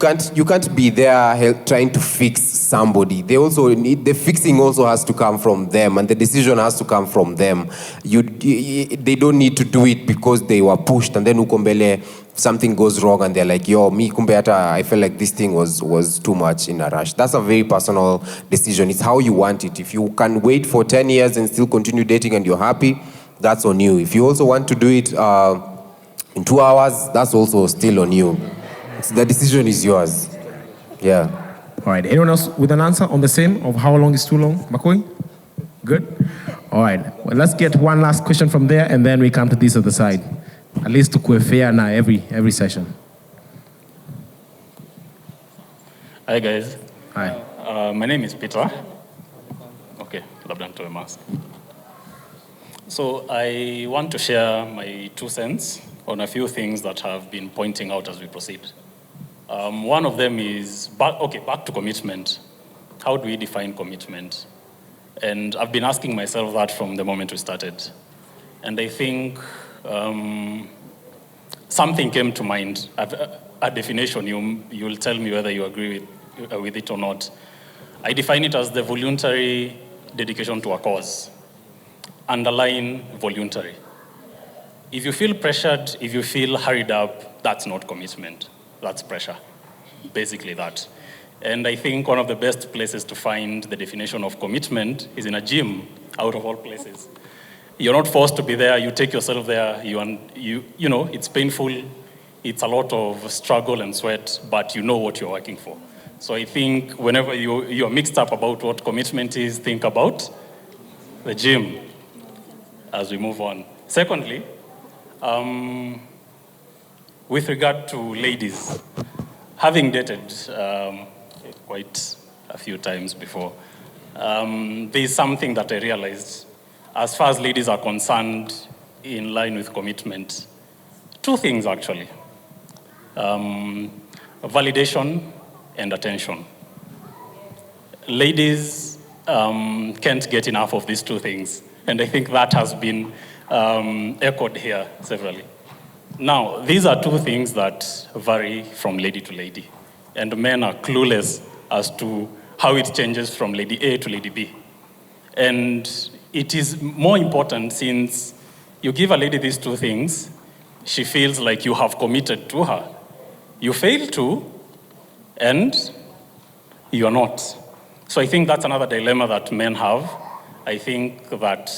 [SPEAKER 6] can't be there trying to fix somebody. They also need, the fixing also has to come from them, and the decision has to come from them. They don't need to do it because they were pushed, and then ukombele something goes wrong and they're like, yo, me kumbe hata I felt like this thing was too much in a rush. That's a very personal decision. It's how you want it. If you can wait for 10 years and still continue dating and you're happy, that's on you. If you also want to do it in 2 hours, that's also still on you. So the decision is yours. Yeah.
[SPEAKER 2] All right. Anyone else with an answer on the same of how long is too long? Makoi? Good? All right. Well, let's get one last question from there, and then we come to this other side. At least to fair now every session.
[SPEAKER 15] Hi, guys.
[SPEAKER 2] Hi.
[SPEAKER 15] My name is Peter. Okay, labda nitoe mask. So I want to share my 2 cents on a few things that have been pointing out as we proceed. One of them is, back to commitment. How do we define commitment? And I've been asking myself that from the moment we started. And I think something came to mind, a definition. You'll tell me whether you agree with it or not. I define it as the voluntary dedication to a cause. Underline voluntary. If you feel pressured, if you feel hurried up, that's not commitment. That's pressure, basically that. And I think one of the best places to find the definition of commitment is in a gym, out of all places. You're not forced to be there, you take yourself there, you know, it's painful, it's a lot of struggle and sweat, but you know what you're working for. So I think whenever you're mixed up about what commitment is, think about the gym as we move on. Secondly, with regard to ladies, having dated quite a few times before, there's something that I realized as far as ladies are concerned in line with commitment. 2 things actually, validation and attention. Ladies can't get enough of these 2 things, and I think that has been echoed here severally. Now, these are 2 things that vary from lady to lady, and men are clueless as to how it changes from lady A to lady B. And it is more important, since you give a lady these 2 things, she feels like you have committed to her. You fail to, and you're not. So I think that's another dilemma that men have. I think that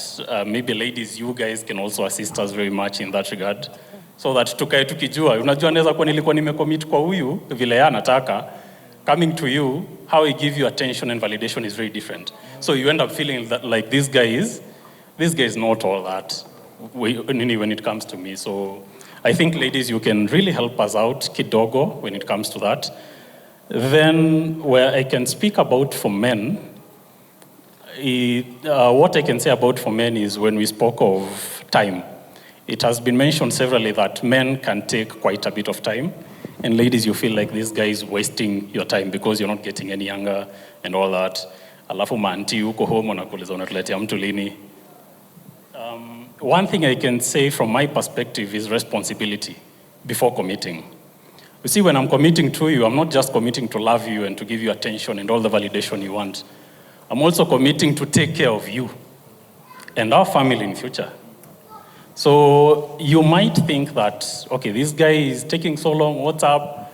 [SPEAKER 15] maybe ladies, you guys can also assist us very much in that regard. So that tukae tukijua, unajua naweza kuwa nilikuwa nimecommit kwa huyu vile yeye anataka, coming to you, how he give you attention and validation is very different. So you end up feeling that like this guy is not all that when it comes to me. So I think ladies, you can really help us out kidogo when it comes to that. Then where I can speak about for men, what I can say about for men is when we spoke of time. It has been mentioned severally that men can take quite a bit of time, and ladies, you feel like this guy is wasting your time because you're not getting any younger and all that. Alafu maanti uko home unakuuliza unatuletea mtu lini. One thing I can say from my perspective is responsibility before committing. You see, when I'm committing to you, I'm not just committing to love you and to give you attention and all the validation you want. I'm also committing to take care of you and our family in future. So you might think that, okay, this guy is taking so long, what's up?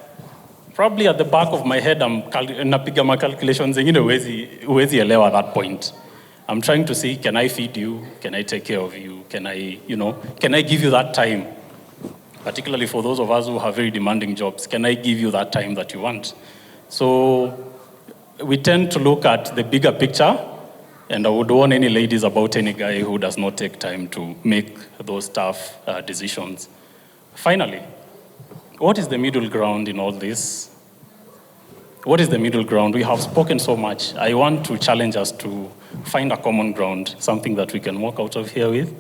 [SPEAKER 15] Probably at the back of my head, I'm napiga my calculations, zingine huwezi elewa at that point. I'm trying to see, can I feed you? Can I take care of you? Can I give you that time? particularly for those of us who have very demanding jobs. Can I give you that time that you want? So we tend to look at the bigger picture, and I would warn any ladies about any guy who does not take time to make those tough decisions. Finally, what is the middle ground in all this? What is the middle ground? We have spoken so much. I want to challenge us to find a common ground, something that we can walk out of here with,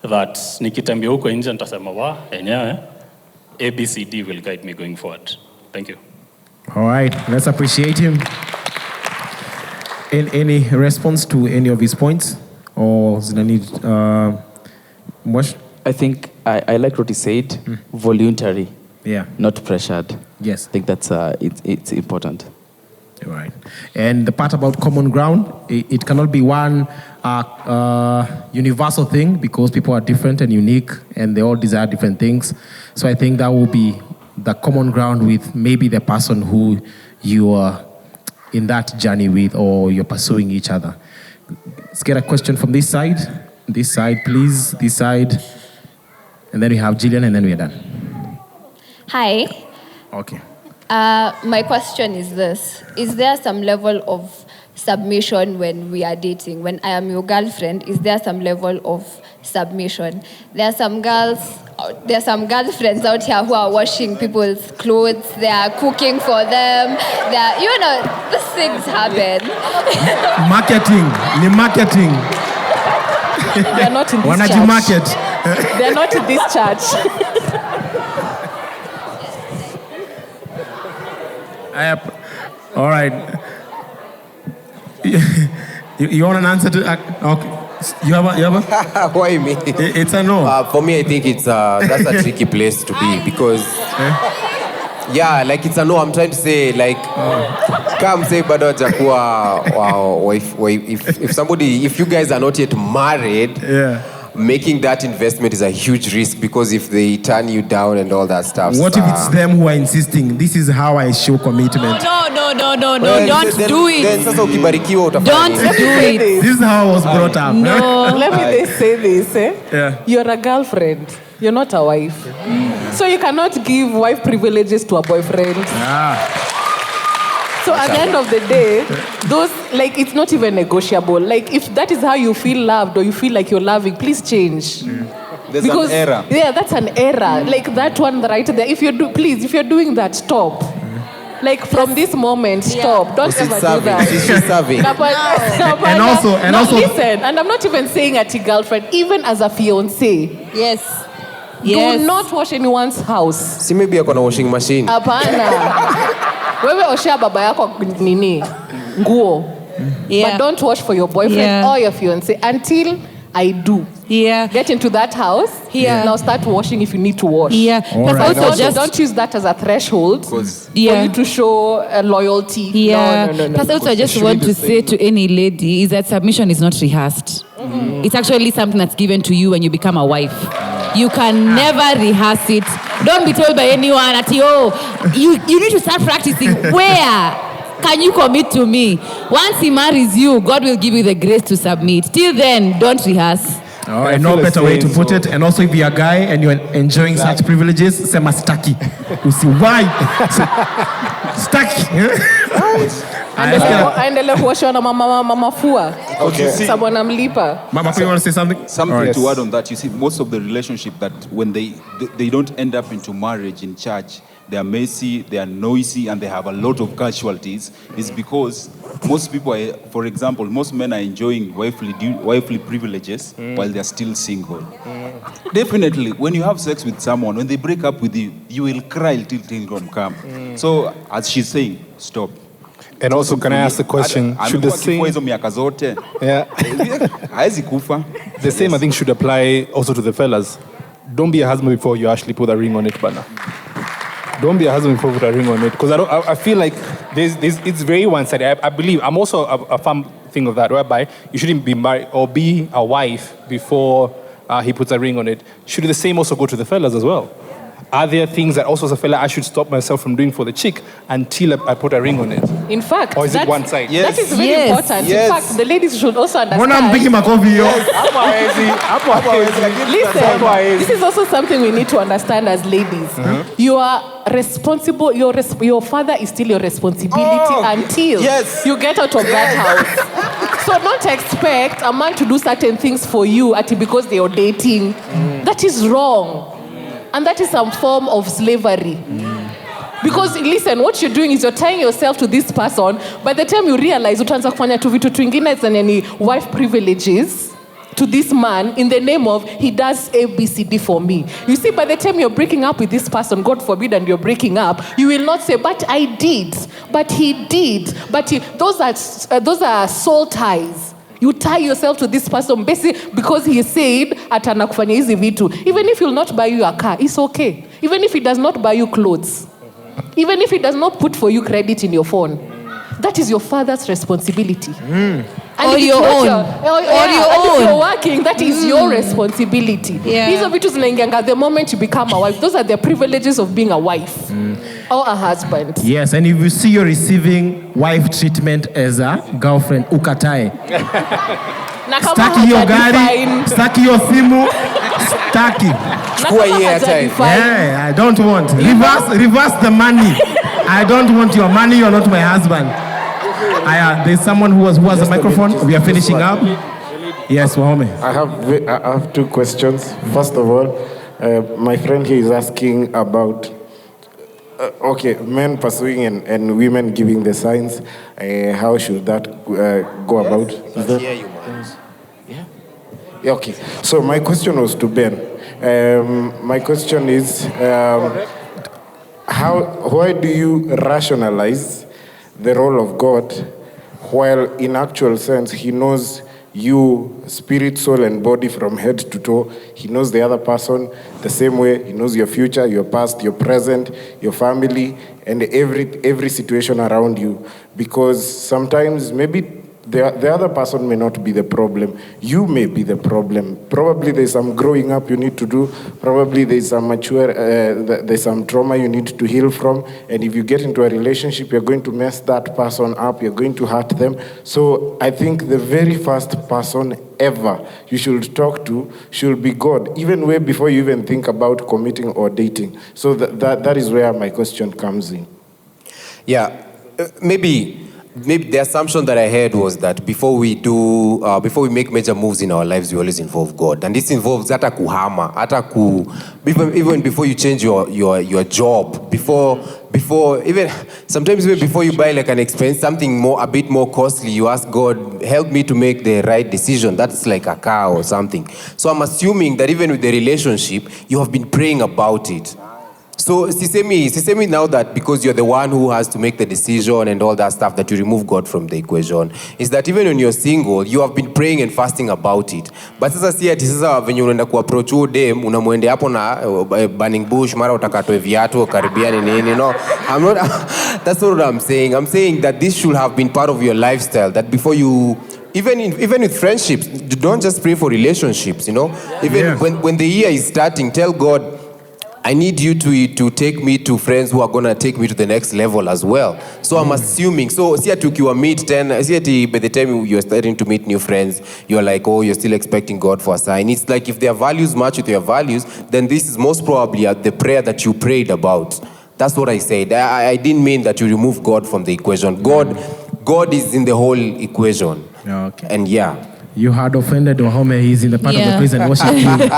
[SPEAKER 15] that nikitembea huko nje nitasema wa enyewe ABCD will guide me going forward. Thank you.
[SPEAKER 2] All right, let's appreciate him. Any response to any of his points? Or is there need much?
[SPEAKER 5] I think I like what he said, voluntary, not pressured.
[SPEAKER 2] Yes.
[SPEAKER 5] I think that's it's important.
[SPEAKER 2] Right. And the part about common ground, it cannot be one universal thing because people are different and unique and they all desire different things. So I think that will be the common ground with maybe the person who you are in that journey with or you're pursuing each other. Let's get a question from this side. This side, please. This side. And then we have Jillian and then we're done.
[SPEAKER 14] Hi.
[SPEAKER 2] Okay.
[SPEAKER 14] My question is this. Is there some level of submission when we are dating? When I am your girlfriend, is there some level of submission? There are some girlfriends out here who are washing people's clothes. They are cooking for them. They are, these things happen.
[SPEAKER 2] Marketing.
[SPEAKER 8] They are not in this
[SPEAKER 2] church.
[SPEAKER 8] Market. They are not in this church.
[SPEAKER 2] All right. You want an answer to that? Okay. You have a?
[SPEAKER 6] Why me?
[SPEAKER 2] It's a no.
[SPEAKER 6] For me, I think that's a tricky place to be because, yeah, like it's a no. I'm trying to say, like, come say, bado hajakuwa if you guys are not yet married, making that investment is a huge risk because if they turn you down and all that stuff.
[SPEAKER 2] What if it's them who are insisting? This is how I show commitment.
[SPEAKER 1] No, don't do it.
[SPEAKER 6] Then sasa ukibarikiwa utafanya.
[SPEAKER 1] Don't do it.
[SPEAKER 2] This is how I was brought up.
[SPEAKER 8] No. Let me say this. You're a girlfriend. You're not a wife. So you cannot give wife privileges to a boyfriend. So at the end of the day, those, like, it's not even negotiable. Like, if that is how you feel loved or you feel like you're loving, please change.
[SPEAKER 4] There's an error.
[SPEAKER 8] Yeah, that's an error. Like that one right there. If you're doing that, stop. Like from this moment, stop. Don't ever do that.
[SPEAKER 6] She's serving.
[SPEAKER 2] And also,
[SPEAKER 8] listen. And I'm not even saying at a girlfriend, even as a fiance.
[SPEAKER 1] Yes.
[SPEAKER 8] Do not wash anyone's house.
[SPEAKER 6] See, maybe akona washing machine.
[SPEAKER 8] Hapana. Wewe oshea baba yako nini? Nguo. But don't wash for your boyfriend or your fiance until I do. Get into that house. Now start washing if you need to wash.
[SPEAKER 1] Right.
[SPEAKER 8] Don't use that as a threshold for you to show loyalty. No.
[SPEAKER 1] Plus, also, I just want to say to any lady is that submission is not rehearsed. It's actually something that's given to you when you become a wife. You can never rehearse it. Don't be told by anyone that, you need to start practicing. Where can you commit to me? Once he marries you, God will give you the grace to submit. Till then, don't rehearse.
[SPEAKER 2] All right, no better way to put it. And also, if you're a guy and you're enjoying such privileges, sema staki. You see why? Staki.
[SPEAKER 8] Aendelee kuoshwa na mama fua. Sababu anamlipa.
[SPEAKER 2] Mama, you want to say something?
[SPEAKER 4] Something to add on that. You see, most of the relationship that when they don't end up into marriage in church, they are messy, they are noisy, and they have a lot of casualties, is because most people, for example, most men are enjoying wifely privileges while they are still single. Definitely, when you have sex with someone, when they break up with you, you will cry till kingdom come. So, as she's saying, stop.
[SPEAKER 3] And also, can I ask the question, should the same... The same, I think, should apply also to the fellas. Don't be a husband before you actually put a ring on it, Bana. Don't be a husband before you put a ring on it. Because I feel like it's very one-sided. I believe, I'm also a firm thing of that, whereby you shouldn't be married or be a wife before he puts a ring on it. Should the same also go to the fellas as well? Are there things that also as a fella I should stop myself from doing for the chick until I put a ring on it?
[SPEAKER 8] In fact,
[SPEAKER 3] or is it one side?
[SPEAKER 8] That is very important. In fact, the ladies should also understand.
[SPEAKER 2] When I'm picking my coffee,
[SPEAKER 8] Listen, this is also something we need to understand as ladies. You are responsible. Your father is still your responsibility until you get out of that house. So don't expect a man to do certain things for you because they are dating. That is wrong. And that is some form of slavery. Because listen, what you're doing is you're tying yourself to this person. By the time you realize utaanza kufanya tu vitu twingine zenye wife privileges to this man in the name of he does ABCD for me. You see, by the time you're breaking up with this person, God forbid, and you're breaking up, you will not say, but I did, but he did, but he, those are soul ties. You tie yourself to this person basically because he said atana kufanya hizi vitu. Even if he'll not buy you a car, it's okay. Even if he does not buy you clothes. Even if he does not put for you credit in your phone. That is your father's responsibility. And
[SPEAKER 1] or your own.
[SPEAKER 8] If you're working, that is your responsibility. Hizo vitu zinaingianga the moment you become a wife. Those are the privileges of being a wife or a husband.
[SPEAKER 2] Yes, and if you see you're receiving wife treatment as a girlfriend, ukatae. Staki hiyo gari, staki hiyo simu, staki. Yeah, I don't want. Reverse the money. I don't want your money, you're not my husband. There's someone who has a microphone. We are finishing up. Yes, Wahome.
[SPEAKER 16] I have two questions. First of all, my friend here is asking about men pursuing and women giving the signs. How should that go about? Yeah, okay. So my question was to Ben. My question is, why do you rationalize the role of God while in actual sense he knows you spirit, soul and body from head to toe? He knows the other person the same way. He knows your future, your past, your present, your family and every situation around you. Because sometimes maybe the other person may not be the problem. You may be the problem. Probably there's some growing up you need to do. Probably there's some there's some trauma you need to heal from. And if you get into a relationship, you're going to mess that person up. You're going to hurt them. So I think the very first person ever you should talk to should be God, even way before you even think about committing or dating. So that is where my question comes in.
[SPEAKER 6] Yeah, maybe the assumption that I had was that before we make major moves in our lives, we always involve God. And this involves even before you change your job, sometimes even before you buy like an expense, something a bit more costly, you ask God, help me to make the right decision. That's like a car or something. So I'm assuming that even with the relationship, you have been praying about it. So sisemi now that because you're the one who has to make the decision and all that stuff that you remove God from the equation, is that even when you're single, you have been praying and fasting about it. But sasa venye unaenda kuapproach huo dem, unamwende hapo na burning bush, mara utakatwe viatu, karibiani nini, no. That's not what I'm saying. I'm saying that this should have been part of your lifestyle, that before you, even with friendships, don't just pray for relationships, you know. When the year is starting, tell God, I need you to take me to friends who are going to take me to the next level as well. So I'm assuming, see at you meet 10, see by the time you're starting to meet new friends, you're like, oh, you're still expecting God for a sign. It's like if their values match with your values, then this is most probably the prayer that you prayed about. That's what I said. I didn't mean that you remove God from the equation. God is in the whole equation.
[SPEAKER 2] Okay.
[SPEAKER 6] And yeah.
[SPEAKER 2] You had offended Wahome. He's in the part of the prison worship team.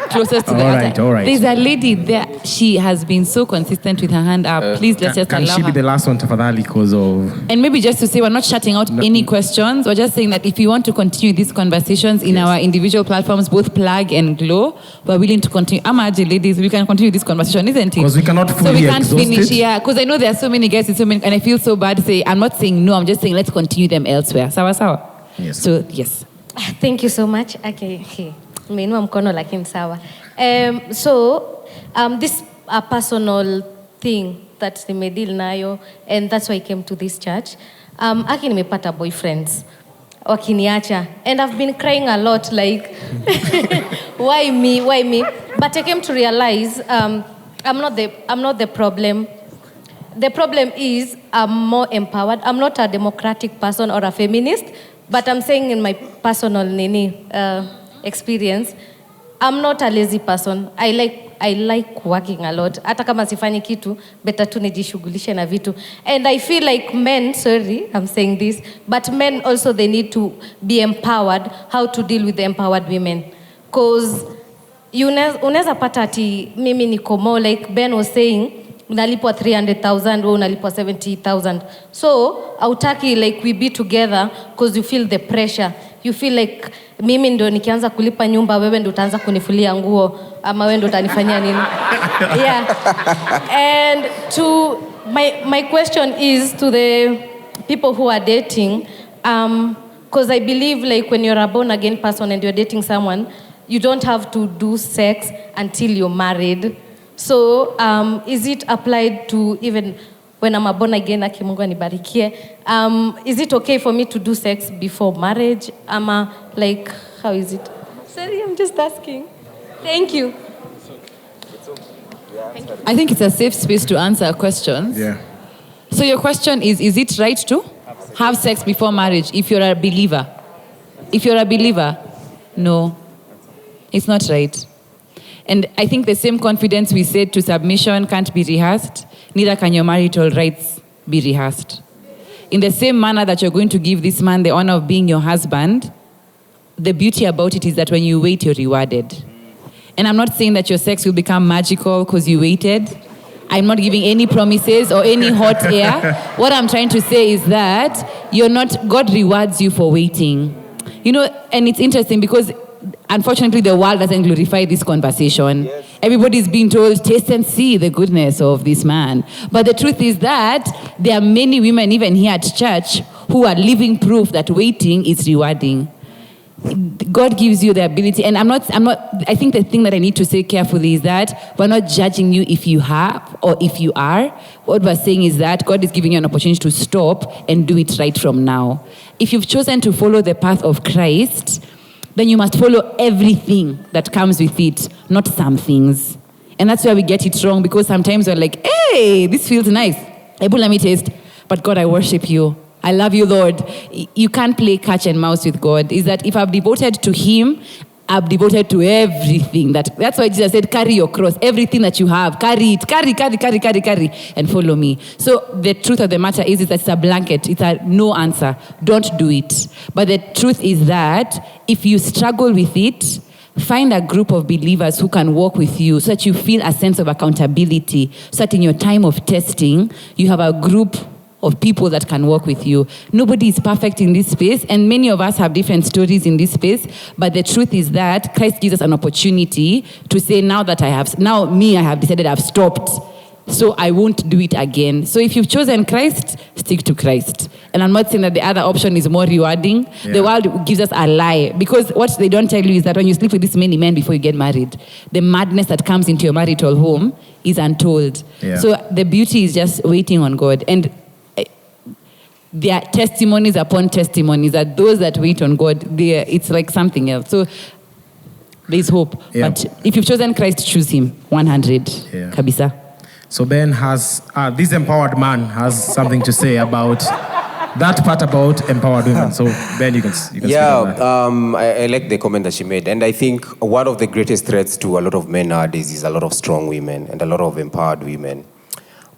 [SPEAKER 1] Closest to the altar.
[SPEAKER 2] All right.
[SPEAKER 1] There's a lady there. She has been so consistent with her hand up. Please, let's just allow her.
[SPEAKER 2] Can she be the last one, tafadhali, because of...
[SPEAKER 1] And maybe just to say, we're not shutting out any questions. We're just saying that if you want to continue these conversations in our individual platforms, both Plug and Glow, we're willing to continue. Ladies, we can continue this conversation, isn't it?
[SPEAKER 2] Because we cannot fully
[SPEAKER 1] So we can't
[SPEAKER 2] exhaust
[SPEAKER 1] finish
[SPEAKER 2] it.
[SPEAKER 1] here. Because I know there are so many guests, and I feel so bad to say, I'm not saying no, I'm just saying let's continue them elsewhere. Sawa?
[SPEAKER 2] Yes.
[SPEAKER 1] So, yes.
[SPEAKER 14] Thank you so much. Okay. Nimeinua mkono lakini sawa. So this a personal thing that nimedeal nayo, and that's why I came to this church. Aki nimepata boyfriends wakiniacha, and I've been crying a lot like why me? But I came to realize I'm not the problem. The problem is I'm more empowered. I'm not a democratic person or a feminist, but I'm saying in my personal experience, I'm not a lazy person. I like working a lot. Hata kama sifanyi kitu, better tu nijishughulishe na vitu. And I feel like men, sorry, I'm saying this, but men also, they need to be empowered how to deal with the empowered women. Because unaweza pata ati mimi niko more, like Ben was saying, unalipwa 300,000 or unalipwa 70,000. So, hautaki like we be together because you feel the pressure. You feel like mimi ndo nikianza kulipa nyumba, wewe ndo utaanza kunifulia nguo, ama wewe ndo utanifanyia nini? Yeah. And my question is to the people who are dating, because I believe like when you're a born again person and you're dating someone, you don't have to do sex until you're married. So is it applied to even when I'm a born again, aki Mungu anibarikie, is it okay for me to do sex before marriage? Like, how is it? Sorry, I'm just asking. Thank you.
[SPEAKER 1] I think it's a safe space to answer questions.
[SPEAKER 2] Yeah.
[SPEAKER 1] So your question is it right to have sex before marriage if you're a believer? If you're a believer, no, it's not right. And I think the same confidence we said to submission can't be rehearsed, neither can your marital rights be rehearsed. In the same manner that you're going to give this man the honor of being your husband, the beauty about it is that when you wait, you're rewarded. And I'm not saying that your sex will become magical because you waited. I'm not giving any promises or any hot air. What I'm trying to say is that God rewards you for waiting. You know, and it's interesting because unfortunately, the world doesn't glorify this conversation. Yes. Everybody's being told, taste and see the goodness of this man. But the truth is that there are many women, even here at church, who are living proof that waiting is rewarding. God gives you the ability, and I think the thing that I need to say carefully is that we're not judging you if you have or if you are. What we're saying is that God is giving you an opportunity to stop and do it right from now. If you've chosen to follow the path of Christ, then you must follow everything that comes with it, not some things. And that's where we get it wrong, because sometimes we're like, hey, this feels nice. Let me taste. But God, I worship you. I love you, Lord. You can't play catch and mouse with God. Is that if I'm devoted to Him, I'm devoted to everything. That's why Jesus said, carry your cross. Everything that you have, carry it. Carry, and follow me. So the truth of the matter is that it's a blanket. It's a no answer. Don't do it. But the truth is that if you struggle with it, find a group of believers who can walk with you so that you feel a sense of accountability. So that in your time of testing, you have a group of people that can work with you. Nobody is perfect in this space, and many of us have different stories in this space, but the truth is that Christ gives us an opportunity to say, I have decided I've stopped, so I won't do it again. So if you've chosen Christ, stick to Christ. And I'm not saying that the other option is more rewarding. Yeah. The world gives us a lie, because what they don't tell you is that when you sleep with this many men before you get married, the madness that comes into your marital home is untold. Yeah. So the beauty is just waiting on God. And there are testimonies upon testimonies that those that wait on God, it's like something else. So there's hope. Yeah. But if you've chosen Christ, choose Him. 100. Yeah. Kabisa.
[SPEAKER 2] So Ben has, this empowered man has something to say about that part about empowered women. So Ben, you can speak on that.
[SPEAKER 6] I like the comment that she made. And I think one of the greatest threats to a lot of men nowadays is a lot of strong women and a lot of empowered women.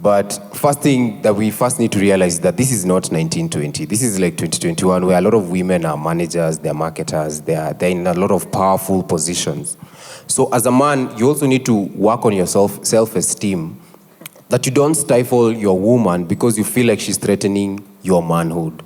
[SPEAKER 6] But first thing that we first need to realize is that this is not 1920. This is like 2021, where a lot of women are managers, they're marketers, they're in a lot of powerful positions. So as a man, you also need to work on your self-esteem, that you don't stifle your woman because you feel like she's threatening your manhood.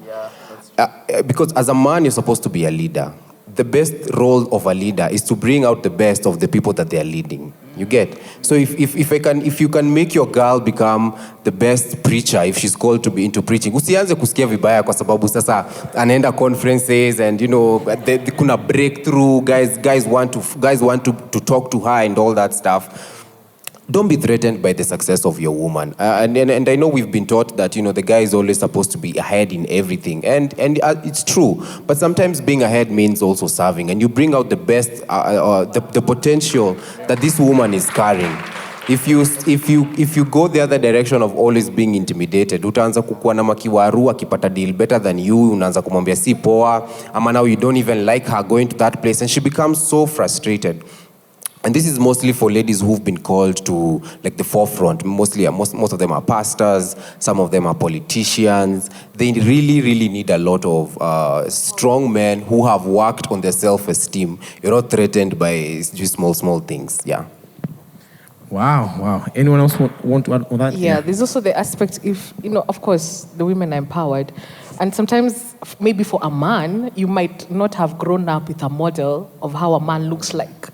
[SPEAKER 6] Yeah, because as a man, you're supposed to be a leader. The best role of a leader is to bring out the best of the people that they are leading. You get? So if you can make your girl become the best preacher, if she's called to be into preaching, usianze kusikia vibaya kwa sababu sasa anaenda conferences and kuna breakthrough, guys want to talk to her and all that stuff. don't be threatened by the success of your woman. And I know we've been taught that, the guy is always supposed to be ahead in everything. And it's true. But sometimes being ahead means also serving. And you bring out the best, the potential that this woman is carrying. If you go the other direction of always being intimidated, utaanza kukuwa na makiwaru akipata deal better than you, unaanza kumwambia si poa, ama now you don't even like her going to that place, and she becomes so frustrated. And this is mostly for ladies who've been called to like the forefront. Most of them are pastors, some of them are politicians. They really, really need a lot of strong men who have worked on their self-esteem. You're not threatened by just small things, yeah.
[SPEAKER 2] Wow. Anyone else want to add on that?
[SPEAKER 8] Yeah, there's also the aspect if, of course, the women are empowered. And sometimes, maybe for a man, you might not have grown up with a model of how a man looks like.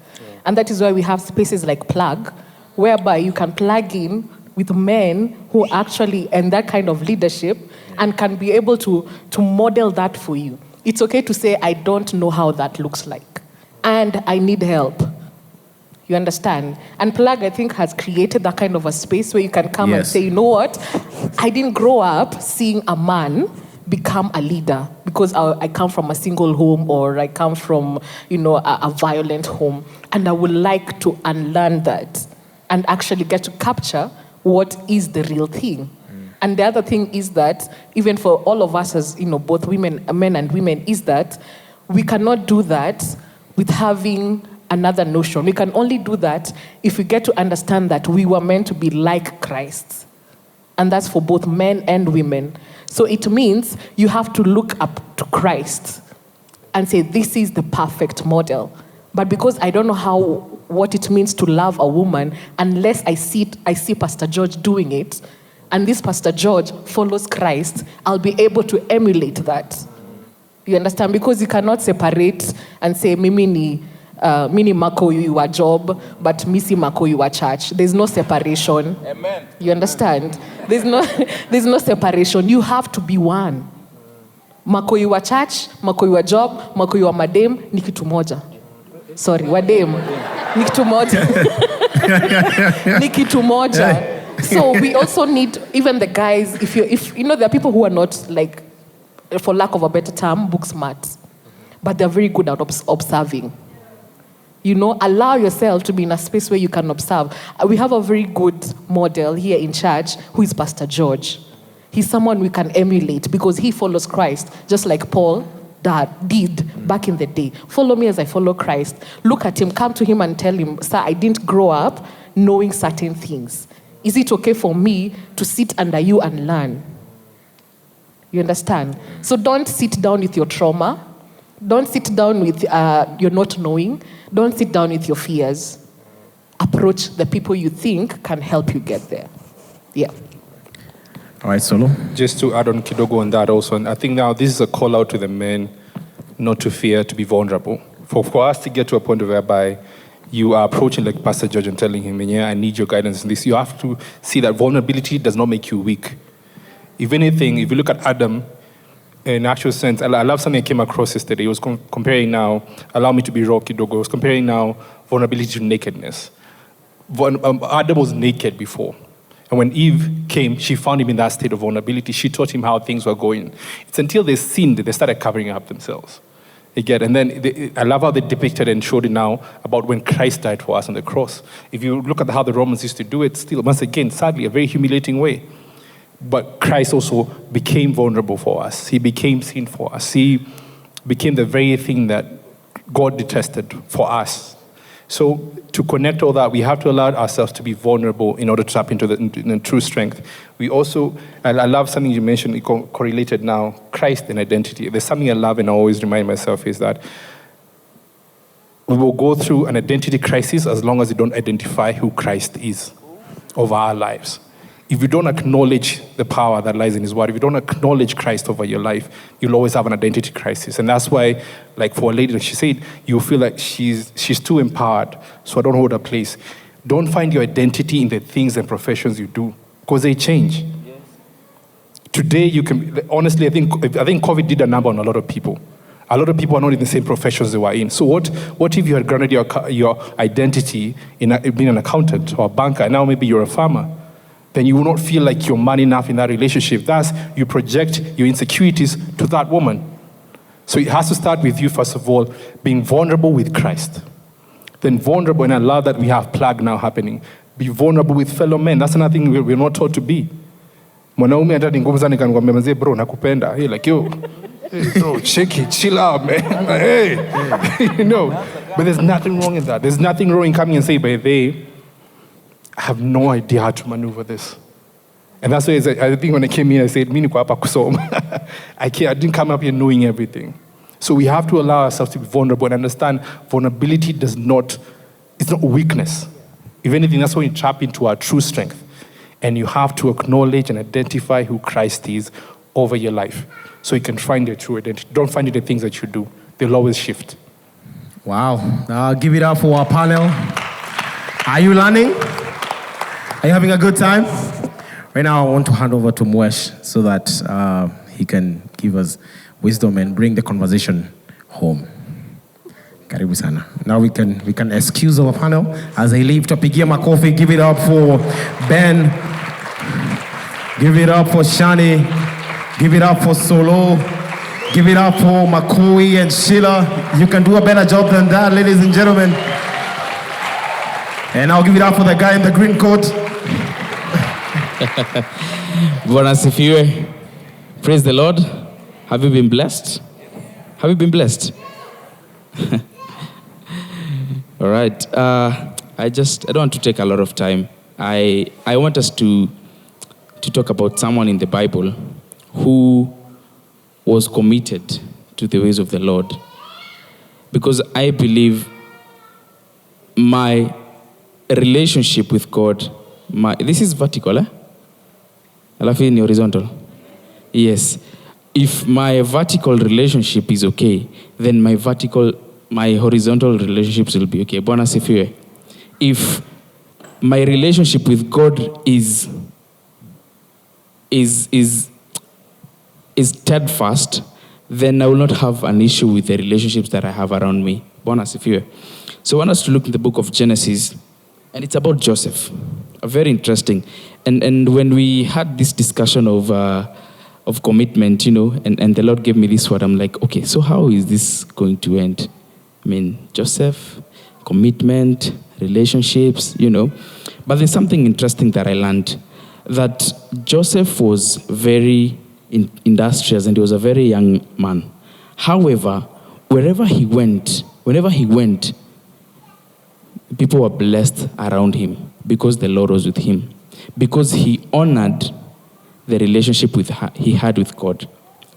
[SPEAKER 8] And that is why we have spaces like Plug, whereby you can plug in with men who actually, and that kind of leadership, and can be able to model that for you. It's okay to say, I don't know how that looks like, and I need help. You understand? And Plug, I think, has created that kind of a space where you can come and say, you know what? I didn't grow up seeing a man become a leader because I come from a single home, or I come from, a violent home. And I would like to unlearn that and actually get to capture what is the real thing. And the other thing is that, even for all of us as, both men and women, is that we cannot do that with having another notion. We can only do that if we get to understand that we were meant to be like Christ. And that's for both men and women. So it means you have to look up to Christ and say, this is the perfect model. But because I don't know what it means to love a woman, unless I see Pastor George doing it, and this Pastor George follows Christ, I'll be able to emulate that. You understand? Because you cannot separate and say, mini mako you job, but misi mako you church. There's no separation.
[SPEAKER 4] Amen.
[SPEAKER 8] You understand? There's no separation. You have to be one. Mako you church, mako you job, mako you madem, ni kitu moja. Sorry, wadem. Ni kitu moja. Ni kitu moja. So we also need, even the guys, if there are people who are not, like, for lack of a better term, book smart, but they're very good at observing. Allow yourself to be in a space where you can observe. We have a very good model here in church who is Pastor George. He's someone we can emulate because he follows Christ, just like Paul did back in the day. Follow me as I follow Christ. Look at him, come to him and tell him, sir, I didn't grow up knowing certain things. Is it okay for me to sit under you and learn? You understand? So don't sit down with your trauma. Don't sit down with your not knowing. Don't sit down with your fears. Approach the people you think can help you get there. Yeah.
[SPEAKER 2] All right, Solo.
[SPEAKER 3] Just to add on kidogo on that also, and I think now this is a call out to the men not to fear, to be vulnerable. For us to get to a point whereby you are approaching like Pastor George and telling him, yeah, I need your guidance in this. You have to see that vulnerability does not make you weak. If anything, if you look at Adam, in actual sense, I love something I came across yesterday. He was comparing now, allow me to be raw, kidogo. He was comparing now vulnerability to nakedness. Adam was naked before. And when Eve came, she found him in that state of vulnerability. She taught him how things were going. It's until they sinned that they started covering up themselves. Again, and then I love how they depicted and showed it now about when Christ died for us on the cross. If you look at how the Romans used to do it, still, once again, sadly, a very humiliating way. But Christ also became vulnerable for us. He became sin for us. He became the very thing that God detested for us. So to connect all that, we have to allow ourselves to be vulnerable in order to tap into the true strength. We also, I love something you mentioned, it correlated now, Christ and identity. There's something I love and I always remind myself is that we will go through an identity crisis as long as we don't identify who Christ is over our lives. If you don't acknowledge the power that lies in his word, if you don't acknowledge Christ over your life, you'll always have an identity crisis. And that's why, like for a lady, like she said, you feel like she's too empowered, so I don't hold her place. Don't find your identity in the things and professions you do, because they change. Yes. Today, you can, honestly, I think COVID did a number on a lot of people. A lot of people are not in the same professions they were in. So what if you had granted your identity in being an accountant or a banker, and now maybe you're a farmer? Then you will not feel like you're man enough in that relationship. Thus, you project your insecurities to that woman. So it has to start with you, first of all, being vulnerable with Christ. Then vulnerable, and I love that we have plague now happening. Be vulnerable with fellow men. That's another thing we're not taught to be. Mwanaume hata ningomza nikamwambia mzee, bro, nakupenda. Hey, like, yo, hey, bro, shake it, chill out, man. Hey, you know. But there's nothing wrong in that. There's nothing wrong in coming and saying, but they have no idea how to maneuver this. And that's why I think when I came here, I said, Mini kwa hapa kusoma. I didn't come up here knowing everything. So we have to allow ourselves to be vulnerable and understand vulnerability it's not weakness. If anything, that's when you tap into our true strength. And you have to acknowledge and identify who Christ is over your life so you can find your true identity. Don't find it the things that you do. They'll always shift.
[SPEAKER 2] Wow. Give it up for our panel. Are you learning? Are you having a good time? Right now, I want to hand over to Mwesh so that he can give us wisdom and bring the conversation home. Karibu sana. Now we can excuse our panel as they leave. Tupigie makofi. Give it up for Ben. Give it up for Shani. Give it up for Solo. Give it up for Makui and Sheila. You can do a better job than that, ladies and gentlemen. And I'll give it up for the guy in the green coat.
[SPEAKER 5] Bwana asifiwe. Praise the Lord. Have you been blessed? Have you been blessed? All right. I don't want to take a lot of time. I want us to talk about someone in the Bible who was committed to the ways of the Lord. Because I believe my relationship with God, this is vertical, eh? Alafu ni horizontal. Yes. If my vertical relationship is okay, then my horizontal relationships will be okay. Bwana asifiwe. If my relationship with God is steadfast, then I will not have an issue with the relationships that I have around me. Bwana asifiwe. So I want us to look in the book of Genesis, and it's about Joseph. Very interesting. And when we had this discussion of commitment, and the Lord gave me this word, I'm like, okay, so how is this going to end? I mean, Joseph, commitment, relationships, But there's something interesting that I learned, that Joseph was very industrious and he was a very young man. However, whenever he went, people were blessed around him because the Lord was with him, because he honored the relationship he had with God.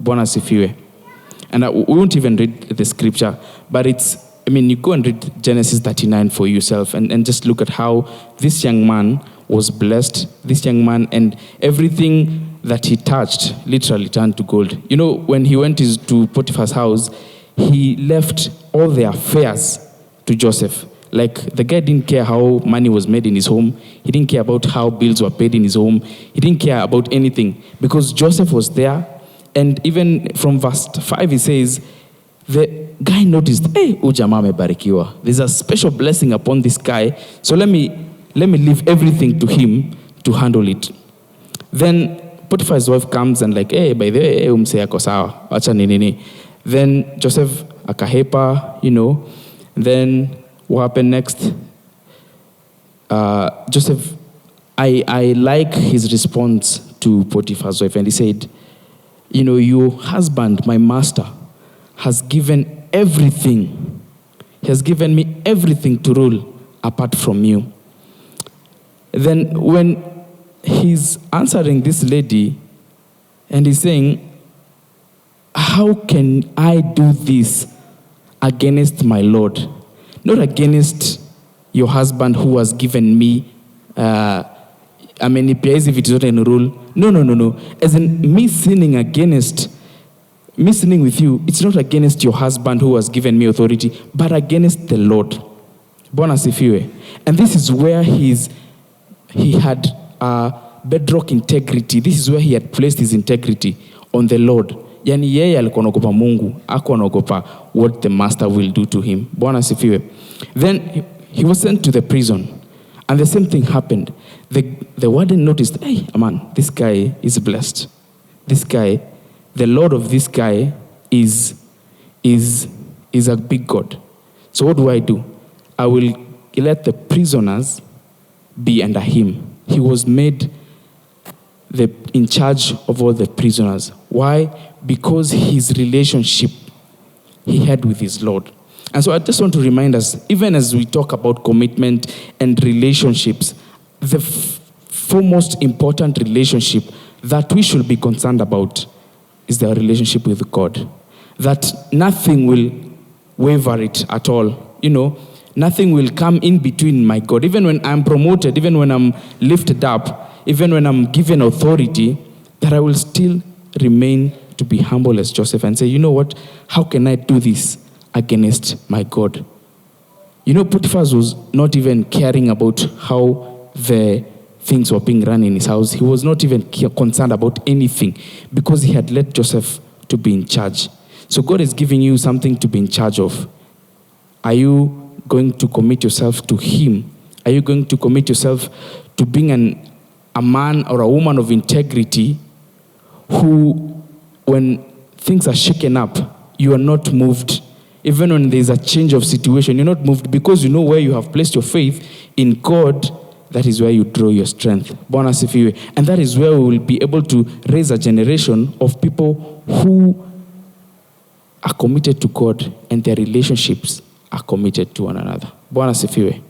[SPEAKER 5] Bwana asifiwe. And we won't even read the scripture, but you go and read Genesis 39 for yourself and just look at how this young man was blessed, and everything that he touched literally turned to gold. When he went to Potiphar's house, he left all the affairs to Joseph. Like, the guy didn't care how money was made in his home. He didn't care about how bills were paid in his home. He didn't care about anything because Joseph was there. And even from verse 5, he says, the guy noticed, hey, jamaa amebarikiwa. There's a special blessing upon this guy. So let me leave everything to him to handle it. Then Potiphar's wife comes and like, hey, by the way, umse yako sawa, acha nini. Then Joseph akahepa, Then what happened next? Joseph, I like his response to Potiphar's wife, and he said, your husband, my master, has given everything. He has given me everything to rule apart from you. Then when he's answering this lady, and he's saying, how can I do this against my Lord? Not against your husband who has given me, if it is not in rule. No. As in me sinning with you, it's not against your husband who has given me authority, but against the Lord. Bwana asifiwe. And this is where he had bedrock integrity. This is where he had placed his integrity on the Lord. Yani yeye alikuwa anaogopa Mungu, hakuwa anaogopa what the master will do to him. Bwana asifiwe. Then he was sent to the prison. And the same thing happened. The warden noticed, hey, man, this guy is blessed. This guy, the Lord of this guy is a big God. So what do? I will let the prisoners be under him. He was made in charge of all the prisoners. Why? Because his relationship he had with his Lord. And so I just want to remind us, even as we talk about commitment and relationships, the foremost important relationship that we should be concerned about is the relationship with God. That nothing will waver it at all. You know, nothing will come in between my God. Even when I'm promoted, even when I'm lifted up, even when I'm given authority, that I will still remain to be humble as Joseph and say, you know what, how can I do this against my God? You know, Potiphar was not even caring about how the things were being run in his house. He was not even concerned about anything because he had let Joseph to be in charge. So God is giving you something to be in charge of. Are you going to commit yourself to him? Are you going to commit yourself to being a man or a woman of integrity who, when things are shaken up, you are not moved? Even when there's a change of situation, you're not moved because you know where you have placed your faith in God. That is where you draw your strength. Bwana asifiwe. And that is where we will be able to raise a generation of people who are committed to God and their relationships are committed to one another. Bwana asifiwe.